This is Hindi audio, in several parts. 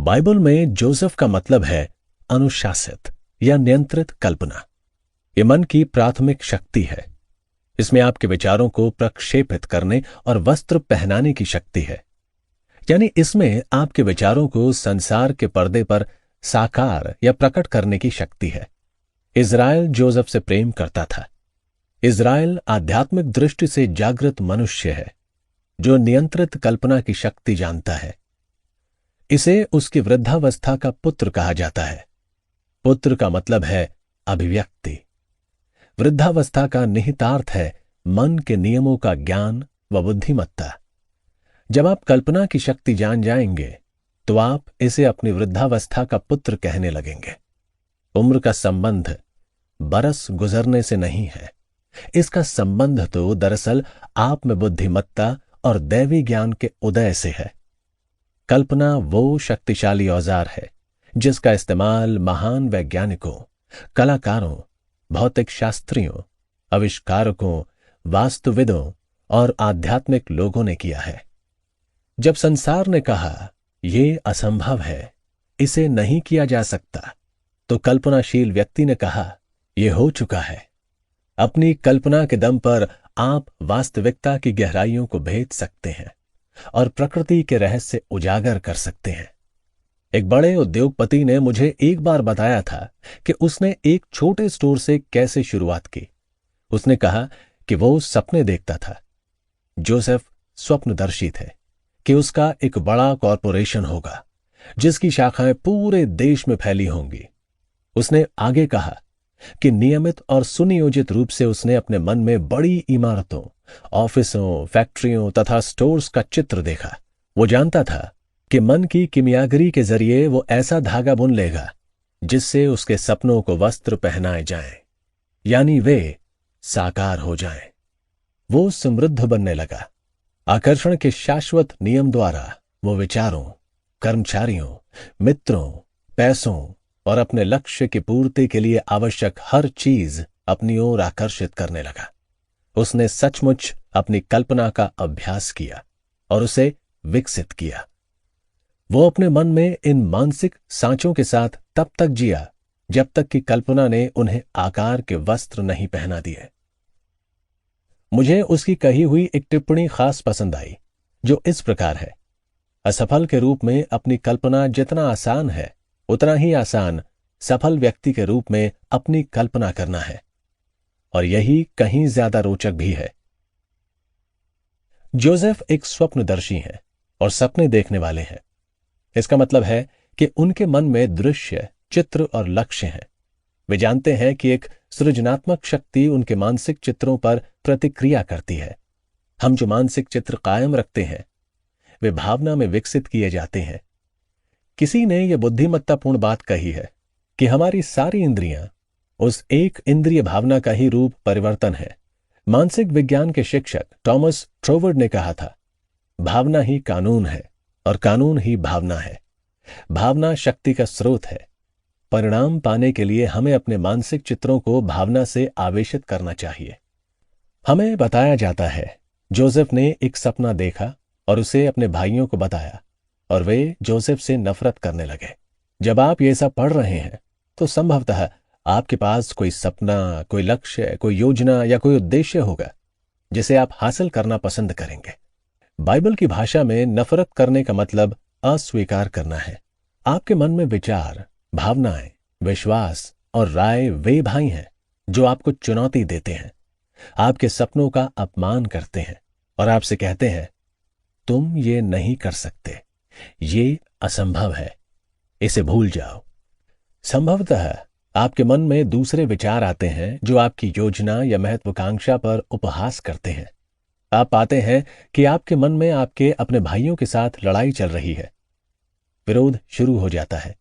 बाइबल में जोसेफ का मतलब है अनुशासित या नियंत्रित कल्पना। ये मन की प्राथमिक शक्ति है। इसमें आपके विचारों को प्रक्षेपित करने और वस्त्र पहनाने की शक्ति है। यानी इसमें आपके विचारों को संसार के पर्दे पर साकार या प्रकट करने की शक्ति है। इज़राइल जोसेफ से प्रेम करता था। इज़राइल आध्यात्मिक दृष्टि से जागृत मनुष्य है जो नियंत्रित कल्पना की शक्ति जानता है। इसे उसकी वृद्धावस्था का पुत्र कहा जाता है। पुत्र का मतलब है अभिव्यक्ति। वृद्धावस्था का निहितार्थ है मन के नियमों का ज्ञान व बुद्धिमत्ता। जब आप कल्पना की शक्ति जान जाएंगे तो आप इसे अपनी वृद्धावस्था का पुत्र कहने लगेंगे। उम्र का संबंध बरस गुजरने से नहीं है। इसका संबंध तो दरअसल आप में बुद्धिमत्ता और दैवी ज्ञान के उदय से है। कल्पना वो शक्तिशाली औजार है जिसका इस्तेमाल महान वैज्ञानिकों, कलाकारों, भौतिक शास्त्रियों, आविष्कारकों, वास्तुविदों और आध्यात्मिक लोगों ने किया है। जब संसार ने कहा यह असंभव है, इसे नहीं किया जा सकता, तो कल्पनाशील व्यक्ति ने कहा यह हो चुका है। अपनी कल्पना के दम पर आप वास्तविकता की गहराइयों को भेद सकते हैं और प्रकृति के रहस्य उजागर कर सकते हैं। एक बड़े उद्योगपति ने मुझे एक बार बताया था कि उसने एक छोटे स्टोर से कैसे शुरुआत की। उसने कहा कि वो सपने देखता था। जोसेफ स्वप्नदर्शी थे कि उसका एक बड़ा कॉरपोरेशन होगा जिसकी शाखाएं पूरे देश में फैली होंगी। उसने आगे कहा कि नियमित और सुनियोजित रूप से उसने अपने मन में बड़ी इमारतों, ऑफिसों, फैक्ट्रियों तथा स्टोर्स का चित्र देखा। वो जानता था कि मन की किमियागरी के जरिए वो ऐसा धागा बुन लेगा जिससे उसके सपनों को वस्त्र पहनाए जाएं, यानी वे साकार हो जाएं। वो समृद्ध बनने लगा। आकर्षण के शाश्वत नियम द्वारा वो विचारों, कर्मचारियों, मित्रों, पैसों और अपने लक्ष्य की पूर्ति के लिए आवश्यक हर चीज अपनी ओर आकर्षित करने लगा। उसने सचमुच अपनी कल्पना का अभ्यास किया और उसे विकसित किया। वो अपने मन में इन मानसिक सांचों के साथ तब तक जिया जब तक कि कल्पना ने उन्हें आकार के वस्त्र नहीं पहना दिए। मुझे उसकी कही हुई एक टिप्पणी खास पसंद आई जो इस प्रकार है, असफल के रूप में अपनी कल्पना जितना आसान है उतना ही आसान सफल व्यक्ति के रूप में अपनी कल्पना करना है, और यही कहीं ज्यादा रोचक भी है। जोसेफ एक स्वप्नदर्शी हैं और सपने देखने वाले हैं। इसका मतलब है कि उनके मन में दृश्य, चित्र और लक्ष्य हैं। वे जानते हैं कि एक सृजनात्मक शक्ति उनके मानसिक चित्रों पर प्रतिक्रिया करती है। हम जो मानसिक चित्र कायम रखते हैं वे भावना में विकसित किए जाते हैं। किसी ने यह बुद्धिमत्तापूर्ण बात कही है कि हमारी सारी इंद्रियां उस एक इंद्रिय भावना का ही रूप परिवर्तन है। मानसिक विज्ञान के शिक्षक टॉमस ट्रोवर्ड ने कहा था, भावना ही कानून है और कानून ही भावना है। भावना शक्ति का स्रोत है। परिणाम पाने के लिए हमें अपने मानसिक चित्रों को भावना से आवेशित करना चाहिए। हमें बताया जाता है जोसेफ ने एक सपना देखा और उसे अपने भाइयों को बताया और वे जोसेफ से नफरत करने लगे। जब आप ये सब पढ़ रहे हैं तो संभवतः आपके पास कोई सपना, कोई लक्ष्य, कोई योजना या कोई उद्देश्य होगा जिसे आप हासिल करना पसंद करेंगे। बाइबल की भाषा में नफरत करने का मतलब अस्वीकार करना है। आपके मन में विचार, भावनाएं, विश्वास और राय वे भाई हैं जो आपको चुनौती देते हैं, आपके सपनों का अपमान करते हैं और आपसे कहते हैं तुम ये नहीं कर सकते, ये असंभव है, इसे भूल जाओ। संभवतः आपके मन में दूसरे विचार आते हैं जो आपकी योजना या महत्वाकांक्षा पर उपहास करते हैं। आप पाते हैं कि आपके मन में आपके अपने भाइयों के साथ लड़ाई चल रही है। विरोध शुरू हो जाता है।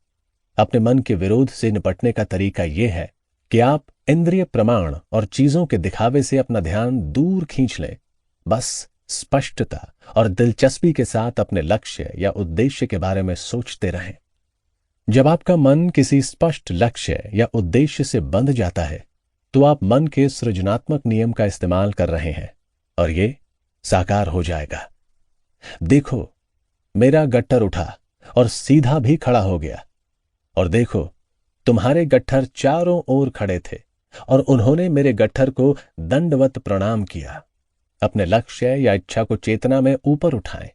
अपने मन के विरोध से निपटने का तरीका यह है कि आप इंद्रिय प्रमाण और चीजों के दिखावे से अपना ध्यान दूर खींच लें। बस स्पष्टता और दिलचस्पी के साथ अपने लक्ष्य या उद्देश्य के बारे में सोचते रहें। जब आपका मन किसी स्पष्ट लक्ष्य या उद्देश्य से बंध जाता है तो आप मन के सृजनात्मक नियम का इस्तेमाल कर रहे हैं और ये साकार हो जाएगा। देखो, मेरा गट्टर उठा और सीधा भी खड़ा हो गया। और देखो, तुम्हारे गट्ठर चारों ओर खड़े थे और उन्होंने मेरे गट्ठर को दंडवत प्रणाम किया। अपने लक्ष्य या इच्छा को चेतना में ऊपर उठाएं,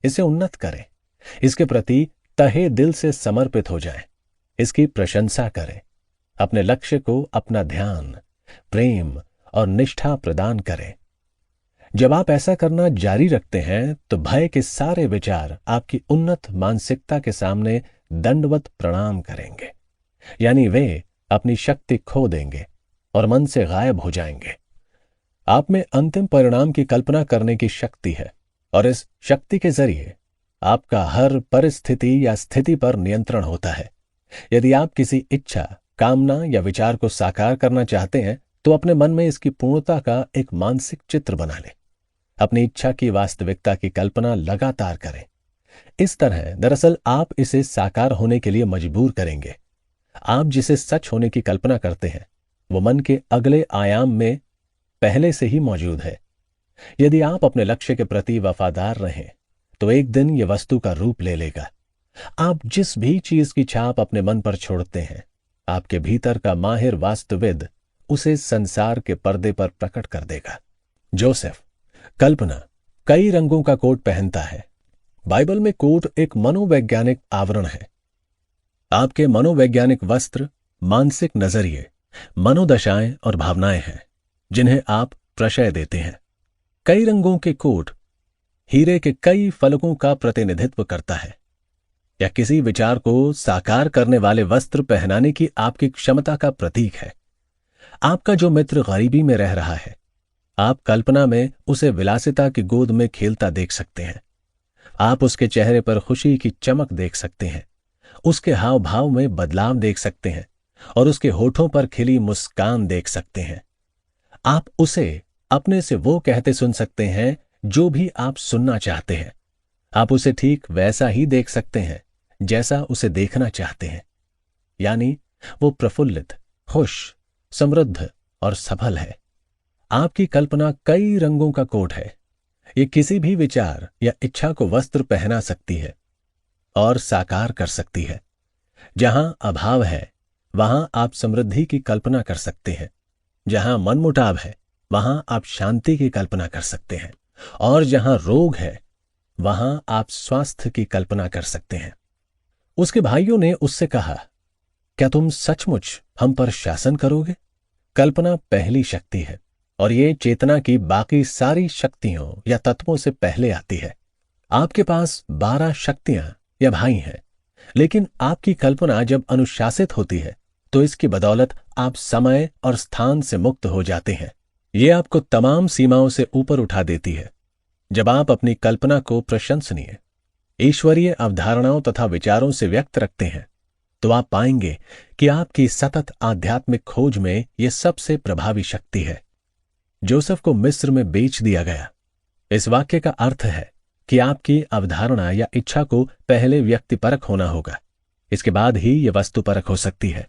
इसे उन्नत करें, इसके प्रति तहे दिल से समर्पित हो जाएं, इसकी प्रशंसा करें। अपने लक्ष्य को अपना ध्यान, प्रेम और निष्ठा प्रदान करें। जब आप ऐसा करना जारी रखते हैं तो भय के सारे विचार आपकी उन्नत मानसिकता के सामने दंडवत प्रणाम करेंगे, यानी वे अपनी शक्ति खो देंगे और मन से गायब हो जाएंगे। आप में अंतिम परिणाम की कल्पना करने की शक्ति है और इस शक्ति के जरिए आपका हर परिस्थिति या स्थिति पर नियंत्रण होता है। यदि आप किसी इच्छा, कामना या विचार को साकार करना चाहते हैं तो अपने मन में इसकी पूर्णता का एक मानसिक चित्र बना लें। अपनी इच्छा की वास्तविकता की कल्पना लगातार करें। इस तरह दरअसल आप इसे साकार होने के लिए मजबूर करेंगे। आप जिसे सच होने की कल्पना करते हैं वो मन के अगले आयाम में पहले से ही मौजूद है। यदि आप अपने लक्ष्य के प्रति वफादार रहें तो एक दिन यह वस्तु का रूप ले लेगा। आप जिस भी चीज की छाप अपने मन पर छोड़ते हैं, आपके भीतर का माहिर वास्तुविद उसे संसार के पर्दे पर प्रकट कर देगा। जोसेफ, कल्पना कई रंगों का कोट पहनता है। बाइबल में कोट एक मनोवैज्ञानिक आवरण है। आपके मनोवैज्ञानिक वस्त्र मानसिक नजरिए, मनोदशाएं और भावनाएं हैं जिन्हें आप प्रशय देते हैं। कई रंगों के कोट हीरे के कई फलकों का प्रतिनिधित्व करता है, या किसी विचार को साकार करने वाले वस्त्र पहनाने की आपकी क्षमता का प्रतीक है। आपका जो मित्र गरीबी में रह रहा है, आप कल्पना में उसे विलासिता की गोद में खेलता देख सकते हैं। आप उसके चेहरे पर खुशी की चमक देख सकते हैं, उसके हाव भाव में बदलाव देख सकते हैं और उसके होठों पर खिली मुस्कान देख सकते हैं। आप उसे अपने से वो कहते सुन सकते हैं जो भी आप सुनना चाहते हैं। आप उसे ठीक वैसा ही देख सकते हैं जैसा उसे देखना चाहते हैं, यानी वो प्रफुल्लित, खुश, समृद्ध और सफल है। आपकी कल्पना कई रंगों का कोट है। ये किसी भी विचार या इच्छा को वस्त्र पहना सकती है और साकार कर सकती है। जहां अभाव है वहां आप समृद्धि की कल्पना कर सकते हैं। जहां मनमुटाव है वहां आप शांति की कल्पना कर सकते हैं, और जहां रोग है वहां आप स्वास्थ्य की कल्पना कर सकते हैं। उसके भाइयों ने उससे कहा, क्या तुम सचमुच हम पर शासन करोगे? कल्पना पहली शक्ति है और ये चेतना की बाकी सारी शक्तियों या तत्वों से पहले आती है। आपके पास 12 शक्तियां या भाई हैं, लेकिन आपकी कल्पना जब अनुशासित होती है तो इसकी बदौलत आप समय और स्थान से मुक्त हो जाते हैं। ये आपको तमाम सीमाओं से ऊपर उठा देती है। जब आप अपनी कल्पना को प्रशंसनीय, ईश्वरीय अवधारणाओं तथा विचारों से व्यक्त रखते हैं तो आप पाएंगे कि आपकी सतत आध्यात्मिक खोज में यह सबसे प्रभावी शक्ति है। जोसेफ को मिस्र में बेच दिया गया। इस वाक्य का अर्थ है कि आपकी अवधारणा या इच्छा को पहले व्यक्तिपरक होना होगा, इसके बाद ही यह वस्तुपरक हो सकती है।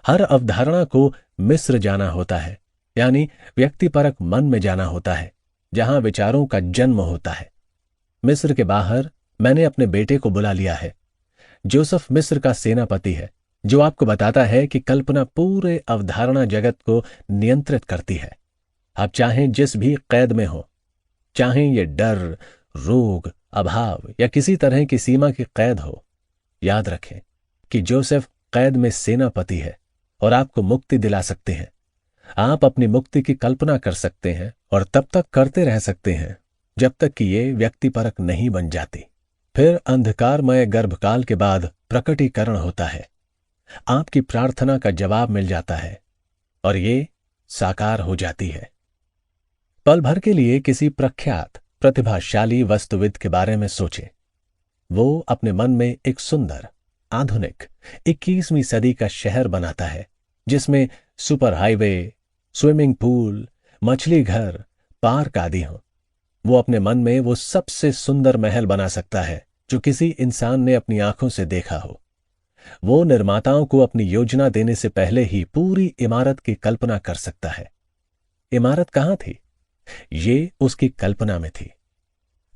हर अवधारणा को मिस्र जाना होता है, यानी व्यक्तिपरक मन में जाना होता है, जहां विचारों का जन्म होता है। मिस्र के बाहर मैंने अपने बेटे को बुला लिया है। जोसेफ मिस्र का सेनापति है, जो आपको बताता है कि कल्पना पूरे अवधारणा जगत को नियंत्रित करती है। आप चाहें जिस भी कैद में हो, चाहें ये डर, रोग, अभाव या किसी तरह की सीमा की कैद हो, याद रखें कि जोसेफ कैद में सेनापति है और आपको मुक्ति दिला सकते हैं। आप अपनी मुक्ति की कल्पना कर सकते हैं और तब तक करते रह सकते हैं जब तक कि ये व्यक्तिपरक नहीं बन जाती। फिर अंधकारमय गर्भकाल के बाद प्रकटीकरण होता है। आपकी प्रार्थना का जवाब मिल जाता है और ये साकार हो जाती है। पल भर के लिए किसी प्रख्यात प्रतिभाशाली वस्तुविद के बारे में सोचें। वो अपने मन में एक सुंदर, आधुनिक 21वीं सदी का शहर बनाता है, जिसमें सुपर हाईवे, स्विमिंग पूल, मछली घर, पार्क आदि हों। वो अपने मन में वो सबसे सुंदर महल बना सकता है जो किसी इंसान ने अपनी आंखों से देखा हो। वो निर्माताओं को अपनी योजना देने से पहले ही पूरी इमारत की कल्पना कर सकता है। इमारत कहां थी? ये उसकी कल्पना में थी।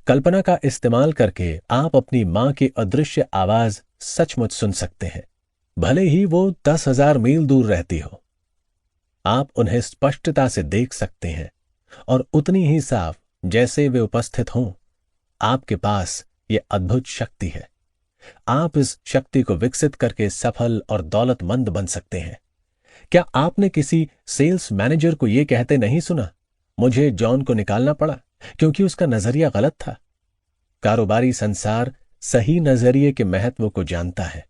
कल्पना का इस्तेमाल करके आप अपनी मां की अदृश्य आवाज सचमुच सुन सकते हैं, भले ही वो 10,000 मील दूर रहती हो। आप उन्हें स्पष्टता से देख सकते हैं और उतनी ही साफ जैसे वे उपस्थित हों। आपके पास ये अद्भुत शक्ति है। आप इस शक्ति को विकसित करके सफल और दौलतमंद बन सकते हैं। क्या आपने किसी सेल्स मैनेजर को यह कहते नहीं सुना, मुझे जॉन को निकालना पड़ा क्योंकि उसका नजरिया गलत था? कारोबारी संसार सही नजरिए के महत्व को जानता है।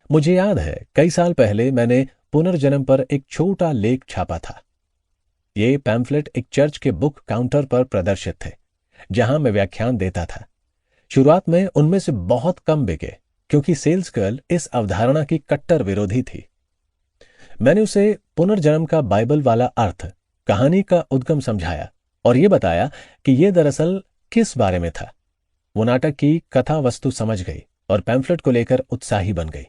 मुझे याद है कई साल पहले मैंने पुनर्जन्म पर एक छोटा लेख छापा था। ये पैम्फलेट एक चर्च के बुक काउंटर पर प्रदर्शित थे, जहां मैं व्याख्यान देता था। शुरुआत में उनमें से बहुत कम बिके क्योंकि सेल्स गर्ल इस अवधारणा की कट्टर विरोधी थी। मैंने उसे पुनर्जन्म का बाइबल वाला अर्थ, कहानी का उद्गम समझाया और यह बताया कि यह दरअसल किस बारे में था। वो नाटक की कथा वस्तु समझ गई और पैम्फलेट को लेकर उत्साही बन गई।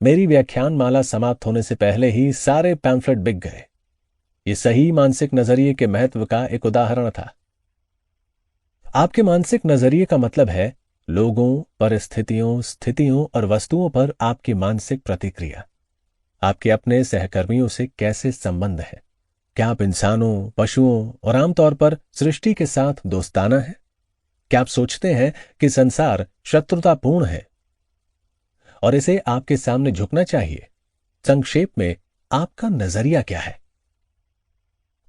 मेरी व्याख्यान माला समाप्त होने से पहले ही सारे पैम्फलेट बिक गए। ये सही मानसिक नजरिए के महत्व का एक उदाहरण था। आपके मानसिक नजरिए का मतलब है लोगों, परिस्थितियों, स्थितियों और वस्तुओं पर आपकी मानसिक प्रतिक्रिया। आपके अपने सहकर्मियों से कैसे संबंध है? क्या आप इंसानों, पशुओं और आमतौर पर सृष्टि के साथ दोस्ताना है? क्या आप सोचते हैं कि संसार शत्रुतापूर्ण है और इसे आपके सामने झुकना चाहिए? संक्षेप में, आपका नजरिया क्या है?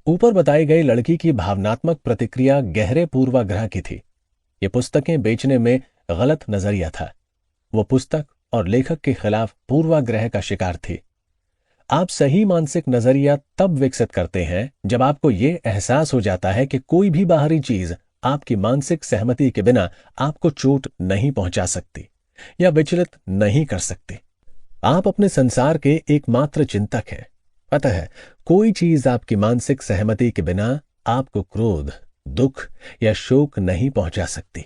ऊपर बताई गई लड़की की भावनात्मक प्रतिक्रिया गहरे पूर्वाग्रह की थी। ये पुस्तकें बेचने में गलत नजरिया था। वो पुस्तक और लेखक के खिलाफ पूर्वाग्रह का शिकार थी। आप सही मानसिक नजरिया तब विकसित करते हैं जब आपको ये एहसास हो जाता है कि कोई भी बाहरी चीज आपकी मानसिक सहमति के बिना आपको चोट नहीं पहुंचा सकती या विचलित नहीं कर सकती। आप अपने संसार के एकमात्र चिंतक हैं। अतः कोई चीज आपकी मानसिक सहमति के बिना आपको क्रोध, दुख या शोक नहीं पहुंचा सकती।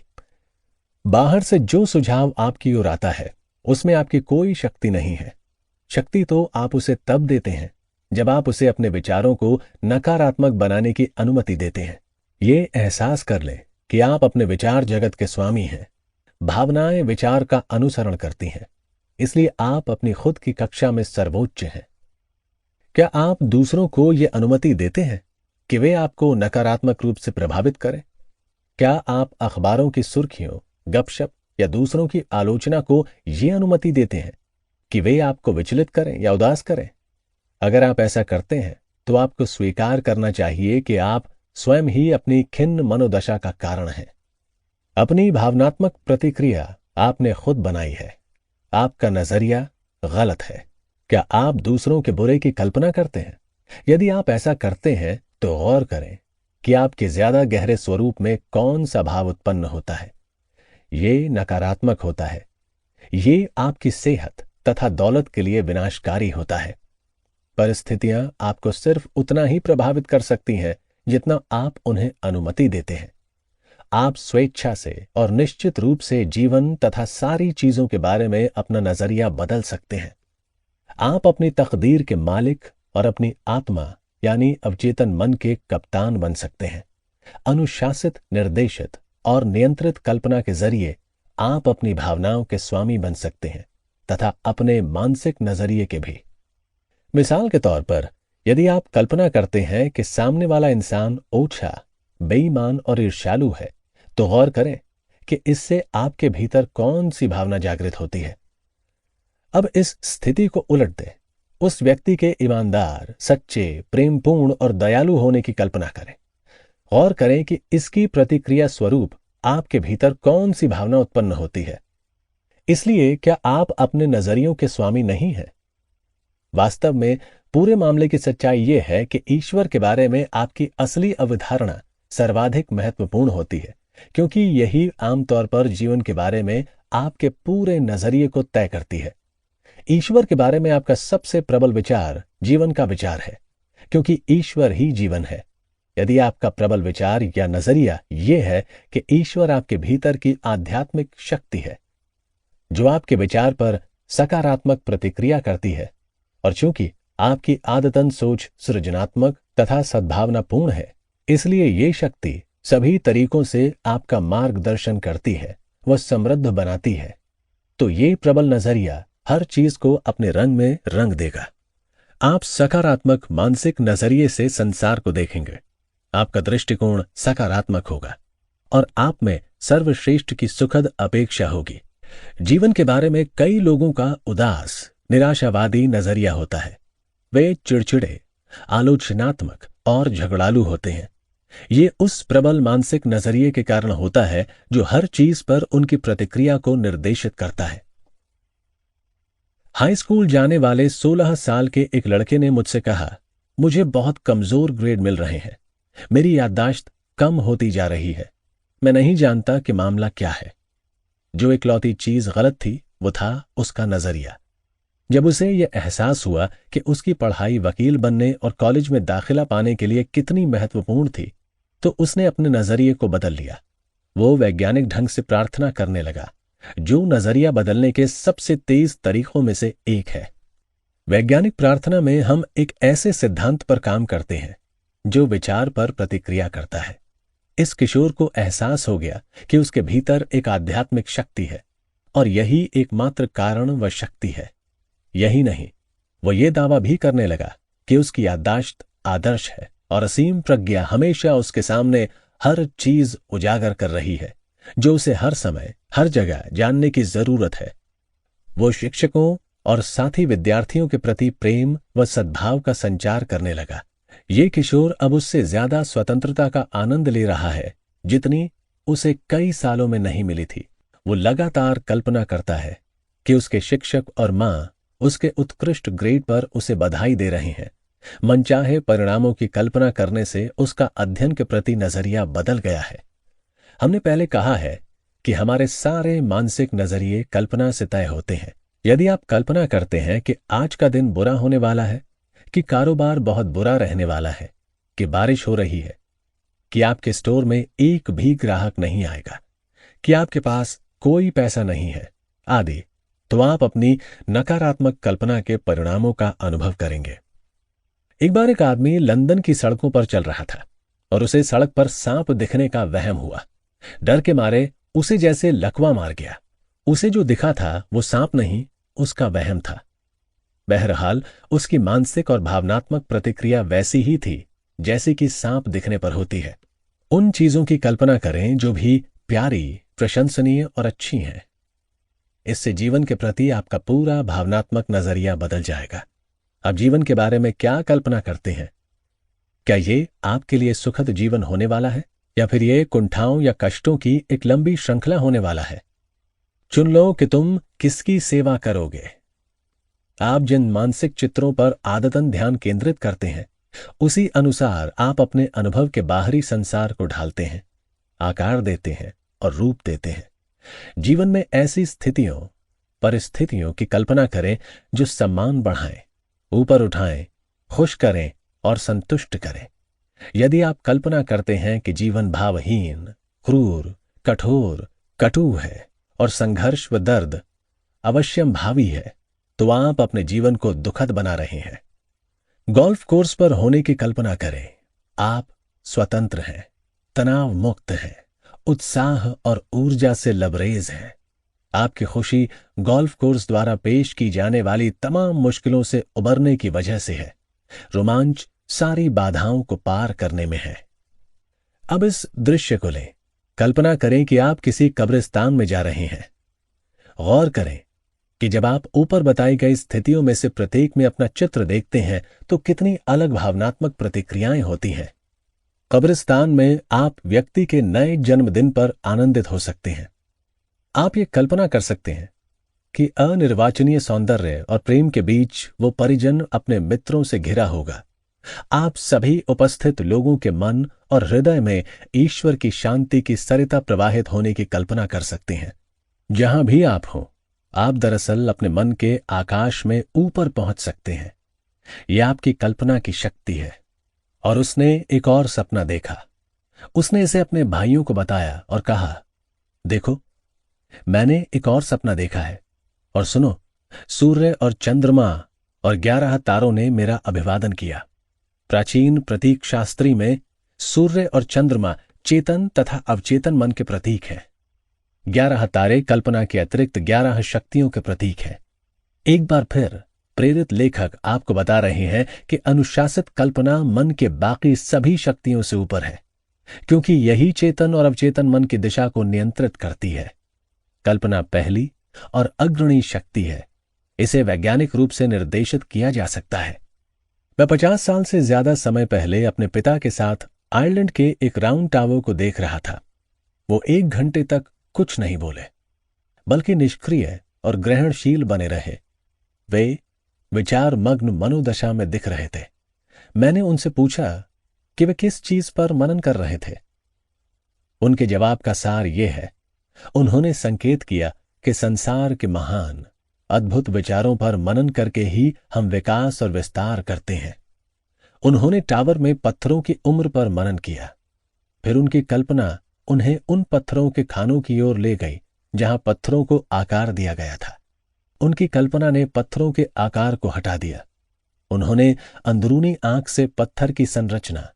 बाहर से जो सुझाव आपकी ओर आता है उसमें आपकी कोई शक्ति नहीं है। शक्ति तो आप उसे तब देते हैं जब आप उसे अपने विचारों को नकारात्मक बनाने की अनुमति देते हैं। ये एहसास कर लें कि आप अपने विचार जगत के स्वामी हैं। भावनाएं विचार का अनुसरण करती हैं, इसलिए आप अपनी खुद की कक्षा में सर्वोच्च हैं। क्या आप दूसरों को यह अनुमति देते हैं कि वे आपको नकारात्मक रूप से प्रभावित करें? क्या आप अखबारों की सुर्खियों, गपशप या दूसरों की आलोचना को यह अनुमति देते हैं कि वे आपको विचलित करें या उदास करें? अगर आप ऐसा करते हैं तो आपको स्वीकार करना चाहिए कि आप स्वयं ही अपनी खिन्न मनोदशा का कारण हैं। अपनी भावनात्मक प्रतिक्रिया आपने खुद बनाई है। आपका नजरिया गलत है। क्या आप दूसरों के बुरे की कल्पना करते हैं? यदि आप ऐसा करते हैं तो गौर करें कि आपके ज्यादा गहरे स्वरूप में कौन सा भाव उत्पन्न होता है। ये नकारात्मक होता है। ये आपकी सेहत तथा दौलत के लिए विनाशकारी होता है। परिस्थितियां आपको सिर्फ उतना ही प्रभावित कर सकती हैं जितना आप उन्हें अनुमति देते हैं। आप स्वेच्छा से और निश्चित रूप से जीवन तथा सारी चीजों के बारे में अपना नजरिया बदल सकते हैं। आप अपनी तकदीर के मालिक और अपनी आत्मा यानी अवचेतन मन के कप्तान बन सकते हैं। अनुशासित, निर्देशित और नियंत्रित कल्पना के जरिए आप अपनी भावनाओं के स्वामी बन सकते हैं तथा अपने मानसिक नजरिए के भी। मिसाल के तौर पर, यदि आप कल्पना करते हैं कि सामने वाला इंसान ओछा, बेईमान और ईर्ष्यालु है, तो गौर करें कि इससे आपके भीतर कौन सी भावना जागृत होती है। अब इस स्थिति को उलट दें। उस व्यक्ति के ईमानदार, सच्चे, प्रेमपूर्ण और दयालु होने की कल्पना करें। गौर करें कि इसकी प्रतिक्रिया स्वरूप आपके भीतर कौन सी भावना उत्पन्न होती है। इसलिए क्या आप अपने नजरियों के स्वामी नहीं हैं? वास्तव में पूरे मामले की सच्चाई यह है कि ईश्वर के बारे में आपकी असली अवधारणा सर्वाधिक महत्वपूर्ण होती है, क्योंकि यही आमतौर पर जीवन के बारे में आपके पूरे नजरिए को तय करती है। ईश्वर के बारे में आपका सबसे प्रबल विचार जीवन का विचार है, क्योंकि ईश्वर ही जीवन है। यदि आपका प्रबल विचार या नजरिया यह है कि ईश्वर आपके भीतर की आध्यात्मिक शक्ति है जो आपके विचार पर सकारात्मक प्रतिक्रिया करती है, और चूंकि आपकी आदतन सोच सृजनात्मक तथा सद्भावनापूर्ण है, इसलिए ये शक्ति सभी तरीकों से आपका मार्गदर्शन करती है, वह समृद्ध बनाती है। तो ये प्रबल नजरिया हर चीज को अपने रंग में रंग देगा। आप सकारात्मक मानसिक नजरिए से संसार को देखेंगे। आपका दृष्टिकोण सकारात्मक होगा और आप में सर्वश्रेष्ठ की सुखद अपेक्षा होगी। जीवन के बारे में कई लोगों का उदास, निराशावादी नजरिया होता है। वे चिड़चिड़े, आलोचनात्मक और झगड़ालू होते हैं। ये उस प्रबल मानसिक नजरिए के कारण होता है जो हर चीज पर उनकी प्रतिक्रिया को निर्देशित करता है। हाई स्कूल जाने वाले 16 साल के एक लड़के ने मुझसे कहा, मुझे बहुत कमजोर ग्रेड मिल रहे हैं, मेरी याददाश्त कम होती जा रही है, मैं नहीं जानता कि मामला क्या है। जो इकलौती चीज गलत थी वो था उसका नजरिया। जब उसे यह एहसास हुआ कि उसकी पढ़ाई वकील बनने और कॉलेज में दाखिला पाने के लिए कितनी महत्वपूर्ण थी, तो उसने अपने नजरिए को बदल लिया। वो वैज्ञानिक ढंग से प्रार्थना करने लगा, जो नजरिया बदलने के सबसे तेज तरीकों में से एक है। वैज्ञानिक प्रार्थना में हम एक ऐसे सिद्धांत पर काम करते हैं जो विचार पर प्रतिक्रिया करता है। इस किशोर को एहसास हो गया कि उसके भीतर एक आध्यात्मिक शक्ति है और यही एकमात्र कारण व शक्ति है। यही नहीं, वो ये दावा भी करने लगा कि उसकी याददाश्त आदर्श है और असीम प्रज्ञा हमेशा उसके सामने हर चीज उजागर कर रही है जो उसे हर समय हर जगह जानने की जरूरत है। वो शिक्षकों और साथी विद्यार्थियों के प्रति प्रेम व सद्भाव का संचार करने लगा। ये किशोर अब उससे ज्यादा स्वतंत्रता का आनंद ले रहा है जितनी उसे कई सालों में नहीं मिली थी। वो लगातार कल्पना करता है कि उसके शिक्षक और मां उसके उत्कृष्ट ग्रेड पर उसे बधाई दे रहे हैं। मनचाहे परिणामों की कल्पना करने से उसका अध्ययन के प्रति नजरिया बदल गया है। हमने पहले कहा है कि हमारे सारे मानसिक नजरिए कल्पना से तय होते हैं। यदि आप कल्पना करते हैं कि आज का दिन बुरा होने वाला है, कि कारोबार बहुत बुरा रहने वाला है, कि बारिश हो रही है, कि आपके स्टोर में एक भी ग्राहक नहीं आएगा, कि आपके पास कोई पैसा नहीं है आदि, तो आप अपनी नकारात्मक कल्पना के परिणामों का अनुभव करेंगे। एक बार एक आदमी लंदन की सड़कों पर चल रहा था और उसे सड़क पर सांप दिखने का वहम हुआ। डर के मारे उसे जैसे लकवा मार गया। उसे जो दिखा था वो सांप नहीं, उसका वहम था। बहरहाल उसकी मानसिक और भावनात्मक प्रतिक्रिया वैसी ही थी जैसे कि सांप दिखने पर होती है। उन चीजों की कल्पना करें जो भी प्यारी, प्रशंसनीय और अच्छी हैं। इससे जीवन के प्रति आपका पूरा भावनात्मक नजरिया बदल जाएगा। आप जीवन के बारे में क्या कल्पना करते हैं? क्या ये आपके लिए सुखद जीवन होने वाला है या फिर ये कुंठाओं या कष्टों की एक लंबी श्रृंखला होने वाला है? चुन लो कि तुम किसकी सेवा करोगे। आप जिन मानसिक चित्रों पर आदतन ध्यान केंद्रित करते हैं, उसी अनुसार आप अपने अनुभव के बाहरी संसार को ढालते हैं, आकार देते हैं और रूप देते हैं। जीवन में ऐसी स्थितियों, परिस्थितियों की कल्पना करें जो सम्मान बढ़ाएं, ऊपर उठाएं, खुश करें और संतुष्ट करें। यदि आप कल्पना करते हैं कि जीवन भावहीन, क्रूर, कठोर, कटु है और संघर्ष व दर्द अवश्यम भावी है, तो आप अपने जीवन को दुखद बना रहे हैं। गोल्फ कोर्स पर होने की कल्पना करें। आप स्वतंत्र हैं, तनाव मुक्त हैं, उत्साह और ऊर्जा से लबरेज हैं। आपकी खुशी गोल्फ कोर्स द्वारा पेश की जाने वाली तमाम मुश्किलों से उबरने की वजह से है। रोमांच सारी बाधाओं को पार करने में है। अब इस दृश्य को लें। कल्पना करें कि आप किसी कब्रिस्तान में जा रहे हैं। गौर करें कि जब आप ऊपर बताई गई स्थितियों में से प्रत्येक में अपना चित्र देखते हैं तो कितनी अलग भावनात्मक प्रतिक्रियाएं होती हैं। कब्रिस्तान में आप व्यक्ति के नए जन्मदिन पर आनंदित हो सकते हैं। आप ये कल्पना कर सकते हैं कि अनिर्वाचनीय सौंदर्य और प्रेम के बीच वो परिजन अपने मित्रों से घिरा होगा। आप सभी उपस्थित लोगों के मन और हृदय में ईश्वर की शांति की सरिता प्रवाहित होने की कल्पना कर सकते हैं। जहां भी आप हों, आप दरअसल अपने मन के आकाश में ऊपर पहुंच सकते हैं। यह आपकी कल्पना की शक्ति है। और उसने एक और सपना देखा। उसने इसे अपने भाइयों को बताया और कहा, देखो, मैंने एक और सपना देखा है और सुनो, सूर्य और चंद्रमा और 11 तारों ने मेरा अभिवादन किया। प्राचीन प्रतीक शास्त्री में सूर्य और चंद्रमा चेतन तथा अवचेतन मन के प्रतीक हैं। 11 तारे कल्पना के अतिरिक्त 11 शक्तियों के प्रतीक हैं। एक बार फिर प्रेरित लेखक आपको बता रहे हैं कि अनुशासित कल्पना मन के बाकी सभी शक्तियों से ऊपर है, क्योंकि यही चेतन और अवचेतन मन की दिशा को नियंत्रित करती है। कल्पना पहली और अग्रणी शक्ति है। इसे वैज्ञानिक रूप से निर्देशित किया जा सकता है। मैं 50 साल से ज्यादा समय पहले अपने पिता के साथ आयरलैंड के एक राउंड टावर को देख रहा था। वो 1 घंटे तक कुछ नहीं बोले, बल्कि निष्क्रिय और ग्रहणशील बने रहे। वे विचार मग्न मनोदशा में दिख रहे थे। मैंने उनसे पूछा कि वे किस चीज पर मनन कर रहे थे। उनके जवाब का सार यह है, उन्होंने संकेत किया कि संसार के महान अद्भुत विचारों पर मनन करके ही हम विकास और विस्तार करते हैं। उन्होंने टावर में पत्थरों की उम्र पर मनन किया। फिर उनकी कल्पना उन्हें उन पत्थरों के खानों की ओर ले गई जहां पत्थरों को आकार दिया गया था। उनकी कल्पना ने पत्थरों के आकार को हटा दिया। उन्होंने अंदरूनी आंख से पत्थर की संरचना,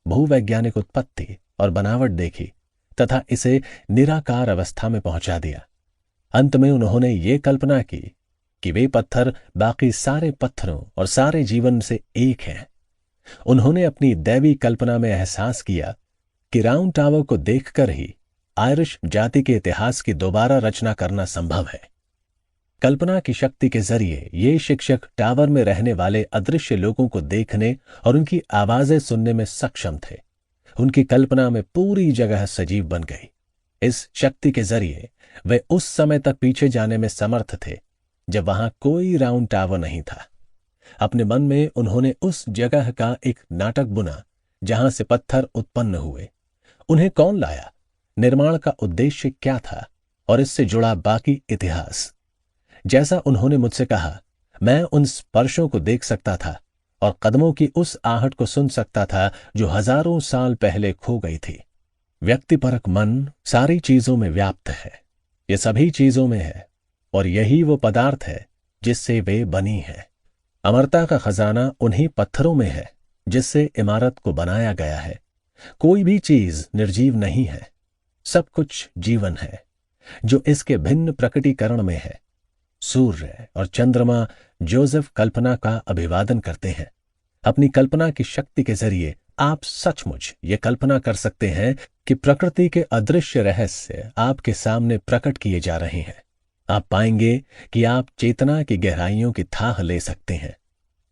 भूवैज्ञानिक उत्पत्ति और बनावट देखी तथा इसे निराकार अवस्था में पहुंचा दिया। अंत में उन्होंने ये कल्पना की कि वे पत्थर बाकी सारे पत्थरों और सारे जीवन से एक हैं। उन्होंने अपनी दैवी कल्पना में एहसास किया कि राउंड टावर को देखकर ही आयरिश जाति के इतिहास की दोबारा रचना करना संभव है। कल्पना की शक्ति के जरिए ये शिक्षक टावर में रहने वाले अदृश्य लोगों को देखने और उनकी आवाजें सुनने में सक्षम थे। उनकी कल्पना में पूरी जगह सजीव बन गई। इस शक्ति के जरिए वे उस समय तक पीछे जाने में समर्थ थे जब वहां कोई राउंड टावर नहीं था। अपने मन में उन्होंने उस जगह का एक नाटक बुना जहां से पत्थर उत्पन्न हुए। उन्हें कौन लाया, निर्माण का उद्देश्य क्या था और इससे जुड़ा बाकी इतिहास। जैसा उन्होंने मुझसे कहा, मैं उन स्पर्शों को देख सकता था और कदमों की उस आहट को सुन सकता था जो हजारों साल पहले खो गई थी। व्यक्तिपरक मन सारी चीजों में व्याप्त है। ये सभी चीजों में है और यही वो पदार्थ है जिससे वे बनी है। अमरता का खजाना उन्हीं पत्थरों में है जिससे इमारत को बनाया गया है। कोई भी चीज निर्जीव नहीं है, सब कुछ जीवन है जो इसके भिन्न प्रकटीकरण में है। सूर्य और चंद्रमा जोसेफ कल्पना का अभिवादन करते हैं। अपनी कल्पना की शक्ति के जरिए आप सचमुच ये कल्पना कर सकते हैं कि प्रकृति के अदृश्य रहस्य आपके सामने प्रकट किए जा रहे हैं। आप पाएंगे कि आप चेतना की गहराइयों की थाह ले सकते हैं।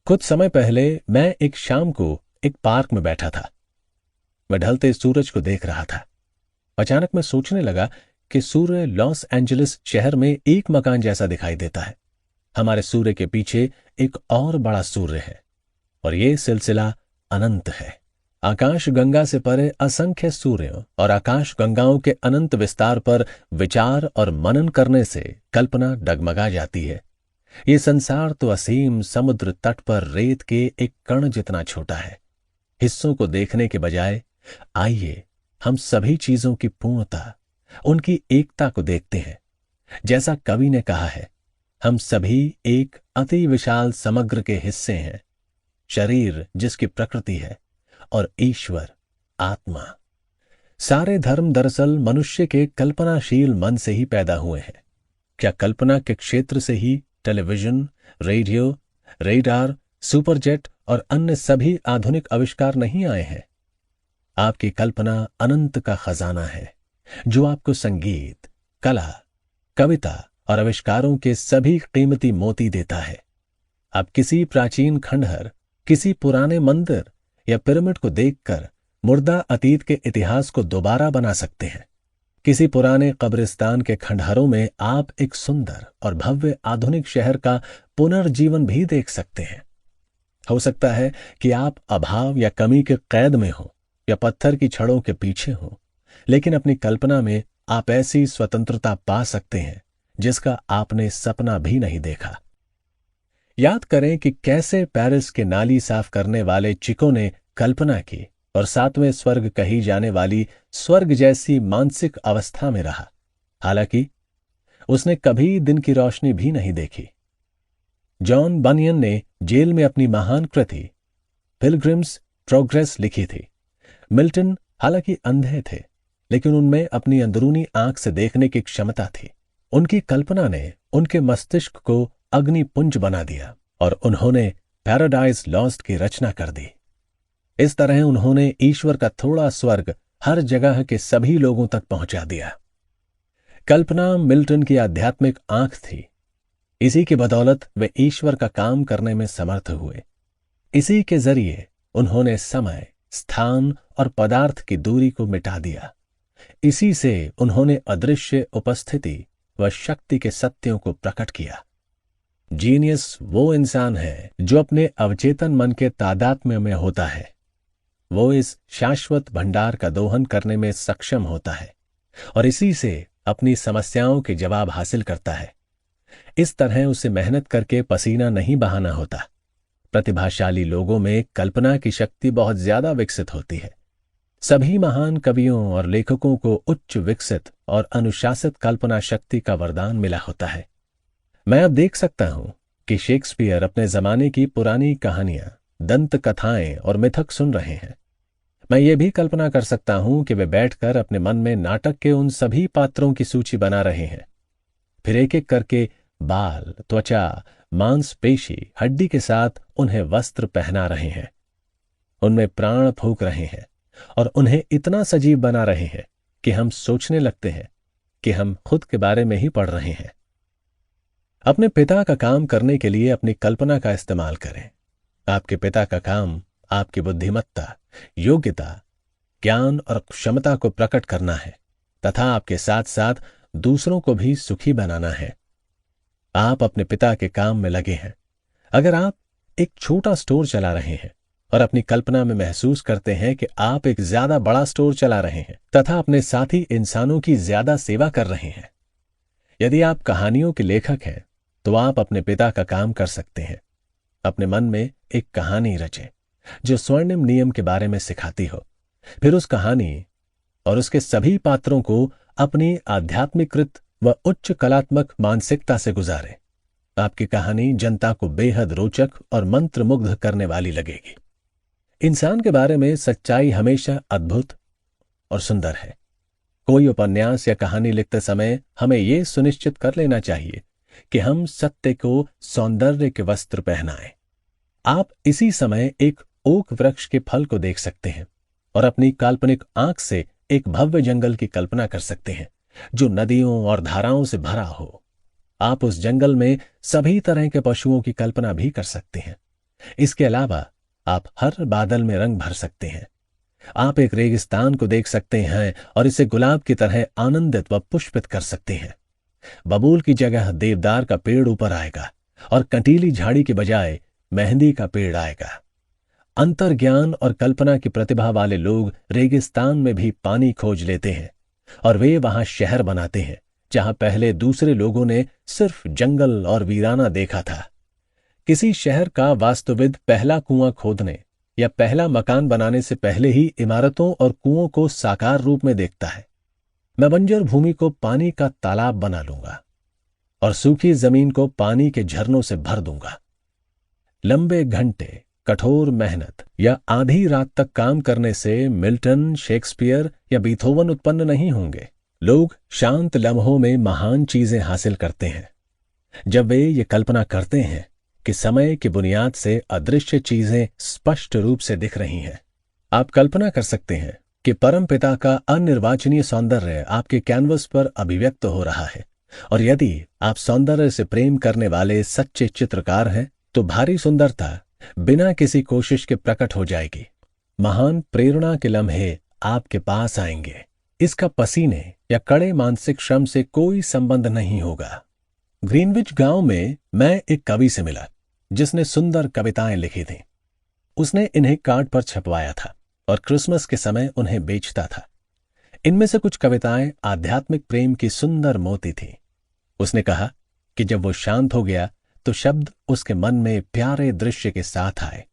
कुछ समय पहले मैं एक शाम को एक पार्क में बैठा था। मैं ढलते सूरज को देख रहा था। अचानक मैं सोचने लगा कि सूर्य लॉस एंजलिस शहर में एक मकान जैसा दिखाई देता है। हमारे सूर्य के पीछे एक और बड़ा सूर्य है और ये सिलसिला अनंत है। आकाश गंगा से परे असंख्य सूर्यों और आकाश गंगाओं के अनंत विस्तार पर विचार और मनन करने से कल्पना डगमगा जाती है। ये संसार तो असीम समुद्र तट पर रेत के एक कण जितना छोटा है। हिस्सों को देखने के बजाय आइए हम सभी चीजों की पूर्णता, उनकी एकता को देखते हैं। जैसा कवि ने कहा है, हम सभी एक अति विशाल समग्र के हिस्से हैं। शरीर जिसकी प्रकृति है और ईश्वर आत्मा। सारे धर्म दरअसल मनुष्य के कल्पनाशील मन से ही पैदा हुए हैं। क्या कल्पना के क्षेत्र से ही टेलीविजन, रेडियो, रेडार, सुपरजेट और अन्य सभी आधुनिक आविष्कार नहीं आए हैं? आपकी कल्पना अनंत का खजाना है जो आपको संगीत, कला, कविता और आविष्कारों के सभी कीमती मोती देता है। आप किसी प्राचीन खंडहर, किसी पुराने मंदिर या पिरामिड को देखकर मुर्दा अतीत के इतिहास को दोबारा बना सकते हैं। किसी पुराने कब्रिस्तान के खंडहरों में आप एक सुंदर और भव्य आधुनिक शहर का पुनर्जीवन भी देख सकते हैं। हो सकता है कि आप अभाव या कमी के कैद में हो या पत्थर की छड़ों के पीछे हो, लेकिन अपनी कल्पना में आप ऐसी स्वतंत्रता पा सकते हैं जिसका आपने सपना भी नहीं देखा। याद करें कि कैसे पेरिस के नाली साफ करने वाले चिको ने कल्पना की और 7वें स्वर्ग कही जाने वाली स्वर्ग जैसी मानसिक अवस्था में रहा, हालांकि उसने कभी दिन की रोशनी भी नहीं देखी। जॉन बनियन ने जेल में अपनी महान कृति पिलग्रिम्स प्रोग्रेस लिखी थी। मिल्टन हालांकि अंधे थे, लेकिन उनमें अपनी अंदरूनी आंख से देखने की क्षमता थी। उनकी कल्पना ने उनके मस्तिष्क को अग्निपुंज बना दिया और उन्होंने पैराडाइज लॉस्ट की रचना कर दी। इस तरह उन्होंने ईश्वर का थोड़ा स्वर्ग हर जगह के सभी लोगों तक पहुंचा दिया। कल्पना मिल्टन की आध्यात्मिक आंख थी। इसी की बदौलत वे ईश्वर का काम करने में समर्थ हुए। इसी के जरिए उन्होंने समय, स्थान और पदार्थ की दूरी को मिटा दिया। इसी से उन्होंने अदृश्य उपस्थिति व शक्ति के सत्यों को प्रकट किया। जीनियस वो इंसान है जो अपने अवचेतन मन के तादात्म्य में होता है। वो इस शाश्वत भंडार का दोहन करने में सक्षम होता है और इसी से अपनी समस्याओं के जवाब हासिल करता है। इस तरह उसे मेहनत करके पसीना नहीं बहाना होता। प्रतिभाशाली लोगों में कल्पना की शक्ति बहुत ज्यादा विकसित होती है। सभी महान कवियों और लेखकों को उच्च विकसित और अनुशासित कल्पना शक्ति का वरदान मिला होता है। मैं अब देख सकता हूं कि शेक्सपियर अपने जमाने की पुरानी कहानियां, दंत कथाएं और मिथक सुन रहे हैं। मैं ये भी कल्पना कर सकता हूं कि वे बैठकर अपने मन में नाटक के उन सभी पात्रों की सूची बना रहे हैं। फिर एक एक करके बाल, त्वचा, मांसपेशी, हड्डी के साथ उन्हें वस्त्र पहना रहे हैं, उनमें प्राण फूंक रहे हैं और उन्हें इतना सजीव बना रहे हैं कि हम सोचने लगते हैं कि हम खुद के बारे में ही पढ़ रहे हैं। अपने पिता का काम करने के लिए अपनी कल्पना का इस्तेमाल करें। आपके पिता का काम आपकी बुद्धिमत्ता, योग्यता, ज्ञान और क्षमता को प्रकट करना है तथा आपके साथ साथ दूसरों को भी सुखी बनाना है। आप अपने पिता के काम में लगे हैं। अगर आप एक छोटा स्टोर चला रहे हैं और अपनी कल्पना में महसूस करते हैं कि आप एक ज्यादा बड़ा स्टोर चला रहे हैं तथा अपने साथी इंसानों की ज्यादा सेवा कर रहे हैं, यदि आप कहानियों के लेखक हैं तो आप अपने पिता का काम कर सकते हैं। अपने मन में एक कहानी रचें जो स्वर्णिम नियम के बारे में सिखाती हो। फिर उस कहानी और उसके सभी पात्रों को अपनी आध्यात्मिकृत व उच्च कलात्मक मानसिकता से गुजारें। आपकी कहानी जनता को बेहद रोचक और मंत्रमुग्ध करने वाली लगेगी। इंसान के बारे में सच्चाई हमेशा अद्भुत और सुंदर है। कोई उपन्यास या कहानी लिखते समय हमें यह सुनिश्चित कर लेना चाहिए कि हम सत्य को सौंदर्य के वस्त्र पहनाएं। आप इसी समय एक ओक वृक्ष के फल को देख सकते हैं और अपनी काल्पनिक आंख से एक भव्य जंगल की कल्पना कर सकते हैं जो नदियों और धाराओं से भरा हो। आप उस जंगल में सभी तरह के पशुओं की कल्पना भी कर सकते हैं। इसके अलावा आप हर बादल में रंग भर सकते हैं। आप एक रेगिस्तान को देख सकते हैं और इसे गुलाब की तरह आनंदित व पुष्पित कर सकते हैं। बबूल की जगह देवदार का पेड़ ऊपर आएगा और कंटीली झाड़ी के बजाय मेहंदी का पेड़ आएगा। अंतर्ज्ञान और कल्पना की प्रतिभा वाले लोग रेगिस्तान में भी पानी खोज लेते हैं और वे वहां शहर बनाते हैं जहां पहले दूसरे लोगों ने सिर्फ जंगल और वीराना देखा था। किसी शहर का वास्तुविद पहला कुआं खोदने या पहला मकान बनाने से पहले ही इमारतों और कुओं को साकार रूप में देखता है। मैं बंजर भूमि को पानी का तालाब बना लूंगा और सूखी जमीन को पानी के झरनों से भर दूंगा। लंबे घंटे, कठोर मेहनत या आधी रात तक काम करने से मिल्टन, शेक्सपियर या बीथोवन उत्पन्न नहीं होंगे। लोग शांत लम्हों में महान चीजें हासिल करते हैं जब वे ये कल्पना करते हैं कि समय की बुनियाद से अदृश्य चीजें स्पष्ट रूप से दिख रही हैं। आप कल्पना कर सकते हैं कि परम पिता का अनिर्वाचनीय सौंदर्य आपके कैनवस पर अभिव्यक्त हो रहा है और यदि आप सौंदर्य से प्रेम करने वाले सच्चे चित्रकार हैं तो भारी सुंदरता बिना किसी कोशिश के प्रकट हो जाएगी। महान प्रेरणा के लम्हे आपके पास आएंगे। इसका पसीने या कड़े मानसिक श्रम से कोई संबंध नहीं होगा। ग्रीनविच गांव में मैं एक कवि से मिला जिसने सुंदर कविताएं लिखी थीं। उसने इन्हें कार्ड पर छपवाया था और क्रिसमस के समय उन्हें बेचता था। इनमें से कुछ कविताएं आध्यात्मिक प्रेम की सुंदर मोती थीं। उसने कहा कि जब वो शांत हो गया तो शब्द उसके मन में प्यारे दृश्य के साथ आए।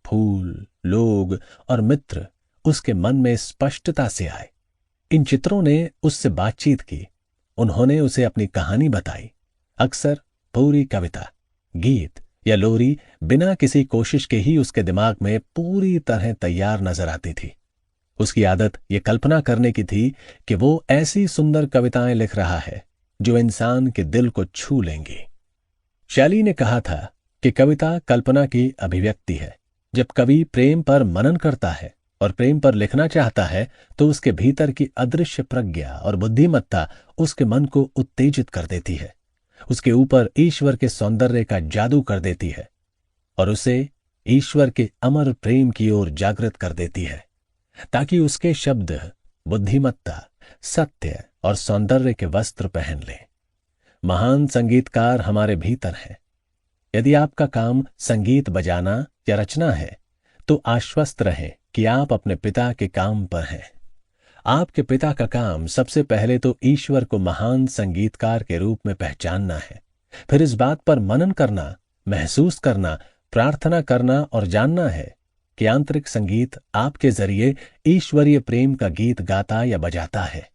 फूल, लोग और मित्र उसके मन में स्पष्टता से आए। इन चित्रों ने उससे बातचीत की। उन्होंने उसे अपनी कहानी बताई। अक्सर पूरी कविता, गीत या लोरी बिना किसी कोशिश के ही उसके दिमाग में पूरी तरह तैयार नजर आती थी। उसकी आदत ये कल्पना करने की थी कि वो ऐसी सुंदर कविताएं लिख रहा है जो इंसान के दिल को छू लेंगी। शैली ने कहा था कि कविता कल्पना की अभिव्यक्ति है। जब कवि प्रेम पर मनन करता है और प्रेम पर लिखना चाहता है तो उसके भीतर की अदृश्य प्रज्ञा और बुद्धिमत्ता उसके मन को उत्तेजित कर देती है, उसके ऊपर ईश्वर के सौंदर्य का जादू कर देती है और उसे ईश्वर के अमर प्रेम की ओर जागृत कर देती है, ताकि उसके शब्द बुद्धिमत्ता, सत्य और सौंदर्य के वस्त्र पहन लें। महान संगीतकार हमारे भीतर हैं। यदि आपका काम संगीत बजाना या रचना है तो आश्वस्त रहें कि आप अपने पिता के काम पर हैं। आपके पिता का काम सबसे पहले तो ईश्वर को महान संगीतकार के रूप में पहचानना है, फिर इस बात पर मनन करना, महसूस करना, प्रार्थना करना और जानना है कि आंतरिक संगीत आपके जरिए ईश्वरीय प्रेम का गीत गाता या बजाता है।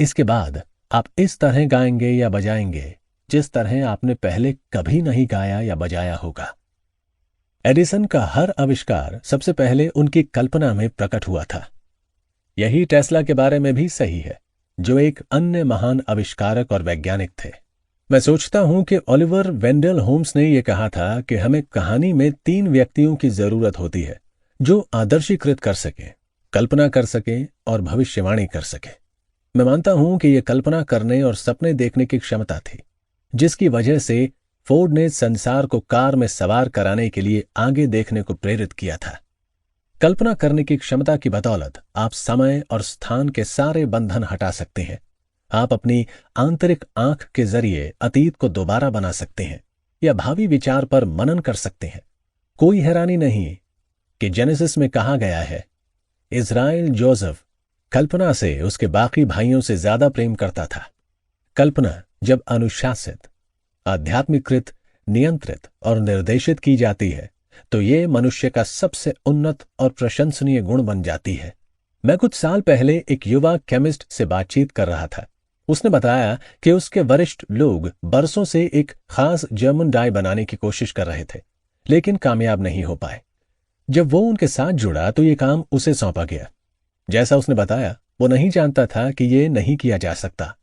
इसके बाद आप इस तरह गाएंगे या बजाएंगे जिस तरह आपने पहले कभी नहीं गाया या बजाया होगा। एडिसन का हर आविष्कार सबसे पहले उनकी कल्पना में प्रकट हुआ था। यही टेस्ला के बारे में भी सही है, जो एक अन्य महान आविष्कारक और वैज्ञानिक थे। मैं सोचता हूं कि ओलिवर वेंडेल होम्स ने यह कहा था कि हमें कहानी में 3 व्यक्तियों की जरूरत होती है जो आदर्शीकृत कर सकें, कल्पना कर सकें और भविष्यवाणी कर सकें। मैं मानता हूं कि यह कल्पना करने और सपने देखने की क्षमता थी, जिसकी वजह से फोर्ड ने संसार को कार में सवार कराने के लिए आगे देखने को प्रेरित किया था। कल्पना करने की क्षमता की बदौलत आप समय और स्थान के सारे बंधन हटा सकते हैं। आप अपनी आंतरिक आंख के जरिए अतीत को दोबारा बना सकते हैं या भावी विचार पर मनन कर सकते हैं। कोई हैरानी नहीं कि जेनेसिस में कहा गया है, इज़राइल जोसेफ कल्पना से उसके बाकी भाइयों से ज्यादा प्रेम करता था। कल्पना जब अनुशासित, आध्यात्मिकृत, नियंत्रित और निर्देशित की जाती है तो ये मनुष्य का सबसे उन्नत और प्रशंसनीय गुण बन जाती है। मैं कुछ साल पहले एक युवा केमिस्ट से बातचीत कर रहा था। उसने बताया कि उसके वरिष्ठ लोग बरसों से एक खास जर्मन डाई बनाने की कोशिश कर रहे थे, लेकिन कामयाब नहीं हो पाए। जब वो उनके साथ जुड़ा तो ये काम उसे सौंपा गया। जैसा उसने बताया, वो नहीं जानता था कि ये नहीं किया जा सकता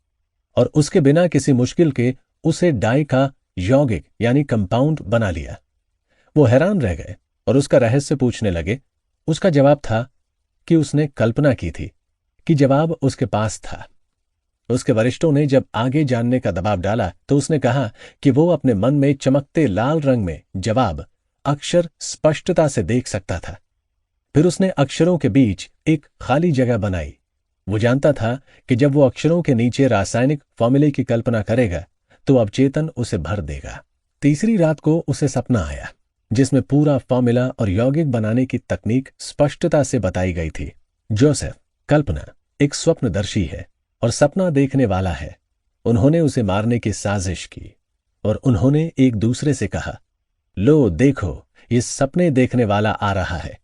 और उसके बिना किसी मुश्किल के उसे डाई का यौगिक यानी कंपाउंड बना लिया। वो हैरान रह गए और उसका रहस्य पूछने लगे। उसका जवाब था कि उसने कल्पना की थी कि जवाब उसके पास था। उसके वरिष्ठों ने जब आगे जानने का दबाव डाला तो उसने कहा कि वो अपने मन में चमकते लाल रंग में जवाब अक्षर स्पष्टता से देख सकता था। फिर उसने अक्षरों के बीच एक खाली जगह बनाई। वो जानता था कि जब वो अक्षरों के नीचे रासायनिक फॉर्मूले की कल्पना करेगा तो अवचेतन उसे भर देगा। तीसरी रात को उसे सपना आया जिसमें पूरा फॉर्मूला और यौगिक बनाने की तकनीक स्पष्टता से बताई गई थी। जोसेफ कल्पना एक स्वप्नदर्शी है और सपना देखने वाला है। उन्होंने उसे मारने की साजिश की और उन्होंने एक दूसरे से कहा, लो देखो, ये सपने देखने वाला आ रहा है।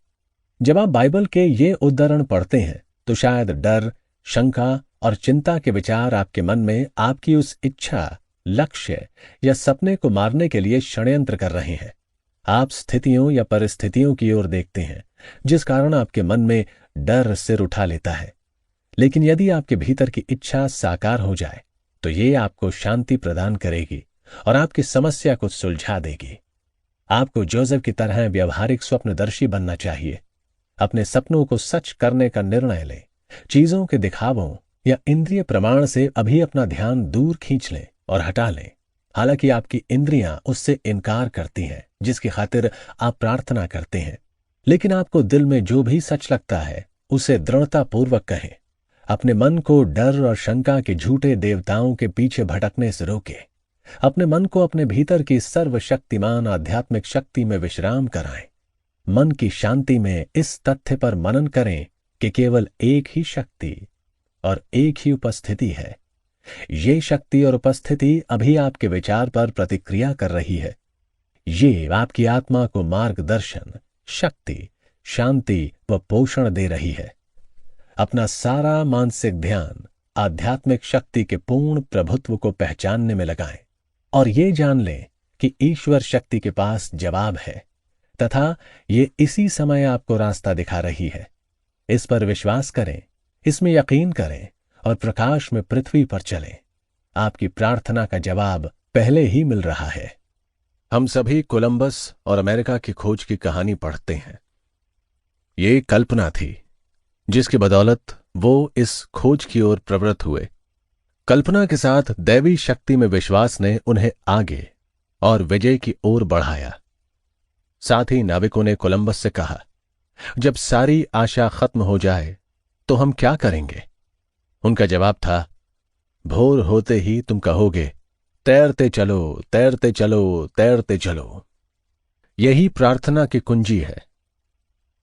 जब आप बाइबल के ये उद्धरण पढ़ते हैं तो शायद डर, शंका और चिंता के विचार आपके मन में आपकी उस इच्छा, लक्ष्य या सपने को मारने के लिए षड्यंत्र कर रहे हैं। आप स्थितियों या परिस्थितियों की ओर देखते हैं जिस कारण आपके मन में डर सिर उठा लेता है। लेकिन यदि आपके भीतर की इच्छा साकार हो जाए तो ये आपको शांति प्रदान करेगी और आपकी समस्या को सुलझा देगी। आपको जोसेफ की तरह व्यवहारिक स्वप्नदर्शी बनना चाहिए। अपने सपनों को सच करने का निर्णय लें। चीजों के दिखावों या इंद्रिय प्रमाण से अभी अपना ध्यान दूर खींच लें और हटा लें। हालांकि आपकी इंद्रियां उससे इनकार करती हैं जिसकी खातिर आप प्रार्थना करते हैं, लेकिन आपको दिल में जो भी सच लगता है उसे दृढ़तापूर्वक कहें। अपने मन को डर और शंका के झूठे देवताओं के पीछे भटकने से रोकें। अपने मन को अपने भीतर की सर्वशक्तिमान आध्यात्मिक शक्ति में विश्राम कराएं। मन की शांति में इस तथ्य पर मनन करें कि केवल एक ही शक्ति और एक ही उपस्थिति है। ये शक्ति और उपस्थिति अभी आपके विचार पर प्रतिक्रिया कर रही है। ये आपकी आत्मा को मार्गदर्शन, शक्ति, शांति व पोषण दे रही है। अपना सारा मानसिक ध्यान आध्यात्मिक शक्ति के पूर्ण प्रभुत्व को पहचानने में लगाएं और ये जान लें कि ईश्वर शक्ति के पास जवाब है तथा ये इसी समय आपको रास्ता दिखा रही है। इस पर विश्वास करें, इसमें यकीन करें और प्रकाश में पृथ्वी पर चलें। आपकी प्रार्थना का जवाब पहले ही मिल रहा है। हम सभी कोलंबस और अमेरिका की खोज की कहानी पढ़ते हैं। ये कल्पना थी जिसकी बदौलत वो इस खोज की ओर प्रवृत्त हुए। कल्पना के साथ दैवी शक्ति में विश्वास ने उन्हें आगे और विजय की ओर बढ़ाया। साथ ही नाविकों ने कोलंबस से कहा, जब सारी आशा खत्म हो जाए तो हम क्या करेंगे? उनका जवाब था, भोर होते ही तुम कहोगे, तैरते चलो, तैरते चलो, तैरते चलो। यही प्रार्थना की कुंजी है।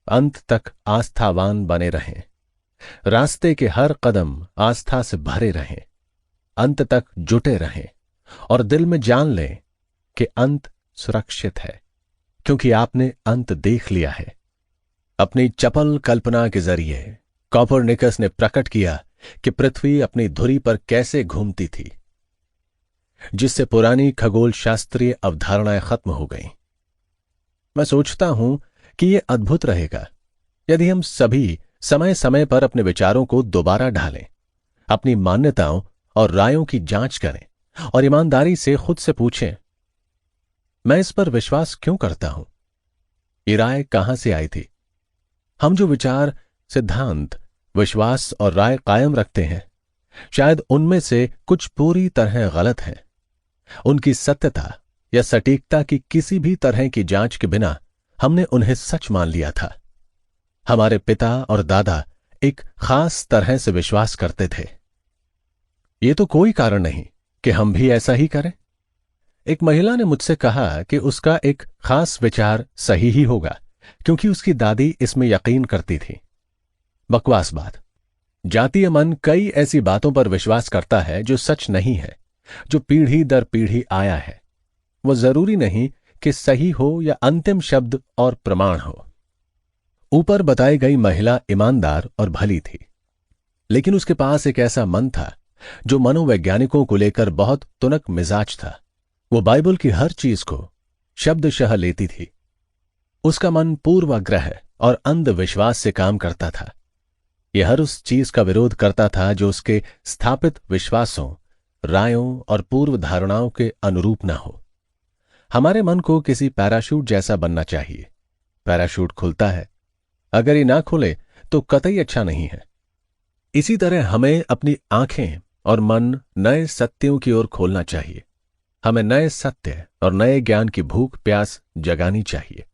अंत तक आस्थावान बने रहें, रास्ते के हर कदम आस्था से भरे रहें, अंत तक जुटे रहें और दिल में जान लें कि अंत सुरक्षित है, क्योंकि आपने अंत देख लिया है। अपनी चपल कल्पना के जरिए कोपरनिकस ने प्रकट किया कि पृथ्वी अपनी धुरी पर कैसे घूमती थी, जिससे पुरानी खगोल शास्त्रीय अवधारणाएं खत्म हो गईं। मैं सोचता हूं कि यह अद्भुत रहेगा यदि हम सभी समय समय पर अपने विचारों को दोबारा ढालें, अपनी मान्यताओं और रायों की जांच करें और ईमानदारी से खुद से पूछें, मैं इस पर विश्वास क्यों करता हूं? ये राय कहां से आई थी? हम जो विचार, सिद्धांत, विश्वास और राय कायम रखते हैं, शायद उनमें से कुछ पूरी तरह गलत हैं। उनकी सत्यता या सटीकता की किसी भी तरह की जांच के बिना हमने उन्हें सच मान लिया था। हमारे पिता और दादा एक खास तरह से विश्वास करते थे। यह तो कोई कारण नहीं कि हम भी ऐसा ही करें। एक महिला ने मुझसे कहा कि उसका एक खास विचार सही ही होगा क्योंकि उसकी दादी इसमें यकीन करती थी। बकवास बात। जातीय मन कई ऐसी बातों पर विश्वास करता है जो सच नहीं है, जो पीढ़ी दर पीढ़ी आया है। वो जरूरी नहीं कि सही हो या अंतिम शब्द और प्रमाण हो। ऊपर बताई गई महिला ईमानदार और भली थी, लेकिन उसके पास एक ऐसा मन था जो मनोवैज्ञानिकों को लेकर बहुत तुनक मिजाज था। वो बाइबल की हर चीज को शब्दशः लेती थी। उसका मन पूर्वाग्रह और अंधविश्वास से काम करता था। यह हर उस चीज का विरोध करता था जो उसके स्थापित विश्वासों, रायों और पूर्व धारणाओं के अनुरूप न हो। हमारे मन को किसी पैराशूट जैसा बनना चाहिए। पैराशूट खुलता है, अगर ये ना खुले तो कतई अच्छा नहीं है। इसी तरह हमें अपनी आंखें और मन नए सत्यों की ओर खोलना चाहिए। हमें नए सत्य और नए ज्ञान की भूख प्यास जगानी चाहिए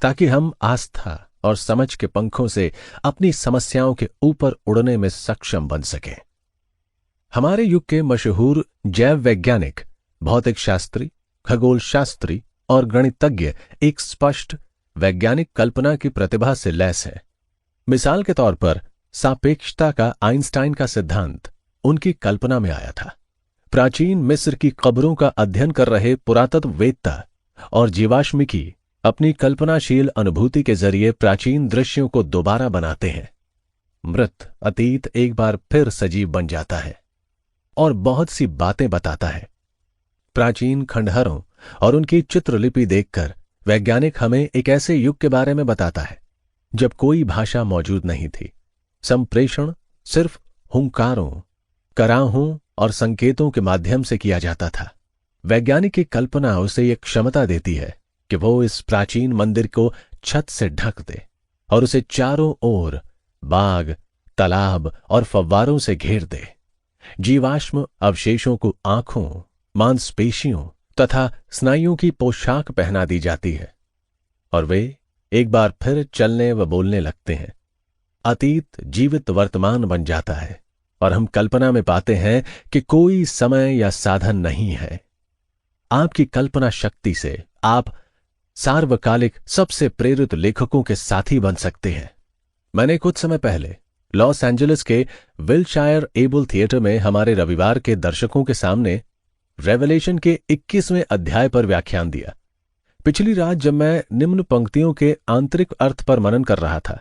ताकि हम आस्था और समझ के पंखों से अपनी समस्याओं के ऊपर उड़ने में सक्षम बन सकें। हमारे युग के मशहूर जैव वैज्ञानिक, भौतिक शास्त्री, खगोल शास्त्री और गणितज्ञ एक स्पष्ट वैज्ञानिक कल्पना की प्रतिभा से लैस है। मिसाल के तौर पर सापेक्षता का आइंस्टाइन का सिद्धांत उनकी कल्पना में आया था। प्राचीन मिस्र की कब्रों का अध्ययन कर रहे पुरातत्ववेत्ता और जीवाश्मिकी अपनी कल्पनाशील अनुभूति के जरिए प्राचीन दृश्यों को दोबारा बनाते हैं। मृत अतीत एक बार फिर सजीव बन जाता है और बहुत सी बातें बताता है। प्राचीन खंडहरों और उनकी चित्रलिपि देखकर वैज्ञानिक हमें एक ऐसे युग के बारे में बताता है जब कोई भाषा मौजूद नहीं थी। संप्रेषण सिर्फ हुंकारों, कराहों और संकेतों के माध्यम से किया जाता था। वैज्ञानिक की कल्पना उसे यह क्षमता देती है कि वो इस प्राचीन मंदिर को छत से ढक दे और उसे चारों ओर बाग, तालाब और फव्वारों से घेर दे। जीवाश्म अवशेषों को आंखों, मांसपेशियों तथा स्नायुओं की पोशाक पहना दी जाती है और वे एक बार फिर चलने व बोलने लगते हैं। अतीत जीवित वर्तमान बन जाता है और हम कल्पना में पाते हैं कि कोई समय या साधन नहीं है। आपकी कल्पना शक्ति से आप सार्वकालिक सबसे प्रेरित लेखकों के साथी बन सकते हैं। मैंने कुछ समय पहले लॉस एंजलिस के विलशायर एबल थिएटर में हमारे रविवार के दर्शकों के सामने रेवलेशन के 21वें अध्याय पर व्याख्यान दिया। पिछली रात जब मैं निम्न पंक्तियों के आंतरिक अर्थ पर मनन कर रहा था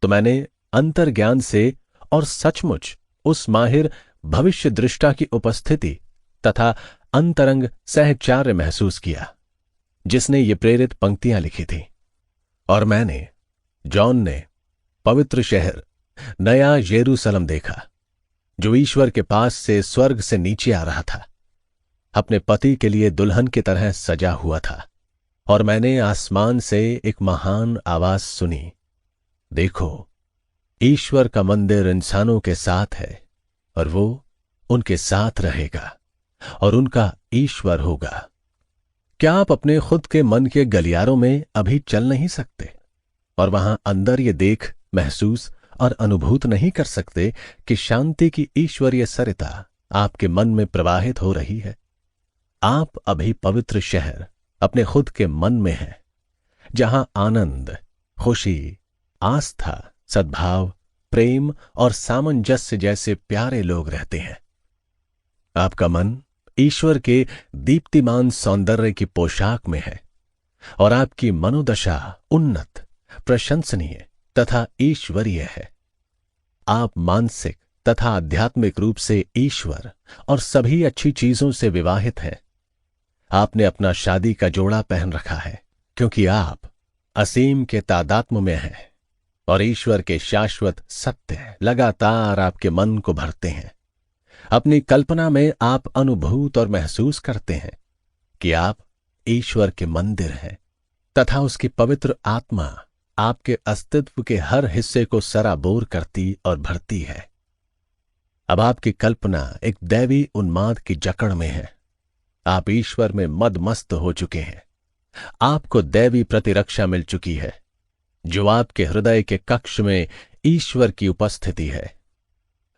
तो मैंने अंतर्ज्ञान से और सचमुच उस माहिर भविष्य दृष्टा की उपस्थिति तथा अंतरंग सहचार्य महसूस किया जिसने ये प्रेरित पंक्तियां लिखी थी। और मैंने, जॉन ने पवित्र शहर नया यरूशलेम देखा, जो ईश्वर के पास से स्वर्ग से नीचे आ रहा था। अपने पति के लिए दुल्हन की तरह सजा हुआ था। और मैंने आसमान से एक महान आवाज सुनी, देखो, ईश्वर का मंदिर इंसानों के साथ है और वो उनके साथ रहेगा और उनका ईश्वर होगा। क्या आप अपने खुद के मन के गलियारों में अभी चल नहीं सकते और वहां अंदर ये देख, महसूस और अनुभूत नहीं कर सकते कि शांति की ईश्वरीय सरिता आपके मन में प्रवाहित हो रही है? आप अभी पवित्र शहर अपने खुद के मन में हैं, जहां आनंद, खुशी, आस्था, सद्भाव, प्रेम और सामंजस्य जैसे प्यारे लोग रहते हैं। आपका मन ईश्वर के दीप्तिमान सौंदर्य की पोशाक में है और आपकी मनोदशा उन्नत, प्रशंसनीय तथा ईश्वरीय है। आप मानसिक तथा आध्यात्मिक रूप से ईश्वर और सभी अच्छी चीजों से विवाहित हैं। आपने अपना शादी का जोड़ा पहन रखा है, क्योंकि आप असीम के तादात्म्य में हैं और ईश्वर के शाश्वत सत्य लगातार आपके मन को भरते हैं। अपनी कल्पना में आप अनुभूत और महसूस करते हैं कि आप ईश्वर के मंदिर हैं तथा उसकी पवित्र आत्मा आपके अस्तित्व के हर हिस्से को सराबोर करती और भरती है। अब आपकी कल्पना एक दैवी उन्माद की जकड़ में है। आप ईश्वर में मदमस्त हो चुके हैं। आपको दैवी प्रतिरक्षा मिल चुकी है, जो आपके हृदय के कक्ष में ईश्वर की उपस्थिति है।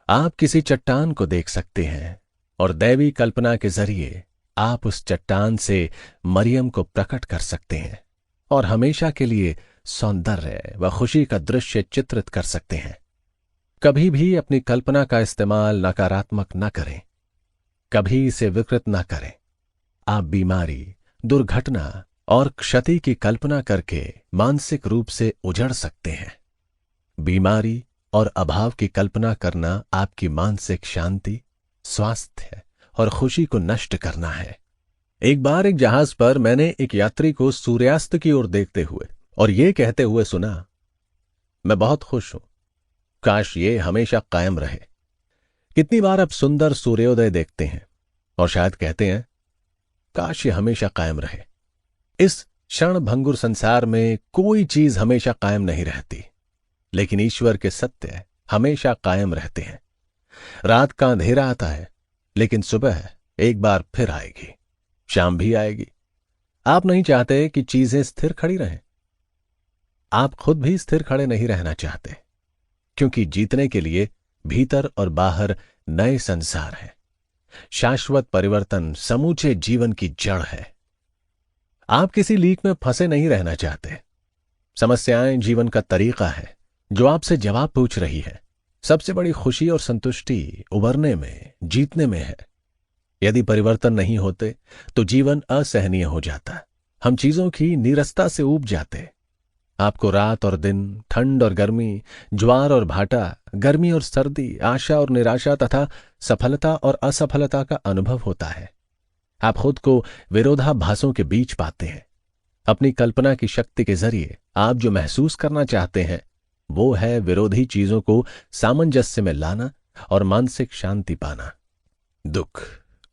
आप किसी चट्टान को देख सकते हैं और दैवी कल्पना के जरिए आप उस चट्टान से मरियम को प्रकट कर सकते हैं और हमेशा के लिए सौंदर्य व खुशी का दृश्य चित्रित कर सकते हैं। कभी भी अपनी कल्पना का इस्तेमाल नकारात्मक न करें, कभी इसे विकृत न करें। आप बीमारी, दुर्घटना और क्षति की कल्पना करके मानसिक रूप से उजड़ सकते हैं। बीमारी और अभाव की कल्पना करना आपकी मानसिक शांति, स्वास्थ्य और खुशी को नष्ट करना है। एक बार एक जहाज पर मैंने एक यात्री को सूर्यास्त की ओर देखते हुए और यह कहते हुए सुना, मैं बहुत खुश हूं, काश ये हमेशा कायम रहे। कितनी बार आप सुंदर सूर्योदय देखते हैं और शायद कहते हैं, काश ये हमेशा कायम रहे। इस क्षण भंगुर संसार में कोई चीज हमेशा कायम नहीं रहती, लेकिन ईश्वर के सत्य हमेशा कायम रहते हैं। रात का अंधेरा आता है, लेकिन सुबह एक बार फिर आएगी, शाम भी आएगी। आप नहीं चाहते कि चीजें स्थिर खड़ी रहें। आप खुद भी स्थिर खड़े नहीं रहना चाहते, क्योंकि जीतने के लिए भीतर और बाहर नए संसार हैं। शाश्वत परिवर्तन समूचे जीवन की जड़ है। आप किसी लीक में फंसे नहीं रहना चाहते। समस्याएं जीवन का तरीका है जो आपसे जवाब पूछ रही है। सबसे बड़ी खुशी और संतुष्टि उबरने में, जीतने में है। यदि परिवर्तन नहीं होते तो जीवन असहनीय हो जाता। हम चीजों की नीरसता से ऊब जाते। आपको रात और दिन, ठंड और गर्मी, ज्वार और भाटा, गर्मी और सर्दी, आशा और निराशा तथा सफलता और असफलता का अनुभव होता है। आप खुद को विरोधाभासों के बीच पाते हैं। अपनी कल्पना की शक्ति के जरिए आप जो महसूस करना चाहते हैं वो है विरोधी चीजों को सामंजस्य में लाना और मानसिक शांति पाना। दुख,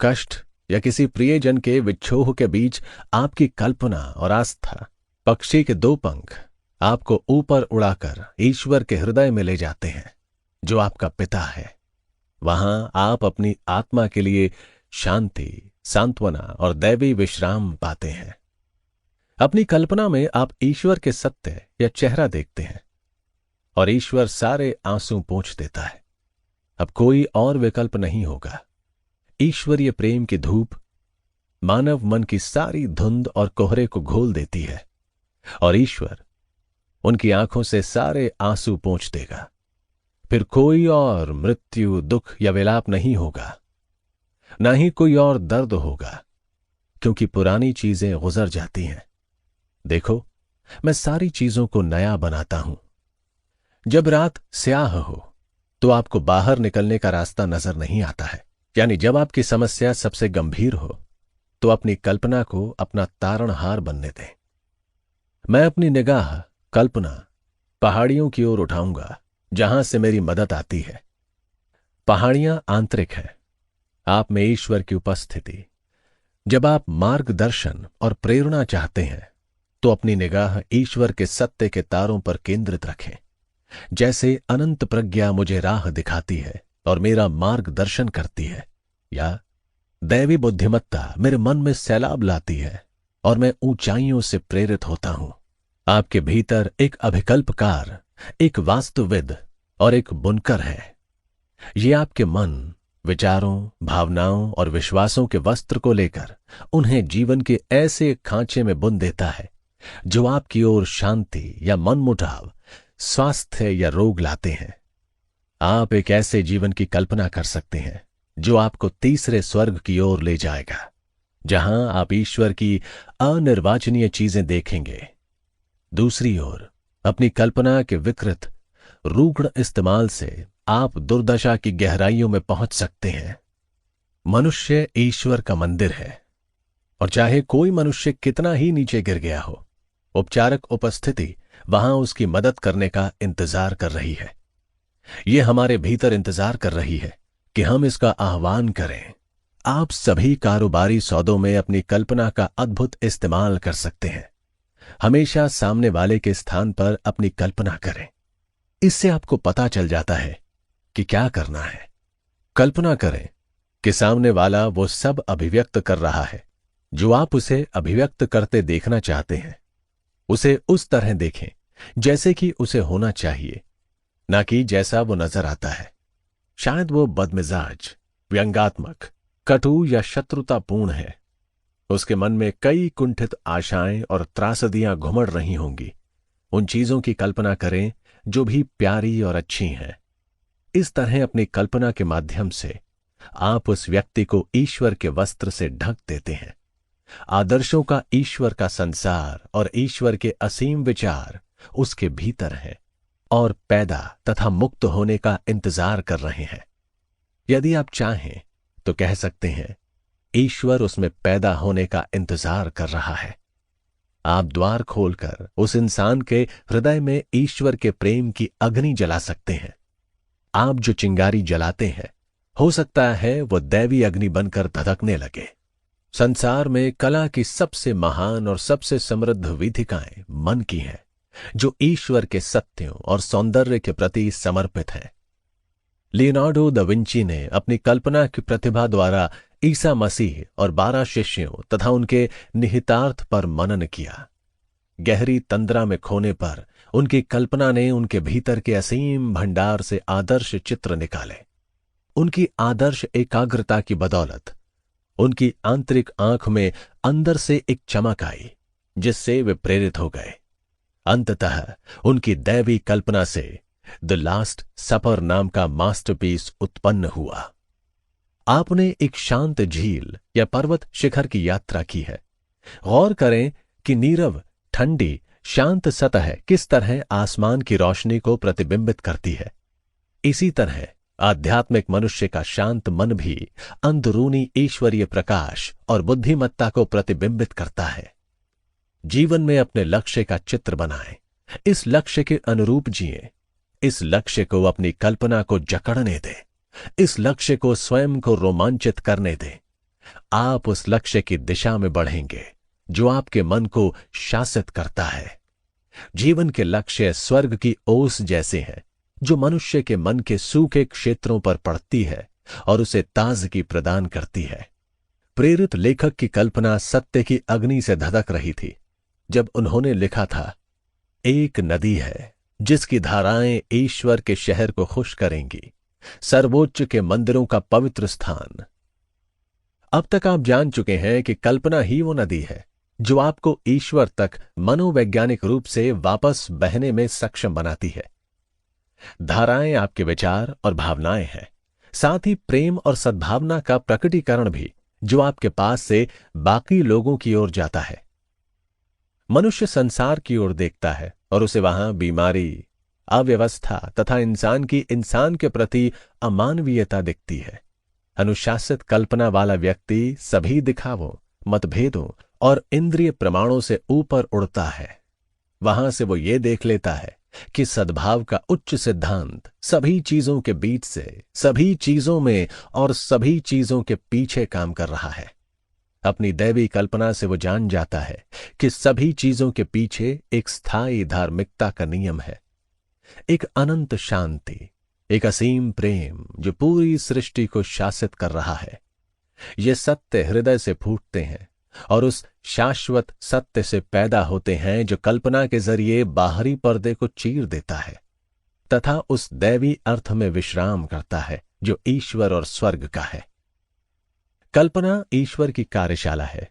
कष्ट या किसी प्रियजन के विच्छोह के बीच आपकी कल्पना और आस्था, पक्षी के दो पंख, आपको ऊपर उड़ाकर ईश्वर के हृदय में ले जाते हैं, जो आपका पिता है। वहां आप अपनी आत्मा के लिए शांति, सांत्वना और दैवी विश्राम पाते हैं। अपनी कल्पना में आप ईश्वर के सत्य या चेहरा देखते हैं और ईश्वर सारे आंसू पोंछ देता है। अब कोई और विकल्प नहीं होगा। ईश्वरीय प्रेम की धूप मानव मन की सारी धुंध और कोहरे को घोल देती है और ईश्वर उनकी आंखों से सारे आंसू पोंछ देगा। फिर कोई और मृत्यु, दुख या विलाप नहीं होगा, ना ही कोई और दर्द होगा, क्योंकि पुरानी चीजें गुजर जाती हैं। देखो, मैं सारी चीजों को नया बनाता हूं। जब रात स्याह हो तो आपको बाहर निकलने का रास्ता नजर नहीं आता है, यानी जब आपकी समस्या सबसे गंभीर हो तो अपनी कल्पना को अपना तारणहार बनने दें। मैं अपनी निगाह, कल्पना पहाड़ियों की ओर उठाऊंगा जहां से मेरी मदद आती है। पहाड़ियां आंतरिक हैं, आप में ईश्वर की उपस्थिति। जब आप मार्गदर्शन और प्रेरणा चाहते हैं तो अपनी निगाह ईश्वर के सत्य के तारों पर केंद्रित रखें। जैसे अनंत प्रज्ञा मुझे राह दिखाती है और मेरा मार्गदर्शन करती है, या दैवी बुद्धिमत्ता मेरे मन में सैलाब लाती है और मैं ऊंचाइयों से प्रेरित होता हूं। आपके भीतर एक अभिकल्पकार, एक वास्तुविद और एक बुनकर है। ये आपके मन, विचारों, भावनाओं और विश्वासों के वस्त्र को लेकर उन्हें जीवन के ऐसे खांचे में बुन देता है जो आपकी ओर शांति या मनमुटाव, स्वास्थ्य या रोग लाते हैं। आप एक ऐसे जीवन की कल्पना कर सकते हैं जो आपको तीसरे स्वर्ग की ओर ले जाएगा, जहां आप ईश्वर की अनिर्वाचनीय चीजें देखेंगे। दूसरी ओर अपनी कल्पना के विकृत, रूग्ण इस्तेमाल से आप दुर्दशा की गहराइयों में पहुंच सकते हैं। मनुष्य ईश्वर का मंदिर है, और चाहे कोई मनुष्य कितना ही नीचे गिर गया हो, उपचारक उपस्थिति वहां उसकी मदद करने का इंतजार कर रही है। यह हमारे भीतर इंतजार कर रही है कि हम इसका आह्वान करें। आप सभी कारोबारी सौदों में अपनी कल्पना का अद्भुत इस्तेमाल कर सकते हैं। हमेशा सामने वाले के स्थान पर अपनी कल्पना करें। इससे आपको पता चल जाता है कि क्या करना है। कल्पना करें कि सामने वाला वो सब अभिव्यक्त कर रहा है जो आप उसे अभिव्यक्त करते देखना चाहते हैं। उसे उस तरह देखें जैसे कि उसे होना चाहिए, ना कि जैसा वो नजर आता है। शायद वो बदमिजाज, व्यंग्यात्मक, कटु या शत्रुतापूर्ण है। उसके मन में कई कुंठित आशाएं और त्रासदियां घुमड़ रही होंगी। उन चीजों की कल्पना करें जो भी प्यारी और अच्छी हैं। इस तरह अपनी कल्पना के माध्यम से आप उस व्यक्ति को ईश्वर के वस्त्र से ढक देते हैं। आदर्शों का ईश्वर का संसार और ईश्वर के असीम विचार उसके भीतर हैं और पैदा तथा मुक्त होने का इंतजार कर रहे हैं। यदि आप चाहें तो कह सकते हैं, ईश्वर उसमें पैदा होने का इंतजार कर रहा है। आप द्वार खोलकर उस इंसान के हृदय में ईश्वर के प्रेम की अग्नि जला सकते हैं। आप जो चिंगारी जलाते हैं, हो सकता है वो दैवी अग्नि बनकर धधकने लगे। संसार में कला की सबसे महान और सबसे समृद्ध विधिकाएं मन की हैं, जो ईश्वर के सत्यों और सौंदर्य के प्रति समर्पित हैं। लियोनार्डो दा विंची ने अपनी कल्पना की प्रतिभा द्वारा ईसा मसीह और 12 शिष्यों तथा उनके निहितार्थ पर मनन किया। गहरी तंद्रा में खोने पर उनकी कल्पना ने उनके भीतर के असीम भंडार से आदर्श चित्र निकाले। उनकी आदर्श एकाग्रता की बदौलत उनकी आंतरिक आंख में अंदर से एक चमक आई, जिससे वे प्रेरित हो गए। अंततः उनकी दैवी कल्पना से द लास्ट सपर नाम का मास्टरपीस उत्पन्न हुआ। आपने एक शांत झील या पर्वत शिखर की यात्रा की है। गौर करें कि नीरव, ठंडी, शांत सतह किस तरह आसमान की रोशनी को प्रतिबिंबित करती है। इसी तरह आध्यात्मिक मनुष्य का शांत मन भी अंदरूनी ईश्वरीय प्रकाश और बुद्धिमत्ता को प्रतिबिंबित करता है। जीवन में अपने लक्ष्य का चित्र बनाएं, इस लक्ष्य के अनुरूप जिएं, इस लक्ष्य को अपनी कल्पना को जकड़ने दें, इस लक्ष्य को स्वयं को रोमांचित करने दें। आप उस लक्ष्य की दिशा में बढ़ेंगे जो आपके मन को शासित करता है। जीवन के लक्ष्य स्वर्ग की ओस जैसे हैं, जो मनुष्य के मन के सूखे क्षेत्रों पर पड़ती है और उसे ताजगी प्रदान करती है। प्रेरित लेखक की कल्पना सत्य की अग्नि से धधक रही थी जब उन्होंने लिखा था, एक नदी है जिसकी धाराएं ईश्वर के शहर को खुश करेंगी, सर्वोच्च के मंदिरों का पवित्र स्थान। अब तक आप जान चुके हैं कि कल्पना ही वो नदी है जो आपको ईश्वर तक मनोवैज्ञानिक रूप से वापस बहने में सक्षम बनाती है। धाराएं आपके विचार और भावनाएं हैं, साथ ही प्रेम और सद्भावना का प्रकटीकरण भी, जो आपके पास से बाकी लोगों की ओर जाता है। मनुष्य संसार की ओर देखता है और उसे वहां बीमारी, अव्यवस्था तथा इंसान की इंसान के प्रति अमानवीयता दिखती है। अनुशासित कल्पना वाला व्यक्ति सभी दिखावों, मतभेदों और इंद्रिय प्रमाणों से ऊपर उड़ता है। वहां से वो ये देख लेता है कि सद्भाव का उच्च सिद्धांत सभी चीजों के बीच से, सभी चीजों में और सभी चीजों के पीछे काम कर रहा है। अपनी दैवी कल्पना से वो जान जाता है कि सभी चीजों के पीछे एक स्थायी धार्मिकता का नियम है, एक अनंत शांति, एक असीम प्रेम जो पूरी सृष्टि को शासित कर रहा है। ये सत्य हृदय से फूटते हैं और उस शाश्वत सत्य से पैदा होते हैं जो कल्पना के जरिए बाहरी पर्दे को चीर देता है तथा उस दैवी अर्थ में विश्राम करता है जो ईश्वर और स्वर्ग का है। कल्पना ईश्वर की कार्यशाला है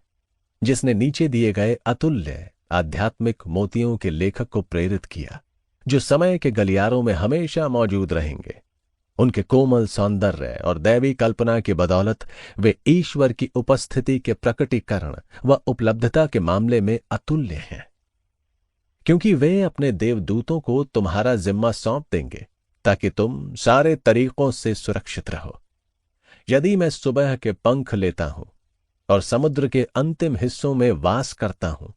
जिसने नीचे दिए गए अतुल्य आध्यात्मिक मोतियों के लेखक को प्रेरित किया, जो समय के गलियारों में हमेशा मौजूद रहेंगे। उनके कोमल सौंदर्य और दैवी कल्पना की बदौलत वे ईश्वर की उपस्थिति के प्रकटीकरण व उपलब्धता के मामले में अतुल्य हैं, क्योंकि वे अपने देवदूतों को तुम्हारा जिम्मा सौंप देंगे ताकि तुम सारे तरीकों से सुरक्षित रहो। यदि मैं सुबह के पंख लेता हूं और समुद्र के अंतिम हिस्सों में वास करता हूं,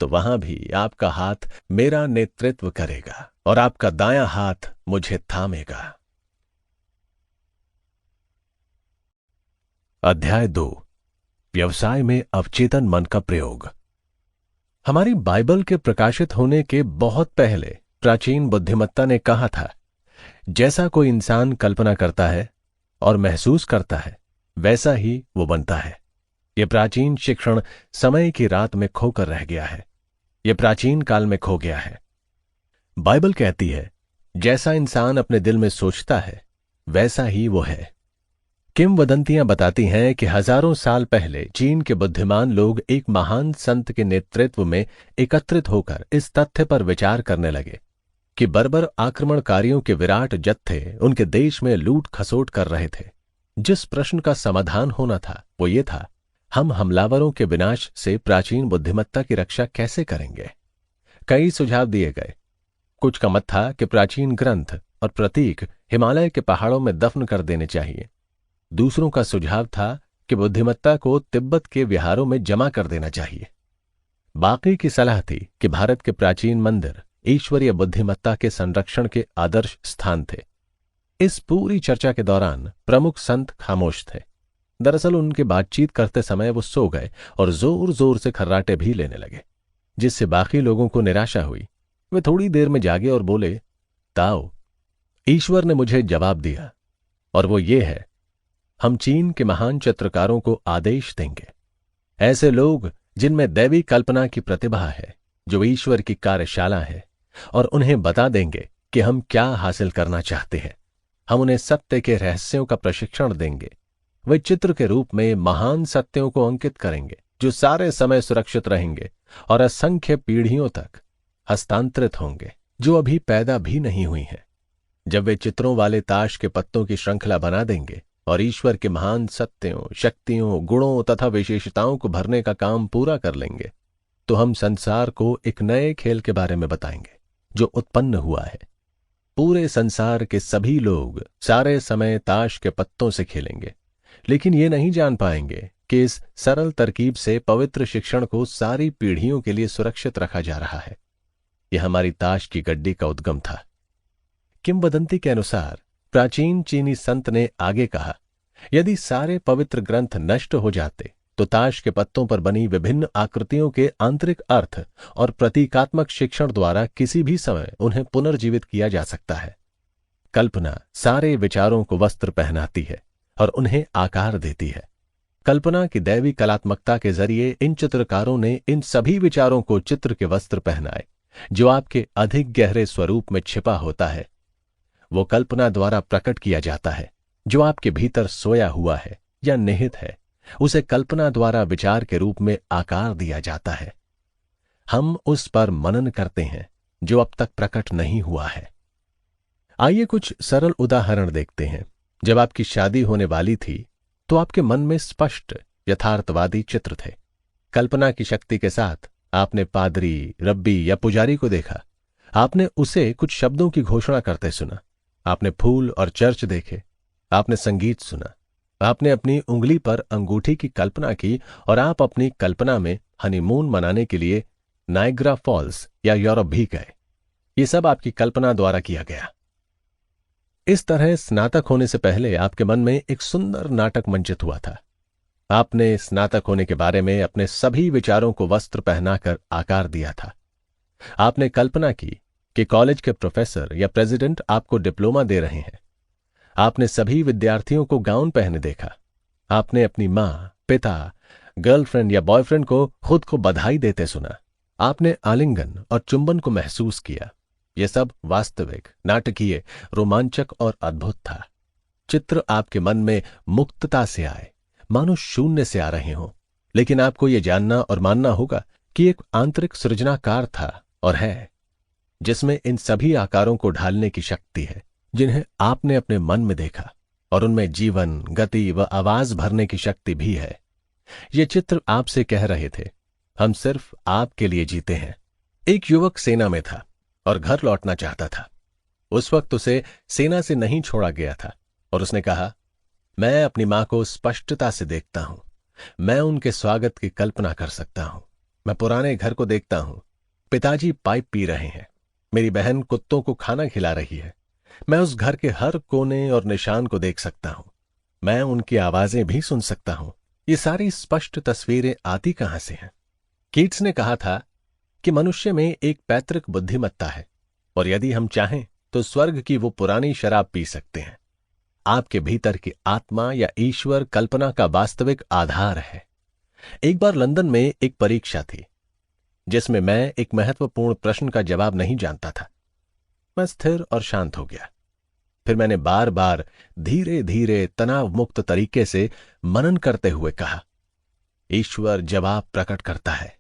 तो वहां भी आपका हाथ मेरा नेतृत्व करेगा और आपका दायां हाथ मुझे थामेगा। अध्याय 2, व्यवसाय में अवचेतन मन का प्रयोग। हमारी बाइबल के प्रकाशित होने के बहुत पहले प्राचीन बुद्धिमत्ता ने कहा था, जैसा कोई इंसान कल्पना करता है और महसूस करता है वैसा ही वो बनता है। यह प्राचीन शिक्षण समय की रात में खोकर रह गया है, यह प्राचीन काल में खो गया है। बाइबल कहती है, जैसा इंसान अपने दिल में सोचता है वैसा ही वो है। किंवदंतियां बताती हैं कि हजारों साल पहले चीन के बुद्धिमान लोग एक महान संत के नेतृत्व में एकत्रित होकर इस तथ्य पर विचार करने लगे कि बर्बर आक्रमणकारियों के विराट जत्थे उनके देश में लूट खसोट कर रहे थे। जिस प्रश्न का समाधान होना था वो ये था, हम हमलावरों के विनाश से प्राचीन बुद्धिमत्ता की रक्षा कैसे करेंगे। कई सुझाव दिए गए। कुछ का मत था कि प्राचीन ग्रंथ और प्रतीक हिमालय के पहाड़ों में दफन कर देने चाहिए। दूसरों का सुझाव था कि बुद्धिमत्ता को तिब्बत के विहारों में जमा कर देना चाहिए। बाकी की सलाह थी कि भारत के प्राचीन मंदिर ईश्वरीय बुद्धिमत्ता के संरक्षण के आदर्श स्थान थे। इस पूरी चर्चा के दौरान प्रमुख संत खामोश थे। दरअसल उनके बातचीत करते समय वो सो गए और जोर जोर से खर्राटे भी लेने लगे, जिससे बाकी लोगों को निराशा हुई। वे थोड़ी देर में जागे और बोले, ताओ, ईश्वर ने मुझे जवाब दिया और वो ये है, हम चीन के महान चित्रकारों को आदेश देंगे, ऐसे लोग जिनमें दैवी कल्पना की प्रतिभा है, जो ईश्वर की कार्यशाला है, और उन्हें बता देंगे कि हम क्या हासिल करना चाहते हैं। हम उन्हें सत्य के रहस्यों का प्रशिक्षण देंगे। वे चित्र के रूप में महान सत्यों को अंकित करेंगे जो सारे समय सुरक्षित रहेंगे और असंख्य पीढ़ियों तक हस्तांतरित होंगे, जो अभी पैदा भी नहीं हुई हैं। जब वे चित्रों वाले ताश के पत्तों की श्रृंखला बना देंगे और ईश्वर के महान सत्यों, शक्तियों, गुणों तथा विशेषताओं को भरने का काम पूरा कर लेंगे, तो हम संसार को एक नए खेल के बारे में बताएंगे जो उत्पन्न हुआ है। पूरे संसार के सभी लोग सारे समय ताश के पत्तों से खेलेंगे, लेकिन ये नहीं जान पाएंगे कि इस सरल तरकीब से पवित्र शिक्षण को सारी पीढ़ियों के लिए सुरक्षित रखा जा रहा है। यह हमारी ताश की गड्डी का उद्गम था। किंवदंती के अनुसार प्राचीन चीनी संत ने आगे कहा, यदि सारे पवित्र ग्रंथ नष्ट हो जाते तो ताश के पत्तों पर बनी विभिन्न आकृतियों के आंतरिक अर्थ और प्रतीकात्मक शिक्षण द्वारा किसी भी समय उन्हें पुनर्जीवित किया जा सकता है। कल्पना सारे विचारों को वस्त्र पहनाती है और उन्हें आकार देती है। कल्पना की दैवी कलात्मकता के जरिए इन चित्रकारों ने इन सभी विचारों को चित्र के वस्त्र पहनाए जो आपके अधिक गहरे स्वरूप में छिपा होता है। वो कल्पना द्वारा प्रकट किया जाता है जो आपके भीतर सोया हुआ है या निहित है, उसे कल्पना द्वारा विचार के रूप में आकार दिया जाता है। हम उस पर मनन करते हैं जो अब तक प्रकट नहीं हुआ है। आइए कुछ सरल उदाहरण देखते हैं। जब आपकी शादी होने वाली थी तो आपके मन में स्पष्ट यथार्थवादी चित्र थे। कल्पना की शक्ति के साथ आपने पादरी, रब्बी या पुजारी को देखा। आपने उसे कुछ शब्दों की घोषणा करते सुना। आपने फूल और चर्च देखे। आपने संगीत सुना। आपने अपनी उंगली पर अंगूठी की कल्पना की और आप अपनी कल्पना में हनीमून मनाने के लिए नायग्रा फॉल्स या यूरोप भी गए। ये सब आपकी कल्पना द्वारा किया गया। इस तरह स्नातक होने से पहले आपके मन में एक सुंदर नाटक मंचित हुआ था। आपने स्नातक होने के बारे में अपने सभी विचारों को वस्त्र पहनाकर आकार दिया था। आपने कल्पना की कि कॉलेज के प्रोफेसर या प्रेसिडेंट आपको डिप्लोमा दे रहे हैं। आपने सभी विद्यार्थियों को गाउन पहने देखा। आपने अपनी मां, पिता, गर्लफ्रेंड या बॉयफ्रेंड को खुद को बधाई देते सुना। आपने आलिंगन और चुंबन को महसूस किया। यह सब वास्तविक, नाटकीय, रोमांचक और अद्भुत था। चित्र आपके मन में मुक्तता से आए, मानो शून्य से आ रहे हों। लेकिन आपको यह जानना और मानना होगा कि एक आंतरिक सृजनाकार था और है, जिसमें इन सभी आकारों को ढालने की शक्ति है जिन्हें आपने अपने मन में देखा, और उनमें जीवन, गति व आवाज भरने की शक्ति भी है। ये चित्र आपसे कह रहे थे, हम सिर्फ आपके लिए जीते हैं। एक युवक सेना में था और घर लौटना चाहता था। उस वक्त उसे सेना से नहीं छोड़ा गया था और उसने कहा, मैं अपनी मां को स्पष्टता से देखता हूं। मैं उनके स्वागत की कल्पना कर सकता हूं। मैं पुराने घर को देखता हूं। पिताजी पाइप पी रहे हैं। मेरी बहन कुत्तों को खाना खिला रही है। मैं उस घर के हर कोने और निशान को देख सकता हूं। मैं उनकी आवाजें भी सुन सकता हूं। ये सारी स्पष्ट तस्वीरें आती कहां से हैं? कीट्स ने कहा था कि मनुष्य में एक पैतृक बुद्धिमत्ता है और यदि हम चाहें तो स्वर्ग की वो पुरानी शराब पी सकते हैं। आपके भीतर की आत्मा या ईश्वर कल्पना का वास्तविक आधार है। एक बार लंदन में एक परीक्षा थी जिसमें मैं एक महत्वपूर्ण प्रश्न का जवाब नहीं जानता था। मैं स्थिर और शांत हो गया। फिर मैंने बार बार धीरे धीरे तनाव मुक्त तरीके से मनन करते हुए कहा, ईश्वर जवाब प्रकट करता है।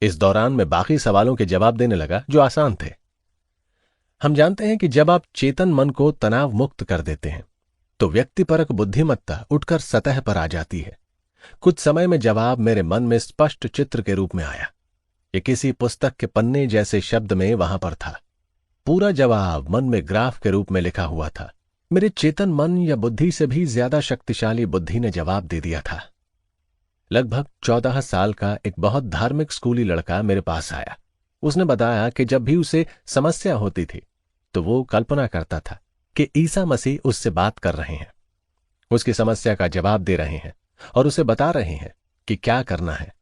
इस दौरान मैं बाकी सवालों के जवाब देने लगा जो आसान थे। हम जानते हैं कि जब आप चेतन मन को तनाव मुक्त कर देते हैं तो व्यक्तिपरक बुद्धिमत्ता उठकर सतह पर आ जाती है। कुछ समय में जवाब मेरे मन में स्पष्ट चित्र के रूप में आया। ये किसी पुस्तक के पन्ने जैसे शब्द में वहां पर था। पूरा जवाब मन में ग्राफ के रूप में लिखा हुआ था। मेरे चेतन मन या बुद्धि से भी ज्यादा शक्तिशाली बुद्धि ने जवाब दे दिया था। लगभग 14 साल का एक बहुत धार्मिक स्कूली लड़का मेरे पास आया। उसने बताया कि जब भी उसे समस्या होती थी तो वो कल्पना करता था कि ईसा मसीह उससे बात कर रहे हैं, उसकी समस्या का जवाब दे रहे हैं और उसे बता रहे हैं कि क्या करना है।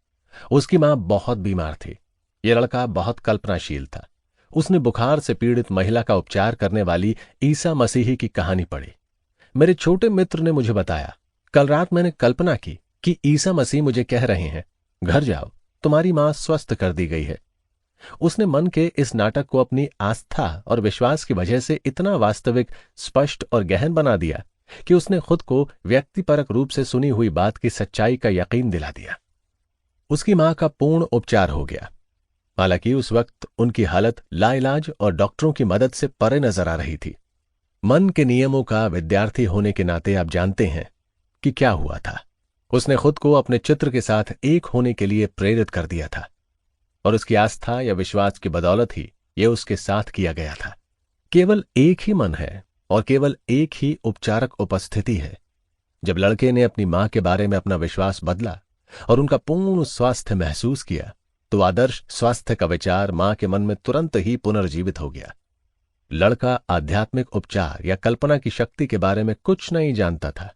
उसकी मां बहुत बीमार थी। यह लड़का बहुत कल्पनाशील था। उसने बुखार से पीड़ित महिला का उपचार करने वाली ईसा मसीह की कहानी पढ़ी। मेरे छोटे मित्र ने मुझे बताया, कल रात मैंने कल्पना की कि ईसा मसीह मुझे कह रहे हैं, घर जाओ, तुम्हारी मां स्वस्थ कर दी गई है। उसने मन के इस नाटक को अपनी आस्था और विश्वास की वजह से इतना वास्तविक, स्पष्ट और गहन बना दिया कि उसने खुद को व्यक्तिपरक रूप से सुनी हुई बात की सच्चाई का यकीन दिला दिया। उसकी मां का पूर्ण उपचार हो गया। हालांकि उस वक्त उनकी हालत लाइलाज और डॉक्टरों की मदद से परे नजर आ रही थी। मन के नियमों का विद्यार्थी होने के नाते आप जानते हैं कि क्या हुआ था। उसने खुद को अपने चित्र के साथ एक होने के लिए प्रेरित कर दिया था और उसकी आस्था या विश्वास की बदौलत ही यह उसके साथ किया गया था। केवल एक ही मन है और केवल एक ही उपचारक उपस्थिति है। जब लड़के ने अपनी मां के बारे में अपना विश्वास बदला और उनका पूर्ण स्वास्थ्य महसूस किया तो आदर्श स्वास्थ्य का विचार मां के मन में तुरंत ही पुनर्जीवित हो गया। लड़का आध्यात्मिक उपचार या कल्पना की शक्ति के बारे में कुछ नहीं जानता था।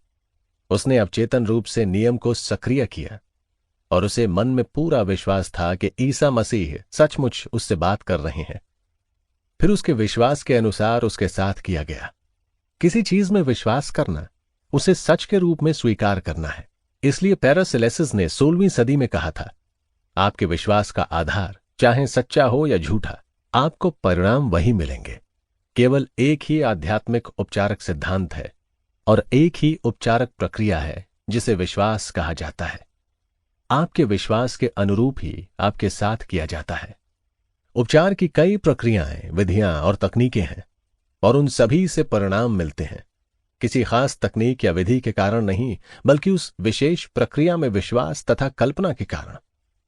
उसने अवचेतन रूप से नियम को सक्रिय किया और उसे मन में पूरा विश्वास था कि ईसा मसीह सचमुच उससे बात कर रहे हैं। फिर उसके विश्वास के अनुसार उसके साथ किया गया। किसी चीज में विश्वास करना उसे सच के रूप में स्वीकार करना है। इसलिए पैरासिलेसिस ने 16वीं सदी में कहा था, आपके विश्वास का आधार चाहे सच्चा हो या झूठा, आपको परिणाम वही मिलेंगे। केवल एक ही आध्यात्मिक उपचारक सिद्धांत है और एक ही उपचारक प्रक्रिया है जिसे विश्वास कहा जाता है। आपके विश्वास के अनुरूप ही आपके साथ किया जाता है। उपचार की कई प्रक्रियाएं, विधियां और तकनीकें हैं और उन सभी से परिणाम मिलते हैं। किसी खास तकनीक या विधि के कारण नहीं, बल्कि उस विशेष प्रक्रिया में विश्वास तथा कल्पना के कारण।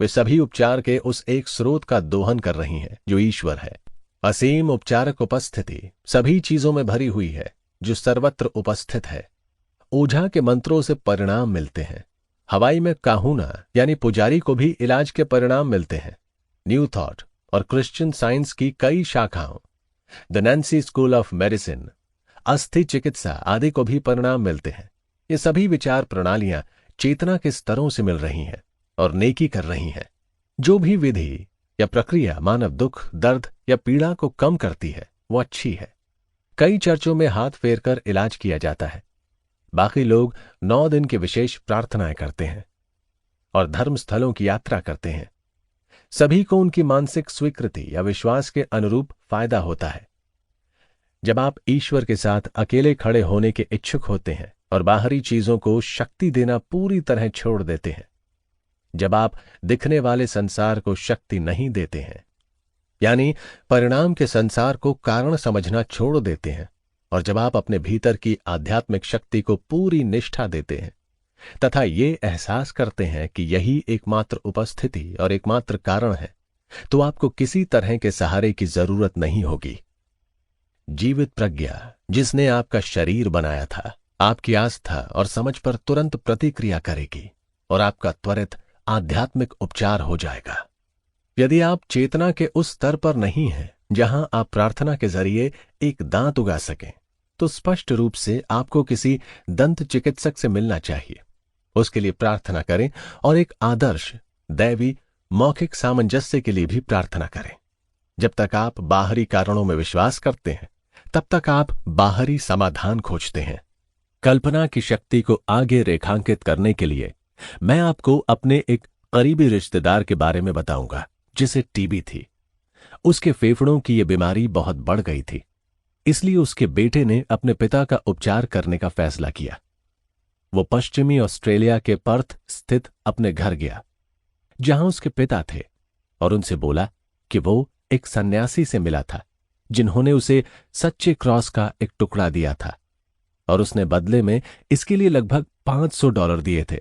वे सभी उपचार के उस एक स्रोत का दोहन कर रही हैं जो ईश्वर है। असीम उपचारक उपस्थिति सभी चीजों में भरी हुई है जो सर्वत्र उपस्थित है। ओझा के मंत्रों से परिणाम मिलते हैं। हवाई में काहूना यानी पुजारी को भी इलाज के परिणाम मिलते हैं। न्यू थॉट और क्रिश्चियन साइंस की कई शाखाओं the Nancy school of medicine, अस्थि चिकित्सा आदि को भी परिणाम मिलते हैं। ये सभी विचार प्रणालियां चेतना के स्तरों से मिल रही हैं और नेकी कर रही हैं। जो भी विधि या प्रक्रिया मानव दुख, दर्द या पीड़ा को कम करती है वो अच्छी है। कई चर्चों में हाथ फेरकर इलाज किया जाता है। बाकी लोग 9 दिन की विशेष प्रार्थनाएं करते हैं और धर्म स्थलों की यात्रा करते हैं। सभी को उनकी मानसिक स्वीकृति या विश्वास के अनुरूप फायदा होता है। जब आप ईश्वर के साथ अकेले खड़े होने के इच्छुक होते हैं और बाहरी चीजों को शक्ति देना पूरी तरह छोड़ देते हैं, जब आप दिखने वाले संसार को शक्ति नहीं देते हैं, यानी परिणाम के संसार को कारण समझना छोड़ देते हैं, और जब आप अपने भीतर की आध्यात्मिक शक्ति को पूरी निष्ठा देते हैं तथा ये एहसास करते हैं कि यही एकमात्र उपस्थिति और एकमात्र कारण है, तो आपको किसी तरह के सहारे की जरूरत नहीं होगी। जीवित प्रज्ञा जिसने आपका शरीर बनाया था, आपकी आस्था और समझ पर तुरंत प्रतिक्रिया करेगी और आपका त्वरित आध्यात्मिक उपचार हो जाएगा। यदि आप चेतना के उस स्तर पर नहीं हैं जहां आप प्रार्थना के जरिए एक दांत उगा सकें, तो स्पष्ट रूप से आपको किसी दंत चिकित्सक से मिलना चाहिए। उसके लिए प्रार्थना करें और एक आदर्श दैवी मौखिक सामंजस्य के लिए भी प्रार्थना करें। जब तक आप बाहरी कारणों में विश्वास करते हैं, तब तक आप बाहरी समाधान खोजते हैं। कल्पना की शक्ति को आगे रेखांकित करने के लिए मैं आपको अपने एक करीबी रिश्तेदार के बारे में बताऊंगा जिसे टीबी थी। उसके फेफड़ों की यह बीमारी बहुत बढ़ गई थी, इसलिए उसके बेटे ने अपने पिता का उपचार करने का फैसला किया। वो पश्चिमी ऑस्ट्रेलिया के पर्थ स्थित अपने घर गया जहां उसके पिता थे और उनसे बोला कि वो एक सन्यासी से मिला था जिन्होंने उसे सच्चे क्रॉस का एक टुकड़ा दिया था और उसने बदले में इसके लिए लगभग $500 दिए थे।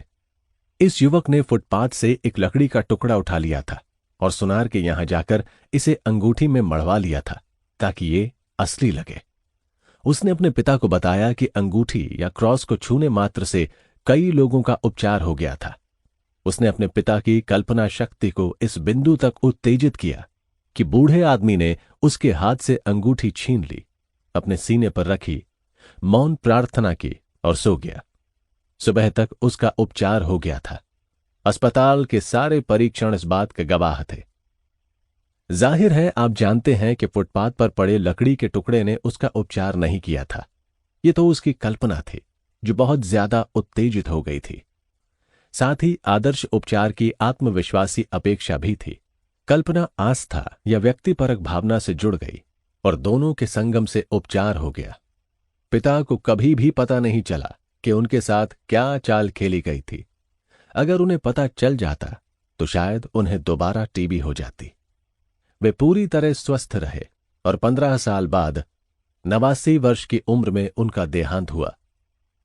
इस युवक ने फुटपाथ से एक लकड़ी का टुकड़ा उठा लिया था और सुनार के यहां जाकर इसे अंगूठी में मढ़वा लिया था ताकि ये असली लगे। उसने अपने पिता को बताया कि अंगूठी या क्रॉस को छूने मात्र से कई लोगों का उपचार हो गया था। उसने अपने पिता की कल्पना शक्ति को इस बिंदु तक उत्तेजित किया कि बूढ़े आदमी ने उसके हाथ से अंगूठी छीन ली, अपने सीने पर रखी, मौन प्रार्थना की और सो गया। सुबह तक उसका उपचार हो गया था। अस्पताल के सारे परीक्षण इस बात के गवाह थे। जाहिर है आप जानते हैं कि फुटपाथ पर पड़े लकड़ी के टुकड़े ने उसका उपचार नहीं किया था। ये तो उसकी कल्पना थी जो बहुत ज्यादा उत्तेजित हो गई थी। साथ ही आदर्श उपचार की आत्मविश्वासी अपेक्षा भी थी। कल्पना आस्था या व्यक्तिपरक भावना से जुड़ गई और दोनों के संगम से उपचार हो गया। पिता को कभी भी पता नहीं चला कि उनके साथ क्या चाल खेली गई थी। अगर उन्हें पता चल जाता तो शायद उन्हें दोबारा टीबी हो जाती। वे पूरी तरह स्वस्थ रहे और 15 साल बाद 89 वर्ष की उम्र में उनका देहांत हुआ।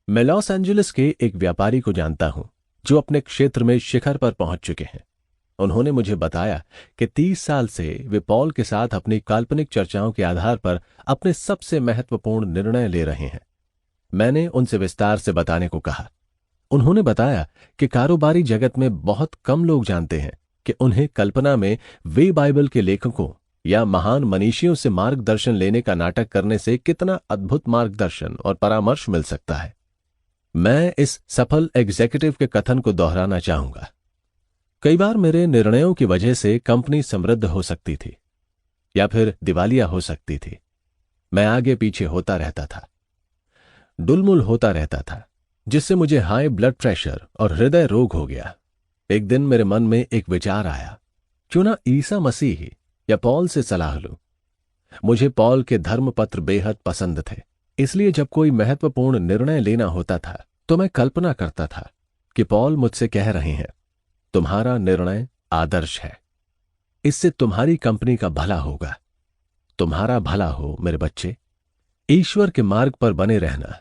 मैं लॉस एंजलिस के एक व्यापारी को जानता हूं जो अपने क्षेत्र में शिखर पर पहुंच चुके हैं। उन्होंने मुझे बताया कि 30 साल से वे पॉल के साथ अपनी काल्पनिक चर्चाओं के आधार पर अपने सबसे महत्वपूर्ण निर्णय ले रहे हैं। मैंने उनसे विस्तार से बताने को कहा। उन्होंने बताया कि कारोबारी जगत में बहुत कम लोग जानते हैं कि उन्हें कल्पना में वे बाइबल के लेखकों या महान मनीषियों से मार्गदर्शन लेने का नाटक करने से कितना अद्भुत मार्गदर्शन और परामर्श मिल सकता है। मैं इस सफल एग्जीक्यूटिव के कथन को दोहराना चाहूंगा। कई बार मेरे निर्णयों की वजह से कंपनी समृद्ध हो सकती थी या फिर दिवालिया हो सकती थी। मैं आगे पीछे होता रहता था, डुलमुल होता रहता था, जिससे मुझे हाई ब्लड प्रेशर और हृदय रोग हो गया। एक दिन मेरे मन में एक विचार आया, क्यों ना ईसा मसीह या पॉल से सलाह लूं। मुझे पॉल के धर्मपत्र बेहद पसंद थे, इसलिए जब कोई महत्वपूर्ण निर्णय लेना होता था तो मैं कल्पना करता था कि पॉल मुझसे कह रहे हैं, तुम्हारा निर्णय आदर्श है, इससे तुम्हारी कंपनी का भला होगा। तुम्हारा भला हो मेरे बच्चे, ईश्वर के मार्ग पर बने रहना।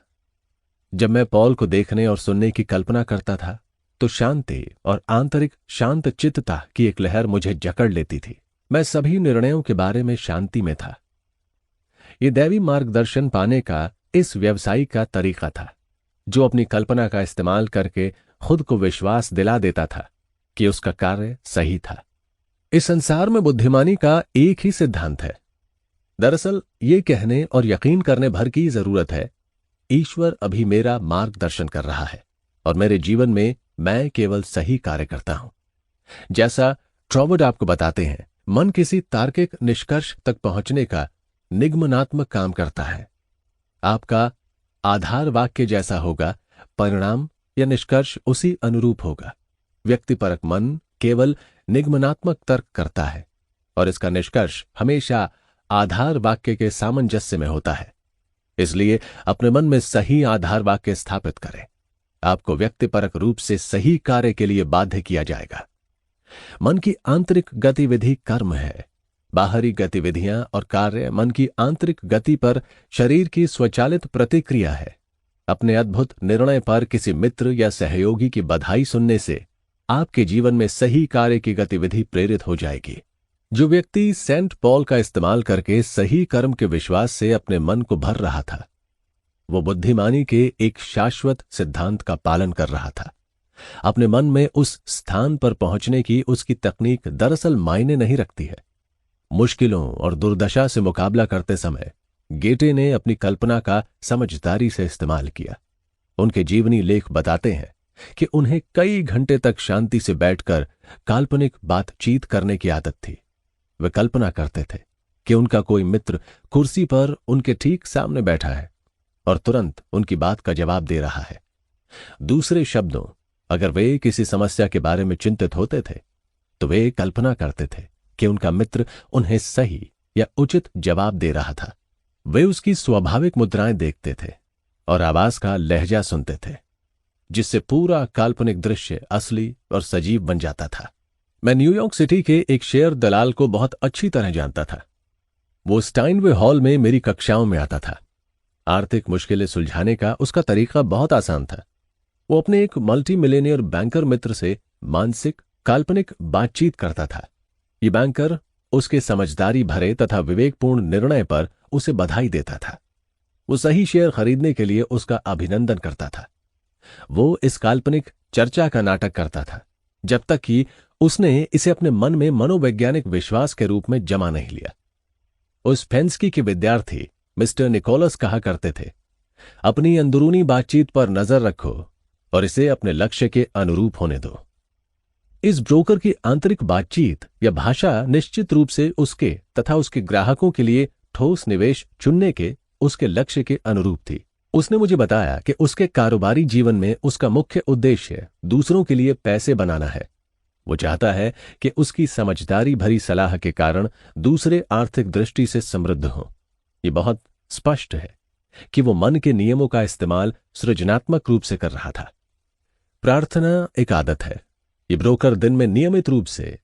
जब मैं पॉल को देखने और सुनने की कल्पना करता था तो शांति और आंतरिक शांत चित्तता की एक लहर मुझे जकड़ लेती थी। मैं सभी निर्णयों के बारे में शांति में था। यह दैवी मार्गदर्शन पाने का इस व्यवसायी का तरीका था जो अपनी कल्पना का इस्तेमाल करके खुद को विश्वास दिला देता था कि उसका कार्य सही था। इस संसार में बुद्धिमानी का एक ही सिद्धांत है, दरअसल ये कहने और यकीन करने भर की जरूरत है, ईश्वर अभी मेरा मार्गदर्शन कर रहा है और मेरे जीवन में मैं केवल सही कार्य करता हूं। जैसा ट्रॉवर्ड आपको बताते हैं, मन किसी तार्किक निष्कर्ष तक पहुंचने का निगमनात्मक काम करता है। आपका आधार वाक्य जैसा होगा, परिणाम या निष्कर्ष उसी अनुरूप होगा। व्यक्तिपरक मन केवल निगमनात्मक तर्क करता है और इसका निष्कर्ष हमेशा आधार वाक्य के सामंजस्य में होता है। इसलिए अपने मन में सही आधार वाक्य स्थापित करें। आपको व्यक्तिपरक रूप से सही कार्य के लिए बाध्य किया जाएगा। मन की आंतरिक गतिविधि कर्म है। बाहरी गतिविधियां और कार्य मन की आंतरिक गति पर शरीर की स्वचालित प्रतिक्रिया है। अपने अद्भुत निर्णय पर किसी मित्र या सहयोगी की बधाई सुनने से आपके जीवन में सही कार्य की गतिविधि प्रेरित हो जाएगी। जो व्यक्ति सेंट पॉल का इस्तेमाल करके सही कर्म के विश्वास से अपने मन को भर रहा था, वो बुद्धिमानी के एक शाश्वत सिद्धांत का पालन कर रहा था। अपने मन में उस स्थान पर पहुंचने की उसकी तकनीक दरअसल मायने नहीं रखती है। मुश्किलों और दुर्दशा से मुकाबला करते समय गेटे ने अपनी कल्पना का समझदारी से इस्तेमाल किया। उनके जीवनी लेख बताते हैं कि उन्हें कई घंटे तक शांति से बैठकर काल्पनिक बातचीत करने की आदत थी। वे कल्पना करते थे कि उनका कोई मित्र कुर्सी पर उनके ठीक सामने बैठा है और तुरंत उनकी बात का जवाब दे रहा है। दूसरे शब्दों, अगर वे किसी समस्या के बारे में चिंतित होते थे तो वे कल्पना करते थे कि उनका मित्र उन्हें सही या उचित जवाब दे रहा था। वे उसकी स्वाभाविक मुद्राएं देखते थे और आवाज का लहजा सुनते थे, जिससे पूरा काल्पनिक दृश्य असली और सजीव बन जाता था। मैं न्यूयॉर्क सिटी के एक शेयर दलाल को बहुत अच्छी तरह जानता था। वो स्टाइनवे हॉल में मेरी कक्षाओं में आता था। आर्थिक मुश्किलें सुलझाने का उसका तरीका बहुत आसान था। वो अपने एक मल्टी मिलेनियर बैंकर मित्र से मानसिक काल्पनिक बातचीत करता था। ये बैंकर उसके समझदारी भरे तथा विवेकपूर्ण निर्णय पर उसे बधाई देता था। वो सही शेयर खरीदने के लिए उसका अभिनंदन करता था। वो इस काल्पनिक चर्चा का नाटक करता था जब तक कि उसने इसे अपने मन में मनोवैज्ञानिक विश्वास के रूप में जमा नहीं लिया। उस फेंस्की के विद्यार्थी मिस्टर निकोलस कहा करते थे, अपनी अंदरूनी बातचीत पर नजर रखो और इसे अपने लक्ष्य के अनुरूप होने दो। इस ब्रोकर की आंतरिक बातचीत या भाषा निश्चित रूप से उसके तथा उसके ग्राहकों के लिए ठोस निवेश चुनने के उसके लक्ष्य के अनुरूप थी। उसने मुझे बताया कि उसके कारोबारी जीवन में उसका मुख्य उद्देश्य दूसरों के लिए पैसे बनाना है। वो चाहता है कि उसकी समझदारी भरी सलाह के कारण दूसरे आर्थिक दृष्टि से समृद्ध हों। ये बहुत स्पष्ट है कि वो मन के नियमों का इस्तेमाल सृजनात्मक रूप से कर रहा था। प्रार्थना एक आदत है। ये ब्रोकर दिन में नियमित रूप से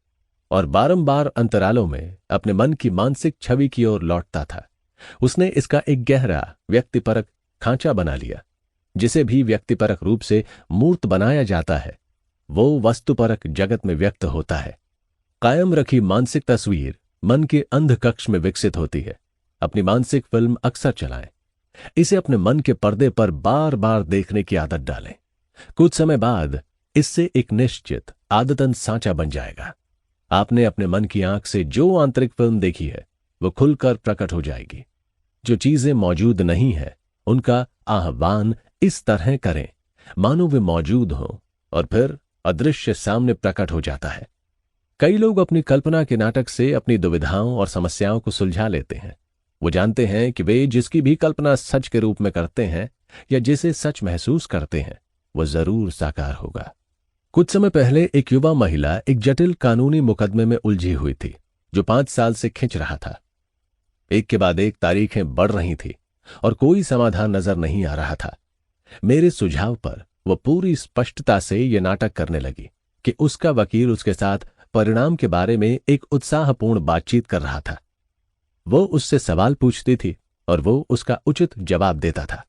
और बारंबार अंतरालों में अपने मन की मानसिक छवि की ओर लौटता था। उसने इसका एक गहरा व्यक्तिपरक खांचा बना लिया। जिसे भी व्यक्तिपरक रूप से मूर्त बनाया जाता है वो वस्तुपरक जगत में व्यक्त होता है। कायम रखी मानसिक तस्वीर मन के अंध कक्ष में विकसित होती है। अपनी मानसिक फिल्म अक्सर चलाएं। इसे अपने मन के पर्दे पर बार बार देखने की आदत डालें। कुछ समय बाद इससे एक निश्चित आदतन सांचा बन जाएगा। आपने अपने मन की आंख से जो आंतरिक फिल्म देखी है वो खुलकर प्रकट हो जाएगी। जो चीजें मौजूद नहीं है उनका आह्वान इस तरह करें मानो वे मौजूद हों और फिर अदृश्य सामने प्रकट हो जाता है। कई लोग अपनी कल्पना के नाटक से अपनी दुविधाओं और समस्याओं को सुलझा लेते हैं। वो जानते हैं कि वे जिसकी भी कल्पना सच के रूप में करते हैं या जिसे सच महसूस करते हैं वो जरूर साकार होगा। कुछ समय पहले एक युवा महिला एक जटिल कानूनी मुकदमे में उलझी हुई थी जो 5 साल से खिंच रहा था। एक के बाद एक तारीखें बढ़ रही थी और कोई समाधान नजर नहीं आ रहा था। मेरे सुझाव पर वह पूरी स्पष्टता से यह नाटक करने लगी कि उसका वकील उसके साथ परिणाम के बारे में एक उत्साहपूर्ण बातचीत कर रहा था। वो उससे सवाल पूछती थी और वो उसका उचित जवाब देता था।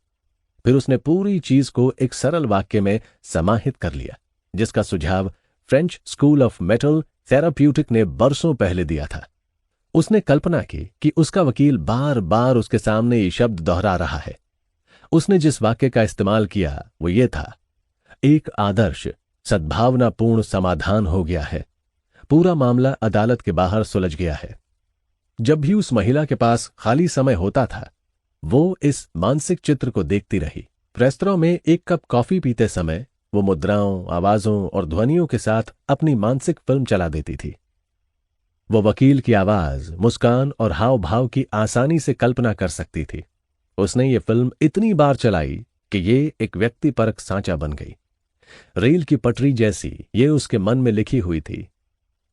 फिर उसने पूरी चीज को एक सरल वाक्य में समाहित कर लिया जिसका सुझाव French school of metal therapeutic ने बरसों पहले दिया था। उसने कल्पना की कि उसका वकील बार बार उसके सामने ये शब्द दोहरा रहा है। उसने जिस वाक्य का इस्तेमाल किया वो ये था, एक आदर्श सद्भावनापूर्ण समाधान हो गया है। पूरा मामला अदालत के बाहर सुलझ गया है। जब भी उस महिला के पास खाली समय होता था, वो इस मानसिक चित्र को देखती रही। रेस्तरां में एक कप कॉफी पीते समय वो मुद्राओं, आवाजों और ध्वनियों के साथ अपनी मानसिक फिल्म चला देती थी। वो वकील की आवाज, मुस्कान और हाव भाव की आसानी से कल्पना कर सकती थी। उसने ये फिल्म इतनी बार चलाई कि ये एक व्यक्तिपरक सांचा बन गई। रेल की पटरी जैसी ये उसके मन में लिखी हुई थी,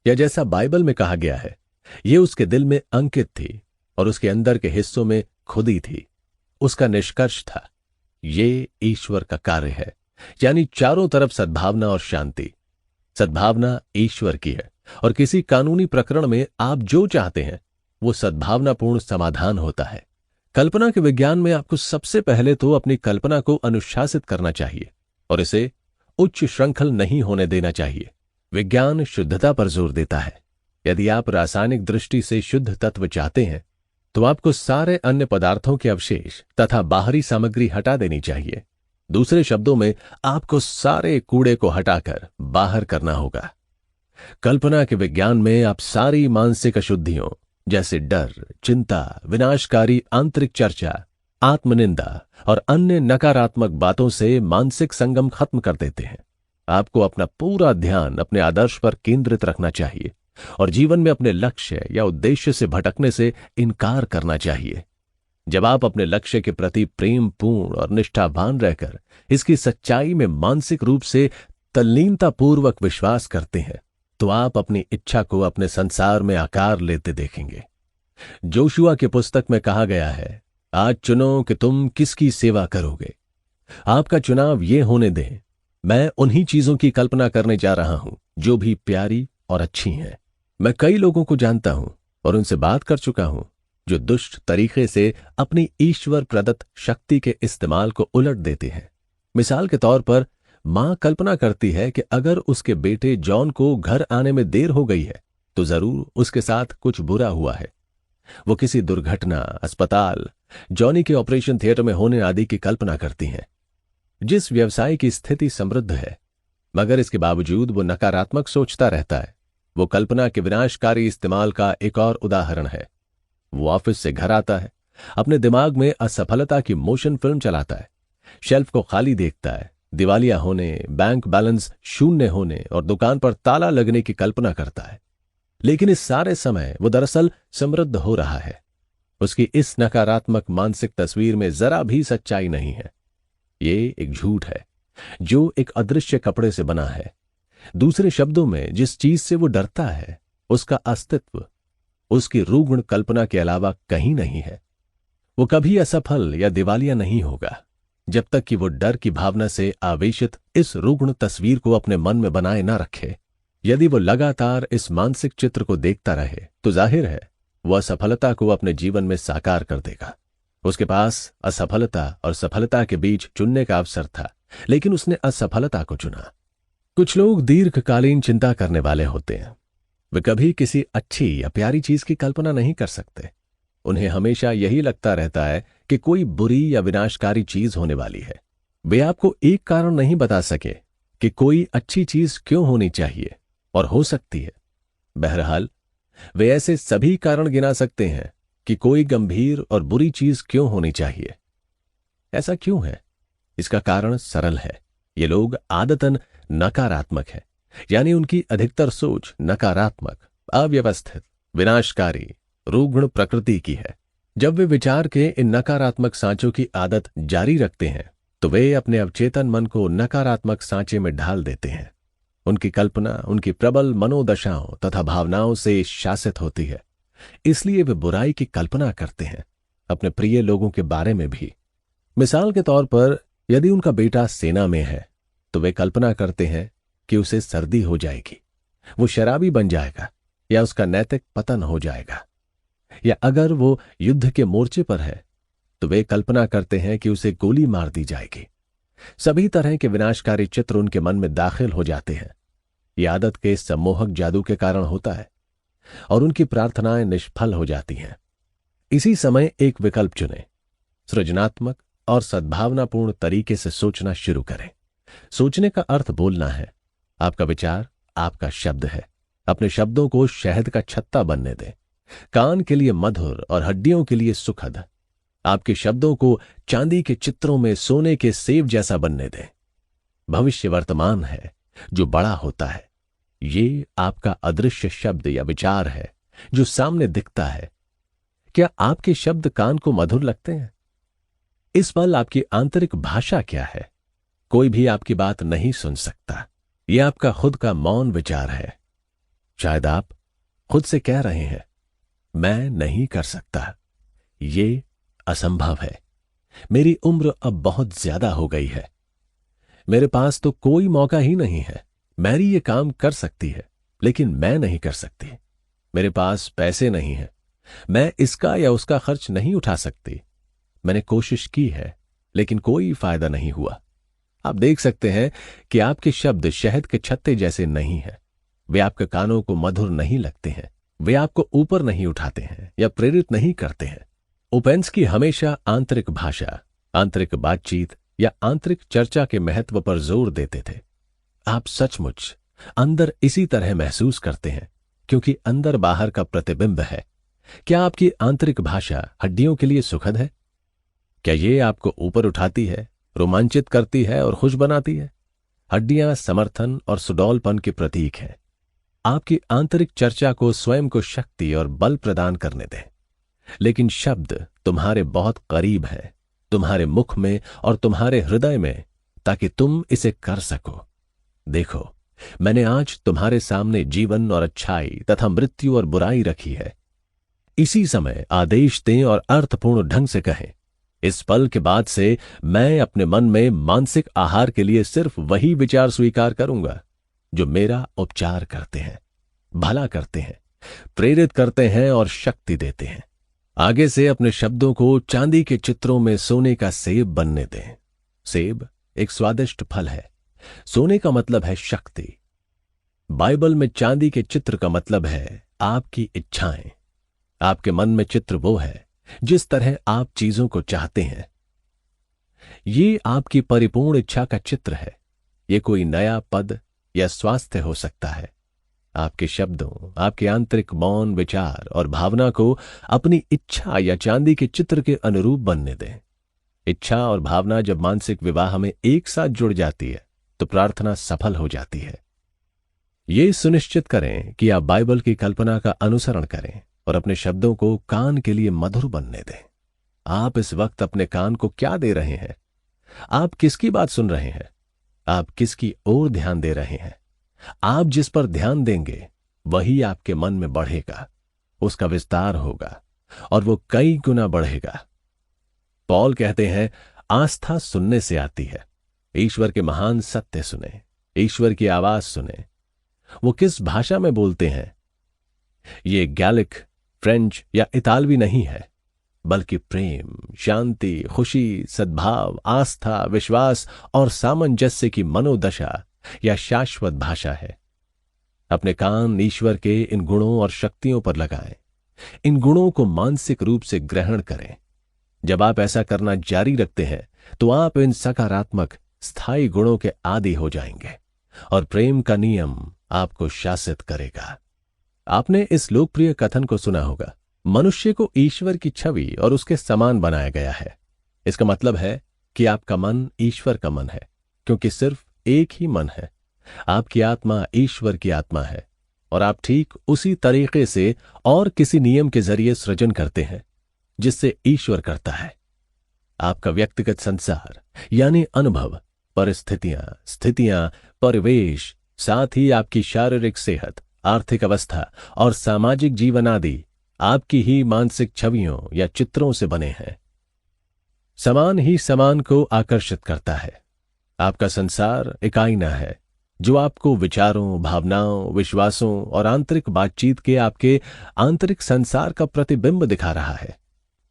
या जैसा बाइबल में कहा गया है, ये उसके दिल में अंकित थी और उसके अंदर के हिस्सों में खुदी थी। उसका निष्कर्ष था, ये ईश्वर का कार्य है, यानी चारों तरफ सद्भावना और शांति। सद्भावना ईश्वर की है और किसी कानूनी प्रकरण में आप जो चाहते हैं वो सद्भावनापूर्ण समाधान होता है। कल्पना के विज्ञान में आपको सबसे पहले तो अपनी कल्पना को अनुशासित करना चाहिए और इसे उच्च श्रृंखल नहीं होने देना चाहिए। विज्ञान शुद्धता पर जोर देता है। यदि आप रासायनिक दृष्टि से शुद्ध तत्व चाहते हैं तो आपको सारे अन्य पदार्थों के अवशेष तथा बाहरी सामग्री हटा देनी चाहिए। दूसरे शब्दों में, आपको सारे कूड़े को हटाकर बाहर करना होगा। कल्पना के विज्ञान में आप सारी मानसिक अशुद्धियों जैसे डर, चिंता, विनाशकारी आंतरिक चर्चा, आत्मनिंदा और अन्य नकारात्मक बातों से मानसिक संगम खत्म कर देते हैं। आपको अपना पूरा ध्यान अपने आदर्श पर केंद्रित रखना चाहिए और जीवन में अपने लक्ष्य या उद्देश्य से भटकने से इनकार करना चाहिए। जब आप अपने लक्ष्य के प्रति प्रेम पूर्ण और निष्ठावान रहकर इसकी सच्चाई में मानसिक रूप से तल्लीनतापूर्वक विश्वास करते हैं तो आप अपनी इच्छा को अपने संसार में आकार लेते देखेंगे। जोशुआ की पुस्तक में कहा गया है, आज चुनो कि तुम किसकी सेवा करोगे। आपका चुनाव ये होने दें, मैं उन्हीं चीजों की कल्पना करने जा रहा हूं जो भी प्यारी और अच्छी हैं। मैं कई लोगों को जानता हूं और उनसे बात कर चुका हूं जो दुष्ट तरीके से अपनी ईश्वर प्रदत्त शक्ति के इस्तेमाल को उलट देते हैं। मिसाल के तौर पर, मां कल्पना करती है कि अगर उसके बेटे जॉन को घर आने में देर हो गई है तो जरूर उसके साथ कुछ बुरा हुआ है। वो किसी दुर्घटना, अस्पताल, जॉनी के ऑपरेशन थिएटर में होने आदि की कल्पना करती हैं। जिस व्यवसाय की स्थिति समृद्ध है मगर इसके बावजूद वो नकारात्मक सोचता रहता है, वो कल्पना के विनाशकारी इस्तेमाल का एक और उदाहरण है। वो ऑफिस से घर आता है, अपने दिमाग में असफलता की मोशन फिल्म चलाता है, शेल्फ को खाली देखता है, दिवालिया होने, बैंक बैलेंस शून्य होने और दुकान पर ताला लगने की कल्पना करता है। लेकिन इस सारे समय वो दरअसल समृद्ध हो रहा है। उसकी इस नकारात्मक मानसिक तस्वीर में जरा भी सच्चाई नहीं है। ये एक झूठ है जो एक अदृश्य कपड़े से बना है। दूसरे शब्दों में, जिस चीज से वो डरता है उसका अस्तित्व उसकी रुग्ण कल्पना के अलावा कहीं नहीं है। वो कभी असफल या दिवालिया नहीं होगा जब तक कि वो डर की भावना से आवेशित इस रुग्ण तस्वीर को अपने मन में बनाए ना रखे। यदि वो लगातार इस मानसिक चित्र को देखता रहे तो जाहिर है वह असफलता को अपने जीवन में साकार कर देगा। उसके पास असफलता और सफलता के बीच चुनने का अवसर था, लेकिन उसने असफलता को चुना। कुछ लोग दीर्घकालीन चिंता करने वाले होते हैं। वे कभी किसी अच्छी या प्यारी चीज की कल्पना नहीं कर सकते। उन्हें हमेशा यही लगता रहता है कि कोई बुरी या विनाशकारी चीज होने वाली है। वे आपको एक कारण नहीं बता सके कि कोई अच्छी चीज क्यों होनी चाहिए और हो सकती है। बहरहाल, वे ऐसे सभी कारण गिना सकते हैं कि कोई गंभीर और बुरी चीज क्यों होनी चाहिए। ऐसा क्यों है? इसका कारण सरल है। ये लोग आदतन नकारात्मक हैं, यानी उनकी अधिकतर सोच नकारात्मक, अव्यवस्थित, विनाशकारी, रुग्ण प्रकृति की है। जब वे विचार के इन नकारात्मक सांचों की आदत जारी रखते हैं तो वे अपने अवचेतन मन को नकारात्मक सांचे में ढाल देते हैं। उनकी कल्पना उनकी प्रबल मनोदशाओं तथा भावनाओं से शासित होती है, इसलिए वे बुराई की कल्पना करते हैं, अपने प्रिय लोगों के बारे में भी। मिसाल के तौर पर, यदि उनका बेटा सेना में है तो वे कल्पना करते हैं कि उसे सर्दी हो जाएगी, वो शराबी बन जाएगा या उसका नैतिक पतन हो जाएगा। या अगर वो युद्ध के मोर्चे पर है तो वे कल्पना करते हैं कि उसे गोली मार दी जाएगी। सभी तरह के विनाशकारी चित्र उनके मन में दाखिल हो जाते हैं। यह आदत के सम्मोहक जादू के कारण होता है और उनकी प्रार्थनाएं निष्फल हो जाती हैं। इसी समय एक विकल्प चुनें, सृजनात्मक और सद्भावनापूर्ण तरीके से सोचना शुरू करें। सोचने का अर्थ बोलना है। आपका विचार आपका शब्द है। अपने शब्दों को शहद का छत्ता बनने दें। कान के लिए मधुर और हड्डियों के लिए सुखद। आपके शब्दों को चांदी के चित्रों में सोने के सेब जैसा बनने दें। भविष्य वर्तमान है जो बड़ा होता है। ये आपका अदृश्य शब्द या विचार है जो सामने दिखता है। क्या आपके शब्द कान को मधुर लगते हैं? इस पल आपकी आंतरिक भाषा क्या है? कोई भी आपकी बात नहीं सुन सकता। यह आपका खुद का मौन विचार है। शायद आप खुद से कह रहे हैं, मैं नहीं कर सकता, ये असंभव है, मेरी उम्र अब बहुत ज्यादा हो गई है, मेरे पास तो कोई मौका ही नहीं है, मैरी ये काम कर सकती है लेकिन मैं नहीं कर सकती, मेरे पास पैसे नहीं हैं, मैं इसका या उसका खर्च नहीं उठा सकती, मैंने कोशिश की है लेकिन कोई फायदा नहीं हुआ। आप देख सकते हैं कि आपके शब्द शहद के छत्ते जैसे नहीं हैं। वे आपके कानों को मधुर नहीं लगते हैं, वे आपको ऊपर नहीं उठाते हैं या प्रेरित नहीं करते हैं। ओपेंस्की हमेशा आंतरिक भाषा, आंतरिक बातचीत या आंतरिक चर्चा के महत्व पर जोर देते थे। आप सचमुच अंदर इसी तरह महसूस करते हैं क्योंकि अंदर बाहर का प्रतिबिंब है। क्या आपकी आंतरिक भाषा हड्डियों के लिए सुखद है? क्या ये आपको ऊपर उठाती है, रोमांचित करती है और खुश बनाती है? हड्डियां समर्थन और सुडौलपन के प्रतीक हैं। आपकी आंतरिक चर्चा को स्वयं को शक्ति और बल प्रदान करने दें। लेकिन शब्द तुम्हारे बहुत करीब हैं, तुम्हारे मुख में और तुम्हारे हृदय में, ताकि तुम इसे कर सको। देखो, मैंने आज तुम्हारे सामने जीवन और अच्छाई तथा मृत्यु और बुराई रखी है। इसी समय आदेश दें और अर्थपूर्ण ढंग से कहें, इस पल के बाद से मैं अपने मन में मानसिक आहार के लिए सिर्फ वही विचार स्वीकार करूंगा जो मेरा उपचार करते हैं, भला करते हैं, प्रेरित करते हैं और शक्ति देते हैं। आगे से अपने शब्दों को चांदी के चित्रों में सोने का सेब बनने दें। सेब एक स्वादिष्ट फल है। सोने का मतलब है शक्ति। बाइबल में चांदी के चित्र का मतलब है आपकी इच्छाएं। आपके मन में चित्र वो है जिस तरह आप चीजों को चाहते हैं। ये आपकी परिपूर्ण इच्छा का चित्र है। ये कोई नया पद या स्वास्थ्य हो सकता है। आपके शब्दों, आपके आंतरिक मौन, विचार और भावना को अपनी इच्छा या चांदी के चित्र के अनुरूप बनने दें। इच्छा और भावना जब मानसिक विवाह में एक साथ जुड़ जाती है तो प्रार्थना सफल हो जाती है। ये सुनिश्चित करें कि आप बाइबल की कल्पना का अनुसरण करें और अपने शब्दों को कान के लिए मधुर बनने दें। आप इस वक्त अपने कान को क्या दे रहे हैं? आप किसकी बात सुन रहे हैं? आप किसकी ओर ध्यान दे रहे हैं? आप जिस पर ध्यान देंगे वही आपके मन में बढ़ेगा, उसका विस्तार होगा और वो कई गुना बढ़ेगा। पौल कहते हैं, आस्था सुनने से आती है। ईश्वर के महान सत्य सुने, ईश्वर की आवाज सुने। वो किस भाषा में बोलते हैं? ये गैलिक, फ्रेंच या इतालवी नहीं है, बल्कि प्रेम, शांति, खुशी, सद्भाव, आस्था, विश्वास और सामंजस्य की मनोदशा या शाश्वत भाषा है। अपने कान ईश्वर के इन गुणों और शक्तियों पर लगाएं। इन गुणों को मानसिक रूप से ग्रहण करें। जब आप ऐसा करना जारी रखते हैं तो आप इन सकारात्मक स्थायी गुणों के आदी हो जाएंगे और प्रेम का नियम आपको शासित करेगा। आपने इस लोकप्रिय कथन को सुना होगा, मनुष्य को ईश्वर की छवि और उसके समान बनाया गया है। इसका मतलब है कि आपका मन ईश्वर का मन है, क्योंकि सिर्फ एक ही मन है। आपकी आत्मा ईश्वर की आत्मा है और आप ठीक उसी तरीके से और किसी नियम के जरिए सृजन करते हैं जिससे ईश्वर करता है। आपका व्यक्तिगत संसार यानी अनुभव, परिस्थितियां, स्थितियां, परिवेश, साथ ही आपकी शारीरिक सेहत, आर्थिक अवस्था और सामाजिक जीवन आदि आपकी ही मानसिक छवियों या चित्रों से बने हैं। समान ही समान को आकर्षित करता है। आपका संसार एक आईना है जो आपको विचारों, भावनाओं, विश्वासों और आंतरिक बातचीत के आपके आंतरिक संसार का प्रतिबिंब दिखा रहा है।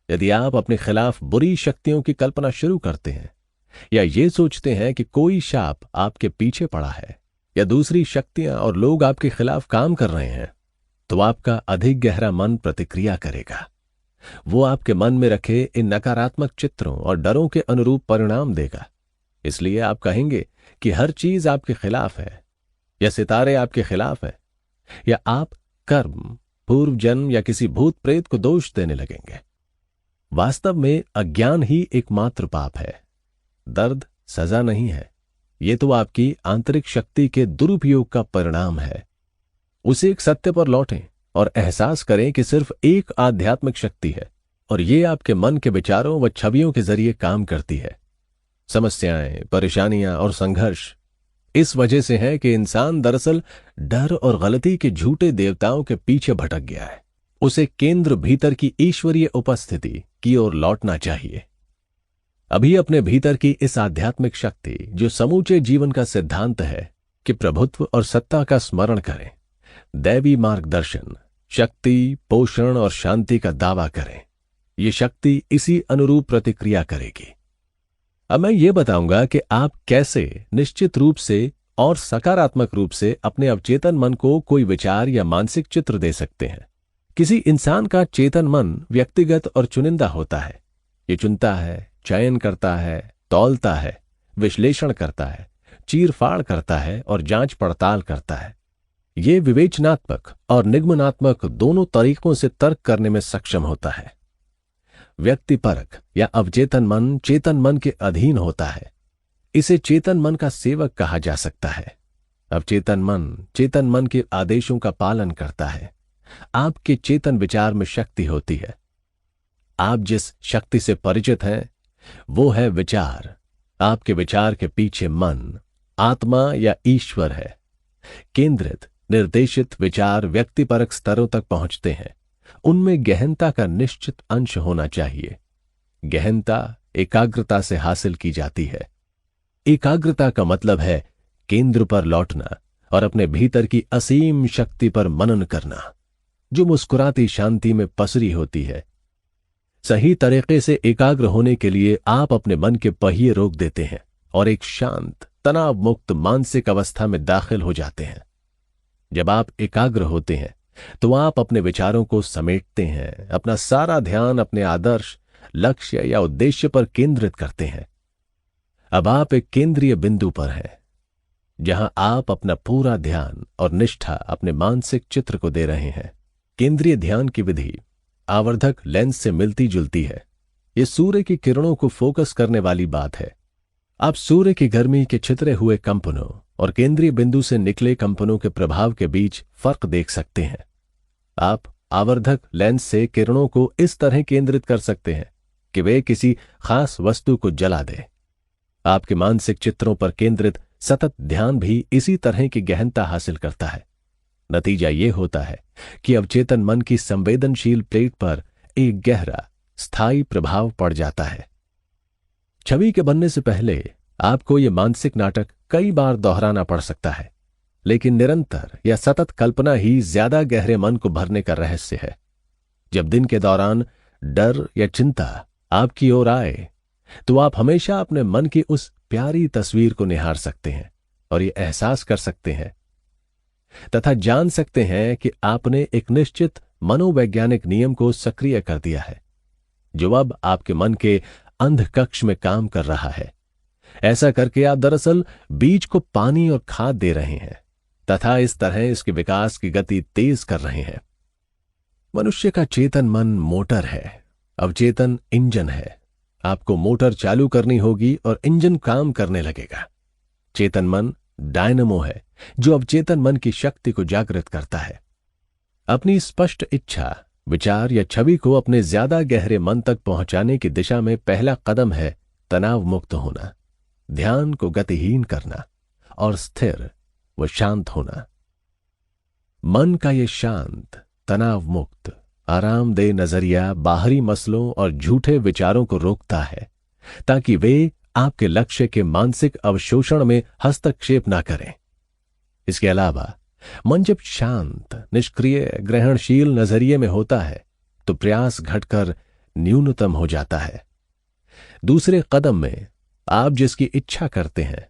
यदि आप अपने खिलाफ बुरी शक्तियों की कल्पना शुरू करते हैं या ये सोचते हैं कि कोई शाप आपके पीछे पड़ा है या दूसरी शक्तियां और लोग आपके खिलाफ काम कर रहे हैं, तो आपका अधिक गहरा मन प्रतिक्रिया करेगा। वो आपके मन में रखे इन नकारात्मक चित्रों और डरों के अनुरूप परिणाम देगा। इसलिए आप कहेंगे कि हर चीज आपके खिलाफ है, या सितारे आपके खिलाफ है, या आप कर्म, पूर्व जन्म या किसी भूत प्रेत को दोष देने लगेंगे। वास्तव में अज्ञान ही एकमात्र पाप है। दर्द सजा नहीं है, ये तो आपकी आंतरिक शक्ति के दुरुपयोग का परिणाम है। उसे एक सत्य पर लौटें और एहसास करें कि सिर्फ एक आध्यात्मिक शक्ति है और ये आपके मन के विचारों व छवियों के जरिए काम करती है। समस्याएं, परेशानियां और संघर्ष इस वजह से है कि इंसान दरअसल डर और गलती के झूठे देवताओं के पीछे भटक गया है। उसे केंद्र भीतर की ईश्वरीय उपस्थिति की ओर लौटना चाहिए। अभी अपने भीतर की इस आध्यात्मिक शक्ति, जो समूचे जीवन का सिद्धांत है कि प्रभुत्व और सत्ता का स्मरण करें, दैवी मार्गदर्शन, शक्ति, पोषण और शांति का दावा करें, ये शक्ति इसी अनुरूप प्रतिक्रिया करेगी। अब मैं ये बताऊंगा कि आप कैसे निश्चित रूप से और सकारात्मक रूप से अपने अवचेतन मन को कोई विचार या मानसिक चित्र दे सकते हैं। किसी इंसान का चेतन मन व्यक्तिगत और चुनिंदा होता है। ये चुनता है, चयन करता है, तौलता है, विश्लेषण करता है, चीरफाड़ करता है और जांच पड़ताल करता है। ये विवेचनात्मक और निगमनात्मक दोनों तरीकों से तर्क करने में सक्षम होता है। व्यक्तिपरक या अवचेतन मन चेतन मन के अधीन होता है। इसे चेतन मन का सेवक कहा जा सकता है। अवचेतन मन चेतन मन के आदेशों का पालन करता है। आपके चेतन विचार में शक्ति होती है। आप जिस शक्ति से परिचित हैं वो है विचार। आपके विचार के पीछे मन, आत्मा या ईश्वर है। केंद्रित, निर्देशित विचार व्यक्तिपरक स्तरों तक पहुंचते हैं। उनमें गहनता का निश्चित अंश होना चाहिए। गहनता एकाग्रता से हासिल की जाती है। एकाग्रता का मतलब है केंद्र पर लौटना और अपने भीतर की असीम शक्ति पर मनन करना, जो मुस्कुराती शांति में पसरी होती है। सही तरीके से एकाग्र होने के लिए आप अपने मन के पहिए रोक देते हैं और एक शांत, तनाव मुक्त मानसिक अवस्था में दाखिल हो जाते हैं। जब आप एकाग्र होते हैं तो आप अपने विचारों को समेटते हैं, अपना सारा ध्यान अपने आदर्श, लक्ष्य या उद्देश्य पर केंद्रित करते हैं। अब आप एक केंद्रीय बिंदु पर हैं, जहां आप अपना पूरा ध्यान और निष्ठा अपने मानसिक चित्र को दे रहे हैं। केंद्रीय ध्यान की विधि आवर्धक लेंस से मिलती जुलती है। यह सूर्य की किरणों को फोकस करने वाली बात है। आप सूर्य की गर्मी के छितरे हुए कंपनों और केंद्रीय बिंदु से निकले कंपनों के प्रभाव के बीच फर्क देख सकते हैं। आप आवर्धक लेंस से किरणों को इस तरह केंद्रित कर सकते हैं कि वे किसी खास वस्तु को जला दे। आपके मानसिक चित्रों पर केंद्रित सतत ध्यान भी इसी तरह की गहनता हासिल करता है। नतीजा यह होता है कि अवचेतन मन की संवेदनशील प्लेट पर एक गहरा, स्थायी प्रभाव पड़ जाता है। छवि के बनने से पहले आपको यह मानसिक नाटक कई बार दोहराना पड़ सकता है, लेकिन निरंतर या सतत कल्पना ही ज्यादा गहरे मन को भरने का रहस्य है। जब दिन के दौरान डर या चिंता आपकी ओर आए तो आप हमेशा अपने मन की उस प्यारी तस्वीर को निहार सकते हैं और ये एहसास कर सकते हैं तथा जान सकते हैं कि आपने एक निश्चित मनोवैज्ञानिक नियम को सक्रिय कर दिया है, जो अब आपके मन के अंधकक्ष में काम कर रहा है। ऐसा करके आप दरअसल बीज को पानी और खाद दे रहे हैं तथा इस तरह इसके विकास की गति तेज कर रहे हैं। मनुष्य का चेतन मन मोटर है, अवचेतन इंजन है। आपको मोटर चालू करनी होगी और इंजन काम करने लगेगा। चेतन मन डायनमो है, जो अवचेतन मन की शक्ति को जागृत करता है। अपनी स्पष्ट इच्छा, विचार या छवि को अपने ज्यादा गहरे मन तक पहुंचाने की दिशा में पहला कदम है तनाव मुक्त होना, ध्यान को गतिहीन करना और स्थिर व शांत होना। मन का ये शांत, तनाव मुक्त, आरामदेह नजरिया बाहरी मसलों और झूठे विचारों को रोकता है ताकि वे आपके लक्ष्य के मानसिक अवशोषण में हस्तक्षेप ना करें। इसके अलावा मन जब शांत, निष्क्रिय, ग्रहणशील नजरिए में होता है तो प्रयास घटकर न्यूनतम हो जाता है। दूसरे कदम में आप जिसकी इच्छा करते हैं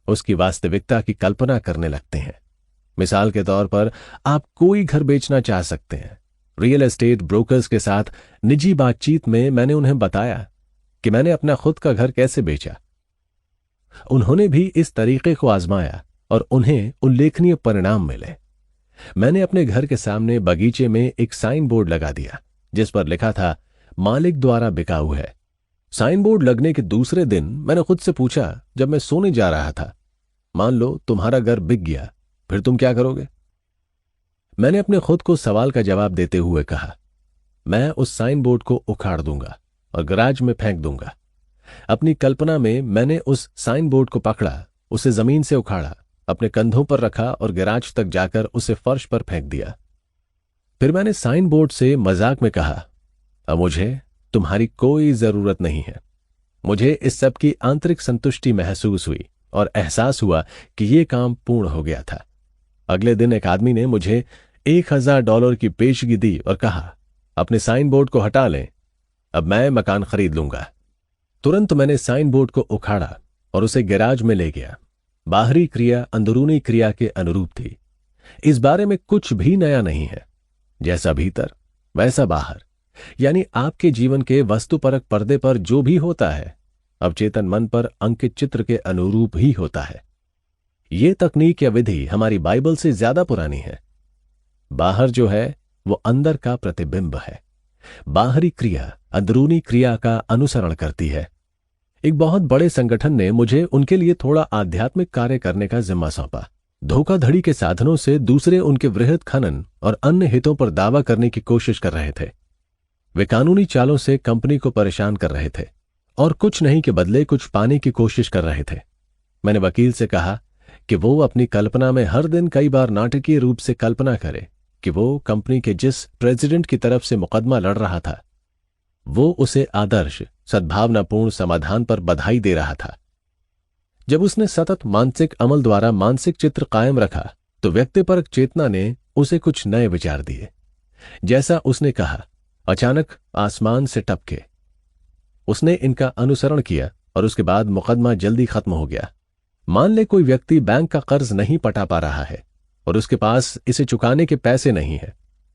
उसकी वास्तविकता की कल्पना करने लगते हैं। मिसाल के तौर पर आप कोई घर बेचना चाह सकते हैं। रियल एस्टेट ब्रोकर्स के साथ निजी बातचीत में मैंने उन्हें बताया कि मैंने अपना खुद का घर कैसे बेचा। उन्होंने भी इस तरीके को आजमाया और उन्हें उल्लेखनीय परिणाम मिले। मैंने अपने घर के सामने बगीचे में एक साइन बोर्ड लगा दिया जिस पर लिखा था, मालिक द्वारा बिकाऊ है। साइन बोर्ड लगने के दूसरे दिन मैंने खुद से पूछा, जब मैं सोने जा रहा था, मान लो तुम्हारा घर बिक गया, फिर तुम क्या करोगे? मैंने अपने खुद को सवाल का जवाब देते हुए कहा, मैं उस साइन बोर्ड को उखाड़ दूंगा और गैराज में फेंक दूंगा। अपनी कल्पना में मैंने उस साइन बोर्ड को पकड़ा, उसे जमीन से उखाड़ा, अपने कंधों पर रखा और गैराज तक जाकर उसे फर्श पर फेंक दिया। फिर मैंने साइन बोर्ड से मजाक में कहा, अब मुझे तुम्हारी कोई जरूरत नहीं है। मुझे इस सब की आंतरिक संतुष्टि महसूस हुई और एहसास हुआ कि यह काम पूर्ण हो गया था। अगले दिन एक आदमी ने मुझे $1000 की पेशगी दी और कहा, अपने साइन बोर्ड को हटा लें, अब मैं मकान खरीद लूंगा। तुरंत मैंने साइन बोर्ड को उखाड़ा और उसे गैराज में ले गया। बाहरी क्रिया अंदरूनी क्रिया के अनुरूप थी। इस बारे में कुछ भी नया नहीं है। जैसा भीतर वैसा बाहर, यानी आपके जीवन के वस्तुपरक पर्दे पर जो भी होता है अवचेतन मन पर अंकित चित्र के अनुरूप ही होता है। यह तकनीक या विधि हमारी बाइबल से ज्यादा पुरानी है। बाहर जो है वो अंदर का प्रतिबिंब है। बाहरी क्रिया अंदरूनी क्रिया का अनुसरण करती है। एक बहुत बड़े संगठन ने मुझे उनके लिए थोड़ा आध्यात्मिक कार्य करने का जिम्मा सौंपा। धोखाधड़ी के साधनों से दूसरे उनके वृहद खनन और अन्य हितों पर दावा करने की कोशिश कर रहे थे। वे कानूनी चालों से कंपनी को परेशान कर रहे थे और कुछ नहीं के बदले कुछ पाने की कोशिश कर रहे थे। मैंने वकील से कहा कि वो अपनी कल्पना में हर दिन कई बार नाटकीय रूप से कल्पना करे कि वो कंपनी के जिस प्रेसिडेंट की तरफ से मुकदमा लड़ रहा था वो उसे आदर्श सद्भावनापूर्ण समाधान पर बधाई दे रहा था। जब उसने सतत मानसिक अमल द्वारा मानसिक चित्र कायम रखा तो व्यक्तिपरक चेतना ने उसे कुछ नए विचार दिए। जैसा उसने कहा, अचानक आसमान से टपके। उसने इनका अनुसरण किया और उसके बाद मुकदमा जल्दी खत्म हो गया। मान ले कोई व्यक्ति बैंक का कर्ज नहीं पटा पा रहा है और उसके पास इसे चुकाने के पैसे नहीं है।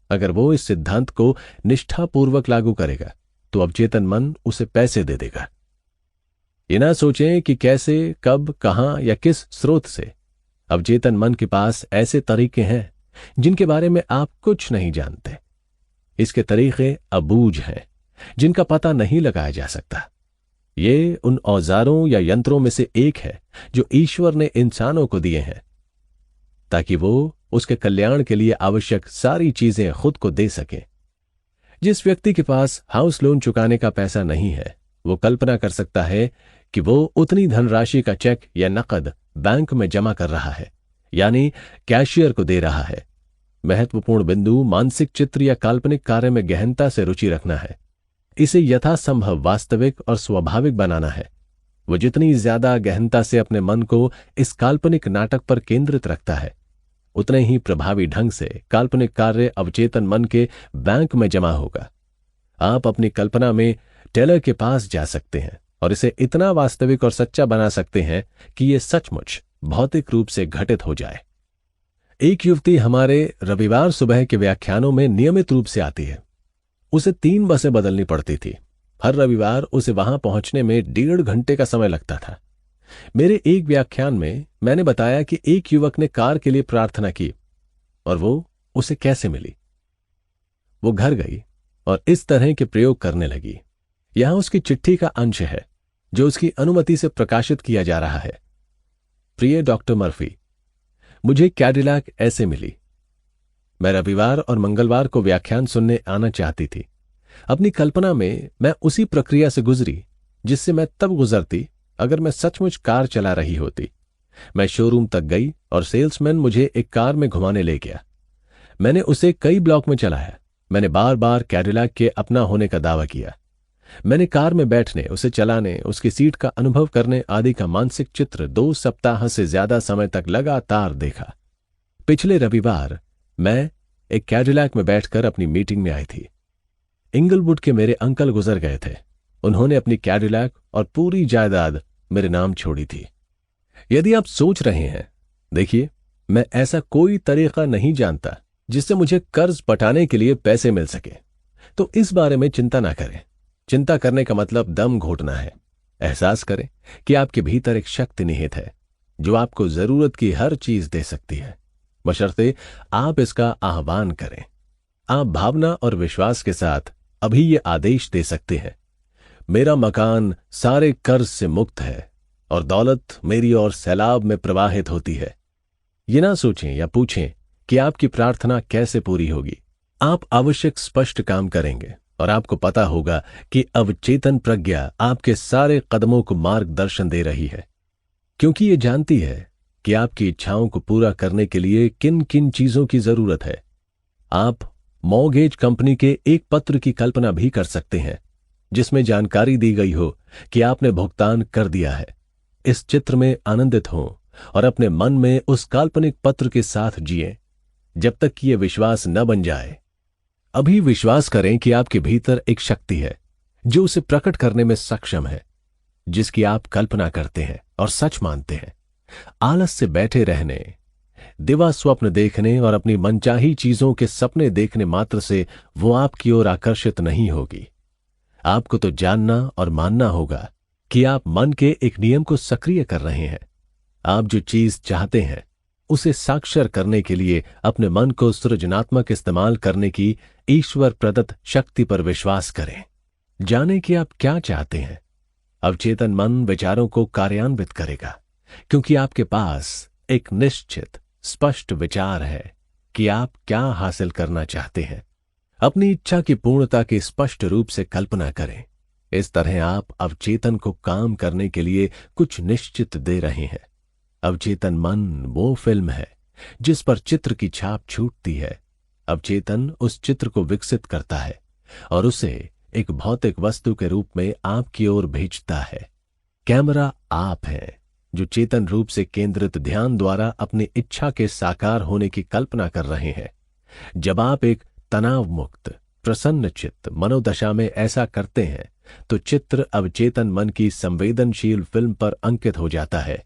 अगर वो इस सिद्धांत को निष्ठापूर्वक लागू करेगा तो अवचेतन मन उसे पैसे दे देगा। ये ना सोचें कि कैसे, कब, कहां या किस स्रोत से। अवचेतन मन के पास ऐसे तरीके हैं जिनके बारे में आप कुछ नहीं जानते। इसके तरीके अबूझ हैं जिनका पता नहीं लगाया जा सकता। ये उन औजारों या यंत्रों में से एक है जो ईश्वर ने इंसानों को दिए हैं ताकि वो उसके कल्याण के लिए आवश्यक सारी चीजें खुद को दे सके। जिस व्यक्ति के पास हाउस लोन चुकाने का पैसा नहीं है वो कल्पना कर सकता है कि वो उतनी धनराशि का चेक या नकद बैंक में जमा कर रहा है, यानी कैशियर को दे रहा है। महत्वपूर्ण बिंदु मानसिक चित्र या काल्पनिक कार्य में गहनता से रुचि रखना है। इसे यथासंभव वास्तविक और स्वाभाविक बनाना है। वो जितनी ज्यादा गहनता से अपने मन को इस काल्पनिक नाटक पर केंद्रित रखता है उतने ही प्रभावी ढंग से काल्पनिक कार्य अवचेतन मन के बैंक में जमा होगा। आप अपनी कल्पना में टेलर के पास जा सकते हैं और इसे इतना वास्तविक और सच्चा बना सकते हैं कि यह सचमुच भौतिक रूप से घटित हो जाए। एक युवती हमारे रविवार सुबह के व्याख्यानों में नियमित रूप से आती है। उसे 3 बसें बदलनी पड़ती थी। हर रविवार उसे वहां पहुंचने में 1.5 घंटे का समय लगता था। मेरे एक व्याख्यान में मैंने बताया कि एक युवक ने कार के लिए प्रार्थना की और वो उसे कैसे मिली। वो घर गई और इस तरह के प्रयोग करने लगी। यहां उसकी चिट्ठी का अंश है जो उसकी अनुमति से प्रकाशित किया जा रहा है। प्रिय डॉक्टर मर्फी, मुझे कैडिलैक ऐसे मिली। मैं रविवार और मंगलवार को व्याख्यान सुनने आना चाहती थी। अपनी कल्पना में मैं उसी प्रक्रिया से गुजरी जिससे मैं तब गुजरती अगर मैं सचमुच कार चला रही होती। मैं शोरूम तक गई और सेल्समैन मुझे एक कार में घुमाने ले गया। मैंने उसे कई ब्लॉक में चलाया। मैंने बार बार कैडिलैक के अपना होने का दावा किया। मैंने कार में बैठने, उसे चलाने, उसकी सीट का अनुभव करने आदि का मानसिक चित्र 2 सप्ताह से ज्यादा समय तक लगातार देखा। पिछले रविवार मैं एक कैडिलैक में बैठकर अपनी मीटिंग में आई थी। इंगलवुड के मेरे अंकल गुजर गए थे। उन्होंने अपनी कैडिलैक और पूरी जायदाद मेरे नाम छोड़ी थी। यदि आप सोच रहे हैं, देखिए, मैं ऐसा कोई तरीका नहीं जानता जिससे मुझे कर्ज पटाने के लिए पैसे मिल सके, तो इस बारे में चिंता ना करें। चिंता करने का मतलब दम घोटना है। एहसास करें कि आपके भीतर एक शक्ति निहित है जो आपको जरूरत की हर चीज दे सकती है। बशर्ते आप इसका आह्वान करें। आप भावना और विश्वास के साथ अभी ये आदेश दे सकते हैं, मेरा मकान सारे कर्ज से मुक्त है और दौलत मेरी ओर सैलाब में प्रवाहित होती है। ये ना सोचें या पूछें कि आपकी प्रार्थना कैसे पूरी होगी। आप आवश्यक स्पष्ट काम करेंगे और आपको पता होगा कि अवचेतन प्रज्ञा आपके सारे कदमों को मार्गदर्शन दे रही है, क्योंकि ये जानती है कि आपकी इच्छाओं को पूरा करने के लिए किन किन चीजों की जरूरत है। आप मॉर्गेज कंपनी के एक पत्र की कल्पना भी कर सकते हैं जिसमें जानकारी दी गई हो कि आपने भुगतान कर दिया है। इस चित्र में आनंदित हों और अपने मन में उस काल्पनिक पत्र के साथ जिएं जब तक कि यह विश्वास न बन जाए। अभी विश्वास करें कि आपके भीतर एक शक्ति है जो उसे प्रकट करने में सक्षम है, जिसकी आप कल्पना करते हैं और सच मानते हैं। आलस से बैठे रहने, दिवा स्वप्न देखने और अपनी मनचाही चीजों के सपने देखने मात्र से वो आपकी ओर आकर्षित नहीं होगी। आपको तो जानना और मानना होगा कि आप मन के एक नियम को सक्रिय कर रहे हैं। आप जो चीज चाहते हैं उसे साक्षर करने के लिए अपने मन को सृजनात्मक इस्तेमाल करने की ईश्वर प्रदत्त शक्ति पर विश्वास करें। जाने कि आप क्या चाहते हैं। अवचेतन मन विचारों को कार्यान्वित करेगा, क्योंकि आपके पास एक निश्चित स्पष्ट विचार है कि आप क्या हासिल करना चाहते हैं। अपनी इच्छा की पूर्णता की स्पष्ट रूप से कल्पना करें। इस तरह आप अवचेतन को काम करने के लिए कुछ निश्चित दे रहे हैं। अवचेतन मन वो फिल्म है जिस पर चित्र की छाप छूटती है। अवचेतन उस चित्र को विकसित करता है और उसे एक भौतिक वस्तु के रूप में आपकी ओर भेजता है। कैमरा आप हैं जो चेतन रूप से केंद्रित ध्यान द्वारा अपनी इच्छा के साकार होने की कल्पना कर रहे हैं। जब आप एक तनाव मुक्त प्रसन्न चित्त मनोदशा में ऐसा करते हैं तो चित्र अवचेतन मन की संवेदनशील फिल्म पर अंकित हो जाता है।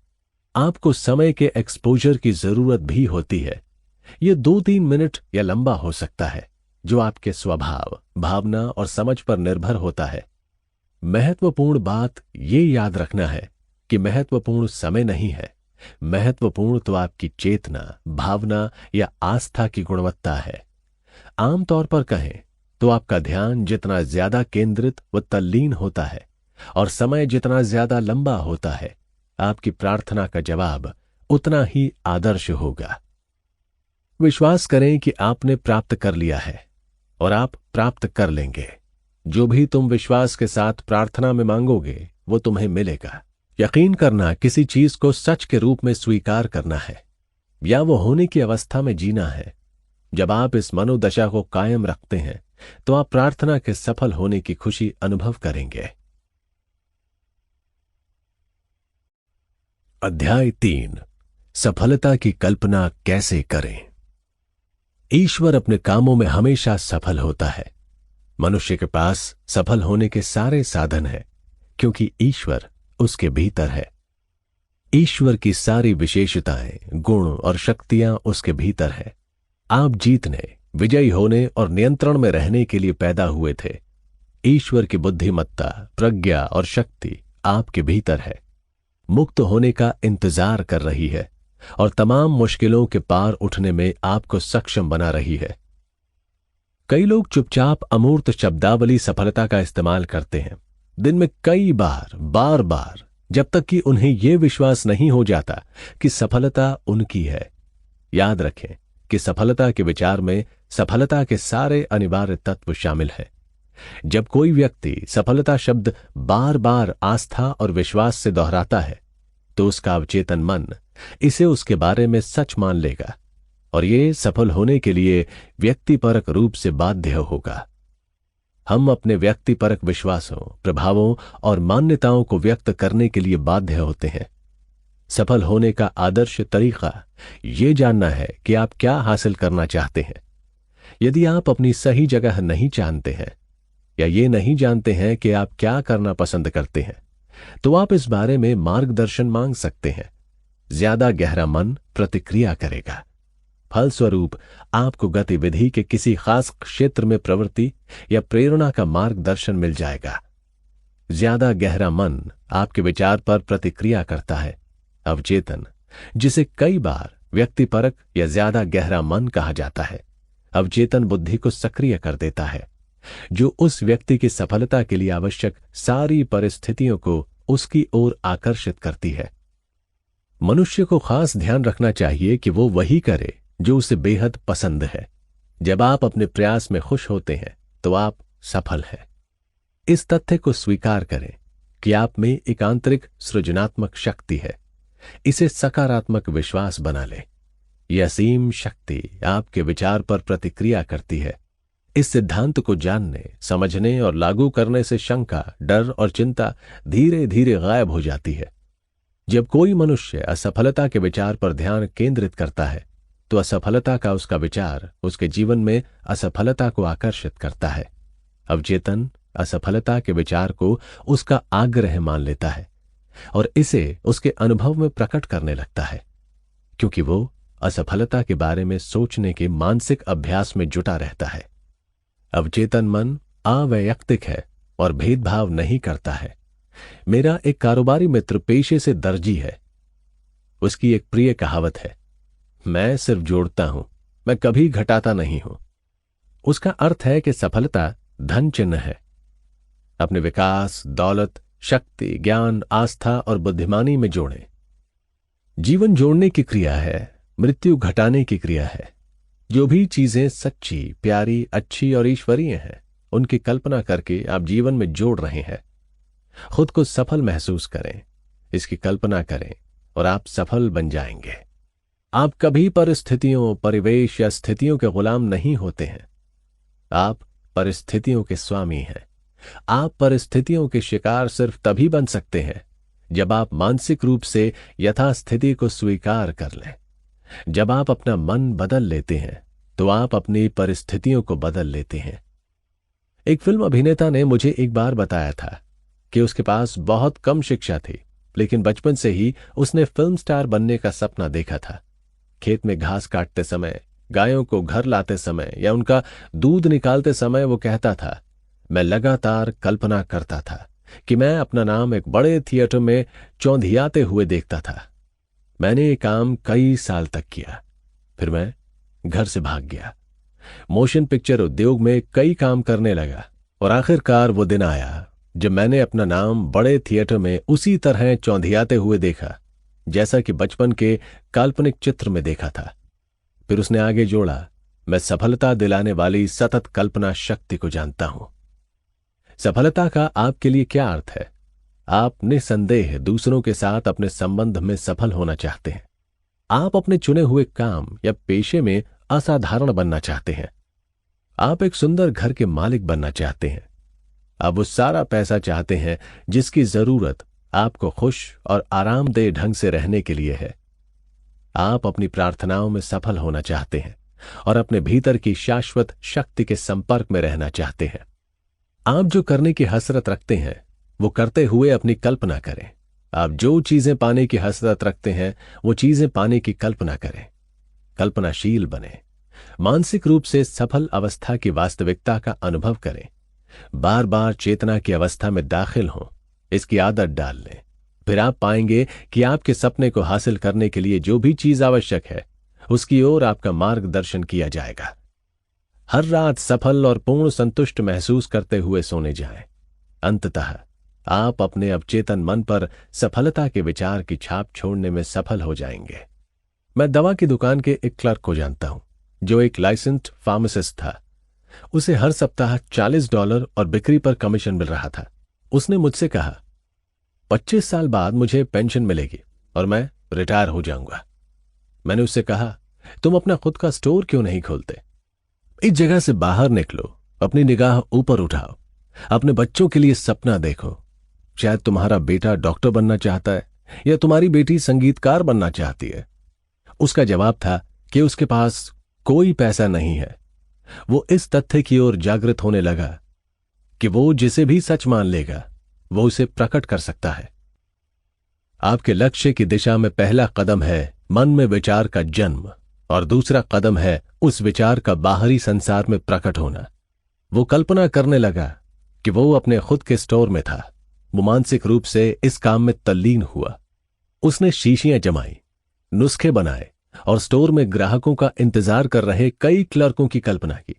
आपको समय के एक्सपोजर की जरूरत भी होती है। यह 2-3 मिनट या लंबा हो सकता है, जो आपके स्वभाव, भावना और समझ पर निर्भर होता है। महत्वपूर्ण बात ये याद रखना है कि महत्वपूर्ण समय नहीं है, महत्वपूर्ण तो आपकी चेतना, भावना या आस्था की गुणवत्ता है। आमतौर पर कहें तो आपका ध्यान जितना ज्यादा केंद्रित व तल्लीन होता है और समय जितना ज्यादा लंबा होता है, आपकी प्रार्थना का जवाब उतना ही आदर्श होगा। विश्वास करें कि आपने प्राप्त कर लिया है और आप प्राप्त कर लेंगे। जो भी तुम विश्वास के साथ प्रार्थना में मांगोगे वो तुम्हें मिलेगा। यकीन करना किसी चीज को सच के रूप में स्वीकार करना है या वो होने की अवस्था में जीना है। जब आप इस मनोदशा को कायम रखते हैं तो आप प्रार्थना के सफल होने की खुशी अनुभव करेंगे। अध्याय 3, सफलता की कल्पना कैसे करें। ईश्वर अपने कामों में हमेशा सफल होता है। मनुष्य के पास सफल होने के सारे साधन हैं, क्योंकि ईश्वर उसके भीतर है। ईश्वर की सारी विशेषताएं, गुण और शक्तियां उसके भीतर है। आप जीतने, विजयी होने और नियंत्रण में रहने के लिए पैदा हुए थे। ईश्वर की बुद्धिमत्ता, प्रज्ञा और शक्ति आपके भीतर है, मुक्त होने का इंतजार कर रही है और तमाम मुश्किलों के पार उठने में आपको सक्षम बना रही है। कई लोग चुपचाप अमूर्त शब्दावली सफलता का इस्तेमाल करते हैं, दिन में कई बार, बार बार, जब तक कि उन्हें यह विश्वास नहीं हो जाता कि सफलता उनकी है। याद रखें कि सफलता के विचार में सफलता के सारे अनिवार्य तत्व शामिल हैं। जब कोई व्यक्ति सफलता शब्द बार बार आस्था और विश्वास से दोहराता है तो उसका अवचेतन मन इसे उसके बारे में सच मान लेगा और ये सफल होने के लिए व्यक्तिपरक रूप से बाध्य होगा। हम अपने व्यक्तिपरक विश्वासों, प्रभावों और मान्यताओं को व्यक्त करने के लिए बाध्य होते हैं। सफल होने का आदर्श तरीका ये जानना है कि आप क्या हासिल करना चाहते हैं। यदि आप अपनी सही जगह नहीं जानते हैं या ये नहीं जानते हैं कि आप क्या करना पसंद करते हैं, तो आप इस बारे में मार्गदर्शन मांग सकते हैं। ज्यादा गहरा मन प्रतिक्रिया करेगा। फलस्वरूप आपको गतिविधि के किसी खास क्षेत्र में प्रवृत्ति या प्रेरणा का मार्गदर्शन मिल जाएगा। ज्यादा गहरा मन आपके विचार पर प्रतिक्रिया करता है। अवचेतन, जिसे कई बार व्यक्तिपरक या ज्यादा गहरा मन कहा जाता है, अवचेतन बुद्धि को सक्रिय कर देता है, जो उस व्यक्ति की सफलता के लिए आवश्यक सारी परिस्थितियों को उसकी ओर आकर्षित करती है। मनुष्य को खास ध्यान रखना चाहिए कि वो वही करे जो उसे बेहद पसंद है। जब आप अपने प्रयास में खुश होते हैं तो आप सफल हैं। इस तथ्य को स्वीकार करें कि आप में एक आंतरिक सृजनात्मक शक्ति है। इसे सकारात्मक विश्वास बना लें। यह असीम शक्ति आपके विचार पर प्रतिक्रिया करती है। इस सिद्धांत को जानने, समझने और लागू करने से शंका, डर और चिंता धीरे धीरे गायब हो जाती है। जब कोई मनुष्य असफलता के विचार पर ध्यान केंद्रित करता है तो असफलता का उसका विचार उसके जीवन में असफलता को आकर्षित करता है। अवचेतन असफलता के विचार को उसका आग्रह मान लेता है और इसे उसके अनुभव में प्रकट करने लगता है, क्योंकि वो असफलता के बारे में सोचने के मानसिक अभ्यास में जुटा रहता है। अवचेतन मन अवैयक्तिक है और भेदभाव नहीं करता है। मेरा एक कारोबारी मित्र पेशे से दर्जी है। उसकी एक प्रिय कहावत है, मैं सिर्फ जोड़ता हूं, मैं कभी घटाता नहीं हूं। उसका अर्थ है कि सफलता धन चिन्ह है। अपने विकास, दौलत, शक्ति, ज्ञान, आस्था और बुद्धिमानी में जोड़ें। जीवन जोड़ने की क्रिया है, मृत्यु घटाने की क्रिया है। जो भी चीजें सच्ची, प्यारी, अच्छी और ईश्वरीय हैं, उनकी कल्पना करके आप जीवन में जोड़ रहे हैं। खुद को सफल महसूस करें, इसकी कल्पना करें और आप सफल बन जाएंगे। आप कभी परिस्थितियों, परिवेश या स्थितियों के गुलाम नहीं होते हैं। आप परिस्थितियों के स्वामी हैं। आप परिस्थितियों के शिकार सिर्फ तभी बन सकते हैं जब आप मानसिक रूप से यथास्थिति को स्वीकार कर लें। जब आप अपना मन बदल लेते हैं तो आप अपनी परिस्थितियों को बदल लेते हैं। एक फिल्म अभिनेता ने मुझे एक बार बताया था कि उसके पास बहुत कम शिक्षा थी, लेकिन बचपन से ही उसने फिल्म स्टार बनने का सपना देखा था। खेत में घास काटते समय, गायों को घर लाते समय या उनका दूध निकालते समय वो कहता था, मैं लगातार कल्पना करता था कि मैं अपना नाम एक बड़े थिएटर में चौंधियाते हुए देखता था। मैंने ये काम कई साल तक किया, फिर मैं घर से भाग गया। मोशन पिक्चर उद्योग में कई काम करने लगा और आखिरकार वो दिन आया जब मैंने अपना नाम बड़े थिएटर में उसी तरह चौंधियाते हुए देखा जैसा कि बचपन के काल्पनिक चित्र में देखा था। फिर उसने आगे जोड़ा, मैं सफलता दिलाने वाली सतत कल्पना शक्ति को जानता हूं। सफलता का आपके लिए क्या अर्थ है? आप निसंदेह दूसरों के साथ अपने संबंध में सफल होना चाहते हैं। आप अपने चुने हुए काम या पेशे में असाधारण बनना चाहते हैं। आप एक सुंदर घर के मालिक बनना चाहते हैं। आप वो सारा पैसा चाहते हैं जिसकी जरूरत आपको खुश और आरामदेह ढंग से रहने के लिए है। आप अपनी प्रार्थनाओं में सफल होना चाहते हैं और अपने भीतर की शाश्वत शक्ति के संपर्क में रहना चाहते हैं। आप जो करने की हसरत रखते हैं वो करते हुए अपनी कल्पना करें। आप जो चीजें पाने की हसरत रखते हैं वो चीजें पाने की कल्पना करें। कल्पनाशील बने। मानसिक रूप से सफल अवस्था की वास्तविकता का अनुभव करें। बार बार चेतना की अवस्था में दाखिल हों। इसकी आदत डाल लें। फिर आप पाएंगे कि आपके सपने को हासिल करने के लिए जो भी चीज आवश्यक है उसकी ओर आपका मार्गदर्शन किया जाएगा। हर रात सफल और पूर्ण संतुष्ट महसूस करते हुए सोने जाएं। अंततः आप अपने अवचेतन मन पर सफलता के विचार की छाप छोड़ने में सफल हो जाएंगे। मैं दवा की दुकान के एक क्लर्क को जानता हूं जो एक लाइसेंस्ड फार्मासिस्ट था। उसे हर सप्ताह $40 और बिक्री पर कमीशन मिल रहा था। उसने मुझसे कहा, 25 साल बाद मुझे पेंशन मिलेगी और मैं रिटायर हो जाऊंगा। मैंने उससे कहा, तुम अपना खुद का स्टोर क्यों नहीं खोलते? इस जगह से बाहर निकलो, अपनी निगाह ऊपर उठाओ, अपने बच्चों के लिए सपना देखो। शायद तुम्हारा बेटा डॉक्टर बनना चाहता है या तुम्हारी बेटी संगीतकार बनना चाहती है। उसका जवाब था कि उसके पास कोई पैसा नहीं है। वो इस तथ्य की ओर जागृत होने लगा कि वो जिसे भी सच मान लेगा वो उसे प्रकट कर सकता है। आपके लक्ष्य की दिशा में पहला कदम है मन में विचार का जन्म और दूसरा कदम है उस विचार का बाहरी संसार में प्रकट होना। वो कल्पना करने लगा कि वो अपने खुद के स्टोर में था। वो मानसिक रूप से इस काम में तल्लीन हुआ। उसने शीशियां जमाई, नुस्खे बनाए और स्टोर में ग्राहकों का इंतजार कर रहे कई क्लर्कों की कल्पना की।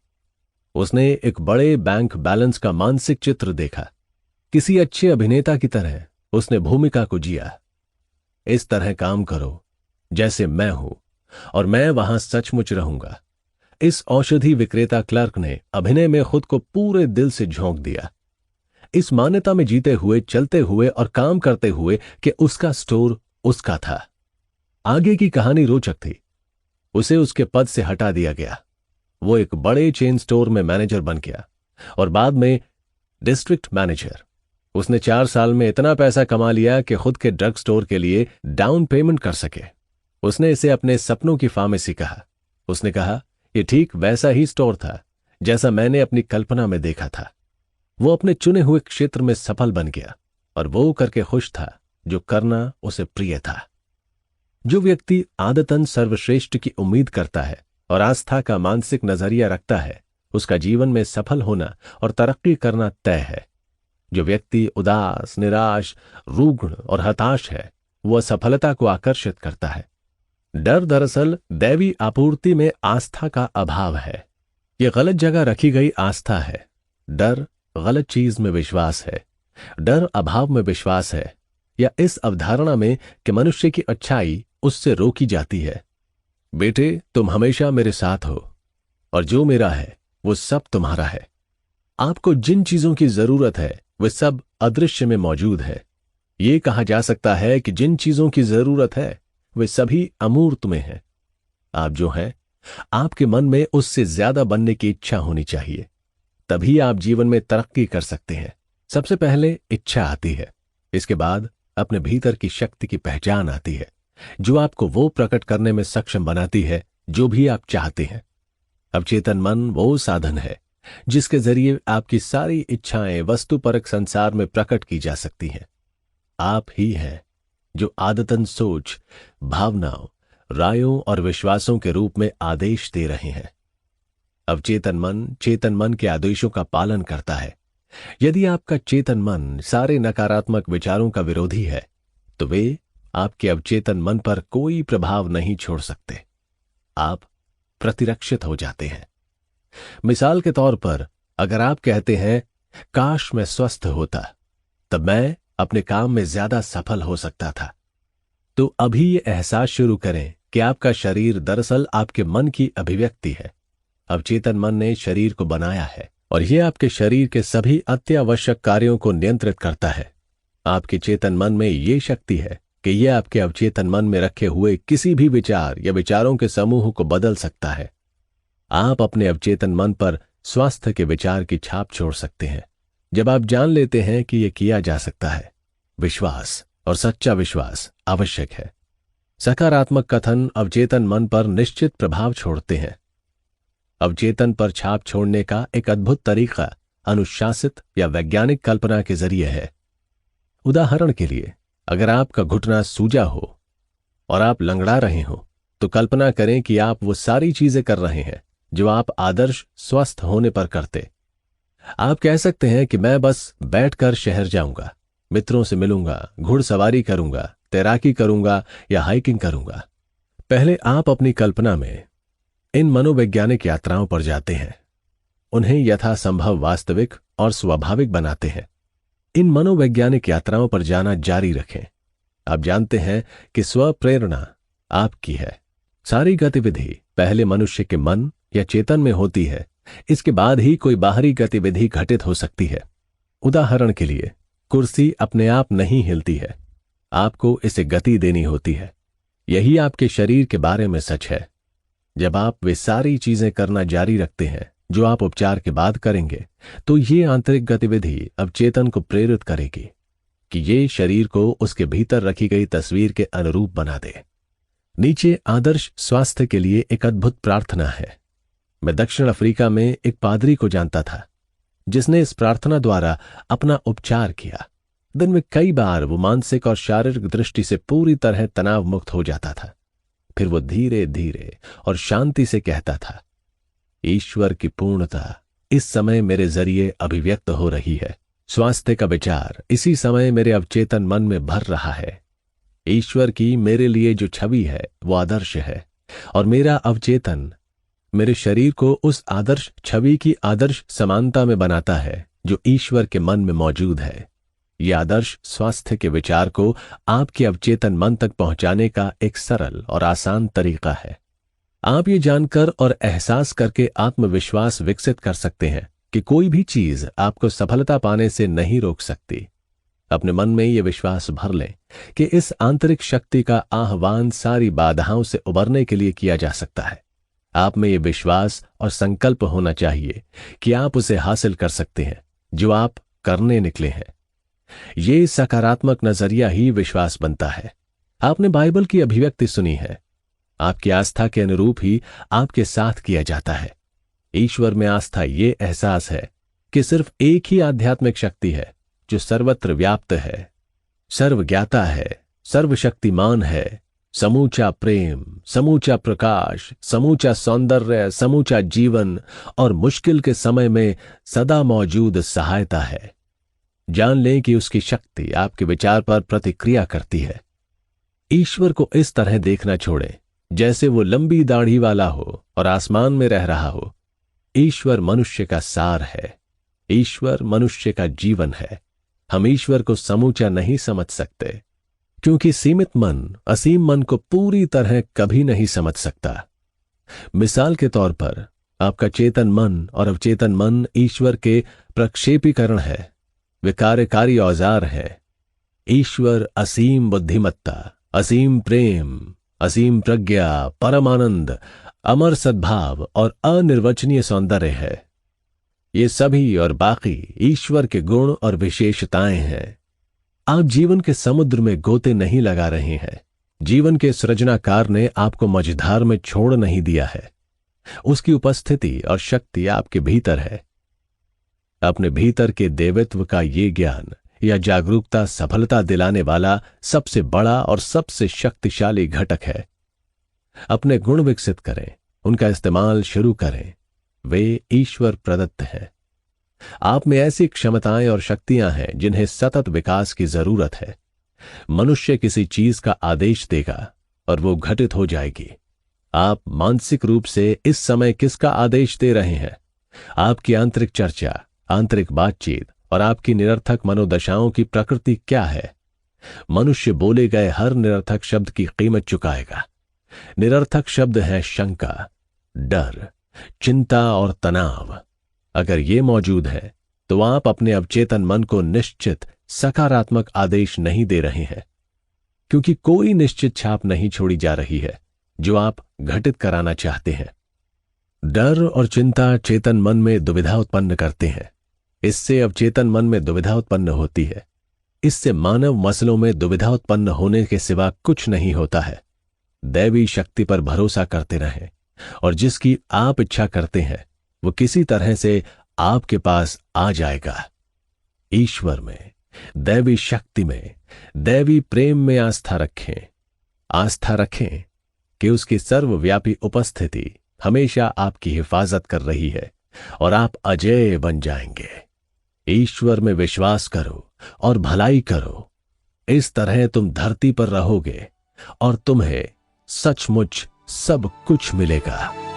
उसने एक बड़े बैंक बैलेंस का मानसिक चित्र देखा। किसी अच्छे अभिनेता की तरह उसने भूमिका को जिया। इस तरह काम करो जैसे मैं हूं और मैं वहां सचमुच रहूंगा। इस औषधि विक्रेता क्लर्क ने अभिनय में खुद को पूरे दिल से झोंक दिया, इस मान्यता में जीते हुए, चलते हुए और काम करते हुए कि उसका स्टोर उसका था। आगे की कहानी रोचक थी। उसे उसके पद से हटा दिया गया। वो एक बड़े चेन स्टोर में मैनेजर बन गया और बाद में डिस्ट्रिक्ट मैनेजर। उसने 4 साल में इतना पैसा कमा लिया कि खुद के ड्रग स्टोर के लिए डाउन पेमेंट कर सके। उसने इसे अपने सपनों की फार्मेसी कहा। उसने कहा, यह ठीक वैसा ही स्टोर था जैसा मैंने अपनी कल्पना में देखा था। वो अपने चुने हुए क्षेत्र में सफल बन गया और वो करके खुश था जो करना उसे प्रिय था। जो व्यक्ति आदतन सर्वश्रेष्ठ की उम्मीद करता है और आस्था का मानसिक नजरिया रखता है, उसका जीवन में सफल होना और तरक्की करना तय है। जो व्यक्ति उदास, निराश, रुग्ण और हताश है, वह असफलता को आकर्षित करता है। डर दरअसल दैवी आपूर्ति में आस्था का अभाव है। यह गलत जगह रखी गई आस्था है। डर गलत चीज में विश्वास है। डर अभाव में विश्वास है, या इस अवधारणा में कि मनुष्य की अच्छाई उससे रोकी जाती है। बेटे, तुम हमेशा मेरे साथ हो और जो मेरा है वो सब तुम्हारा है। आपको जिन चीजों की जरूरत है वे सब अदृश्य में मौजूद है। ये कहा जा सकता है कि जिन चीजों की जरूरत है वे सभी अमूर्त में हैं। आप जो हैं, आपके मन में उससे ज्यादा बनने की इच्छा होनी चाहिए, तभी आप जीवन में तरक्की कर सकते हैं। सबसे पहले इच्छा आती है, इसके बाद अपने भीतर की शक्ति की पहचान आती है जो आपको वो प्रकट करने में सक्षम बनाती है जो भी आप चाहते हैं। अवचेतन मन वो साधन है जिसके जरिए आपकी सारी इच्छाएं वस्तुपरक संसार में प्रकट की जा सकती हैं। आप ही हैं जो आदतन सोच, भावनाओं, रायों और विश्वासों के रूप में आदेश दे रहे हैं। अवचेतन मन चेतन मन के आदेशों का पालन करता है। यदि आपका चेतन मन सारे नकारात्मक विचारों का विरोधी है, तो वे आपके अवचेतन मन पर कोई प्रभाव नहीं छोड़ सकते। आप प्रतिरक्षित हो जाते हैं। मिसाल के तौर पर, अगर आप कहते हैं, काश मैं स्वस्थ होता, तब मैं अपने काम में ज्यादा सफल हो सकता था, तो अभी ये एहसास शुरू करें कि आपका शरीर दरअसल आपके मन की अभिव्यक्ति है। अवचेतन मन ने शरीर को बनाया है और यह आपके शरीर के सभी अत्यावश्यक कार्यों को नियंत्रित करता है। आपके चेतन मन में यह शक्ति है कि यह आपके अवचेतन मन में रखे हुए किसी भी विचार या विचारों के समूह को बदल सकता है। आप अपने अवचेतन मन पर स्वास्थ्य के विचार की छाप छोड़ सकते हैं जब आप जान लेते हैं कि यह किया जा सकता है। विश्वास और सच्चा विश्वास आवश्यक है। सकारात्मक कथन अवचेतन मन पर निश्चित प्रभाव छोड़ते हैं। अवचेतन पर छाप छोड़ने का एक अद्भुत तरीका अनुशासित या वैज्ञानिक कल्पना के जरिए है। उदाहरण के लिए, अगर आपका घुटना सूजा हो और आप लंगड़ा रहे हो, तो कल्पना करें कि आप वो सारी चीजें कर रहे हैं जो आप आदर्श स्वस्थ होने पर करते। आप कह सकते हैं कि मैं बस बैठकर शहर जाऊंगा, मित्रों से मिलूंगा, घुड़सवारी करूंगा, तैराकी करूंगा या हाइकिंग करूंगा। पहले आप अपनी कल्पना में इन मनोवैज्ञानिक यात्राओं पर जाते हैं, उन्हें यथासंभव वास्तविक और स्वाभाविक बनाते हैं। इन मनोवैज्ञानिक यात्राओं पर जाना जारी रखें। आप जानते हैं कि स्वप्रेरणा आपकी है। सारी गतिविधि पहले मनुष्य के मन या चेतन में होती है, इसके बाद ही कोई बाहरी गतिविधि घटित हो सकती है। उदाहरण के लिए, कुर्सी अपने आप नहीं हिलती है, आपको इसे गति देनी होती है। यही आपके शरीर के बारे में सच है। जब आप वे सारी चीजें करना जारी रखते हैं जो आप उपचार के बाद करेंगे, तो ये आंतरिक गतिविधि अवचेतन को प्रेरित करेगी कि ये शरीर को उसके भीतर रखी गई तस्वीर के अनुरूप बना दे। नीचे आदर्श स्वास्थ्य के लिए एक अद्भुत प्रार्थना है। मैं दक्षिण अफ्रीका में एक पादरी को जानता था जिसने इस प्रार्थना द्वारा अपना उपचार किया। दिन में कई बार वो मानसिक और शारीरिक दृष्टि से पूरी तरह तनाव मुक्त हो जाता था। फिर वो धीरे धीरे और शांति से कहता था, ईश्वर की पूर्णता इस समय मेरे जरिए अभिव्यक्त हो रही है। स्वास्थ्य का विचार इसी समय मेरे अवचेतन मन में भर रहा है। ईश्वर की मेरे लिए जो छवि है वो आदर्श है। और मेरा अवचेतन मेरे शरीर को उस आदर्श छवि की आदर्श समानता में बनाता है जो ईश्वर के मन में मौजूद है। यह आदर्श स्वास्थ्य के विचार को आपके अवचेतन मन तक पहुंचाने का एक सरल और आसान तरीका है। आप ये जानकर और एहसास करके आत्मविश्वास विकसित कर सकते हैं कि कोई भी चीज आपको सफलता पाने से नहीं रोक सकती। अपने मन में यह विश्वास भर लें कि इस आंतरिक शक्ति का आह्वान सारी बाधाओं से उबरने के लिए किया जा सकता है। आप में यह विश्वास और संकल्प होना चाहिए कि आप उसे हासिल कर सकते हैं जो आप करने निकले हैं। ये सकारात्मक नजरिया ही विश्वास बनता है। आपने बाइबल की अभिव्यक्ति सुनी है, आपकी आस्था के अनुरूप ही आपके साथ किया जाता है। ईश्वर में आस्था ये एहसास है कि सिर्फ एक ही आध्यात्मिक शक्ति है जो सर्वत्र व्याप्त है, सर्वज्ञाता है, सर्वशक्तिमान है, समूचा प्रेम, समूचा प्रकाश, समूचा सौंदर्य, समूचा जीवन और मुश्किल के समय में सदा मौजूद सहायता है। जान लें कि उसकी शक्ति आपके विचार पर प्रतिक्रिया करती है। ईश्वर को इस तरह देखना छोड़ें जैसे वो लंबी दाढ़ी वाला हो और आसमान में रह रहा हो। ईश्वर मनुष्य का सार है, ईश्वर मनुष्य का जीवन है। हम ईश्वर को समूचा नहीं समझ सकते क्योंकि सीमित मन असीम मन को पूरी तरह कभी नहीं समझ सकता। मिसाल के तौर पर आपका चेतन मन और अवचेतन मन ईश्वर के प्रक्षेपीकरण है, वे कार्यकारी औजार हैं। ईश्वर असीम बुद्धिमत्ता, असीम प्रेम, असीम प्रज्ञा, परम आनंद, अमर सद्भाव और अनिर्वचनीय सौंदर्य है। ये सभी और बाकी ईश्वर के गुण और विशेषताएं हैं। आप जीवन के समुद्र में गोते नहीं लगा रहे हैं। जीवन के सृजनाकार ने आपको मझधार में छोड़ नहीं दिया है। उसकी उपस्थिति और शक्ति आपके भीतर है। अपने भीतर के देवत्व का ये ज्ञान या जागरूकता सफलता दिलाने वाला सबसे बड़ा और सबसे शक्तिशाली घटक है। अपने गुण विकसित करें, उनका इस्तेमाल शुरू करें। वे ईश्वर प्रदत्त हैं। आप में ऐसी क्षमताएं और शक्तियां हैं जिन्हें सतत विकास की जरूरत है। मनुष्य किसी चीज का आदेश देगा और वो घटित हो जाएगी। आप मानसिक रूप से इस समय किसका आदेश दे रहे हैं? आपकी आंतरिक चर्चा, आंतरिक बातचीत और आपकी निरर्थक मनोदशाओं की प्रकृति क्या है? मनुष्य बोले गए हर निरर्थक शब्द की कीमत चुकाएगा। निरर्थक शब्द हैं शंका, डर, चिंता और तनाव। अगर ये मौजूद है तो आप अपने अवचेतन मन को निश्चित सकारात्मक आदेश नहीं दे रहे हैं, क्योंकि कोई निश्चित छाप नहीं छोड़ी जा रही है जो आप घटित कराना चाहते हैं। डर और चिंता चेतन मन में दुविधा उत्पन्न करते हैं। इससे अवचेतन मन में दुविधा उत्पन्न होती है। इससे मानव मसलों में दुविधा उत्पन्न होने के सिवा कुछ नहीं होता है। दैवी शक्ति पर भरोसा करते रहें और जिसकी आप इच्छा करते हैं वो किसी तरह से आपके पास आ जाएगा। ईश्वर में, दैवी शक्ति में, दैवी प्रेम में आस्था रखें। आस्था रखें कि उसकी सर्वव्यापी उपस्थिति हमेशा आपकी हिफाजत कर रही है और आप अजेय बन जाएंगे। ईश्वर में विश्वास करो और भलाई करो। इस तरह तुम धरती पर रहोगे और तुम्हें सचमुच सब कुछ मिलेगा।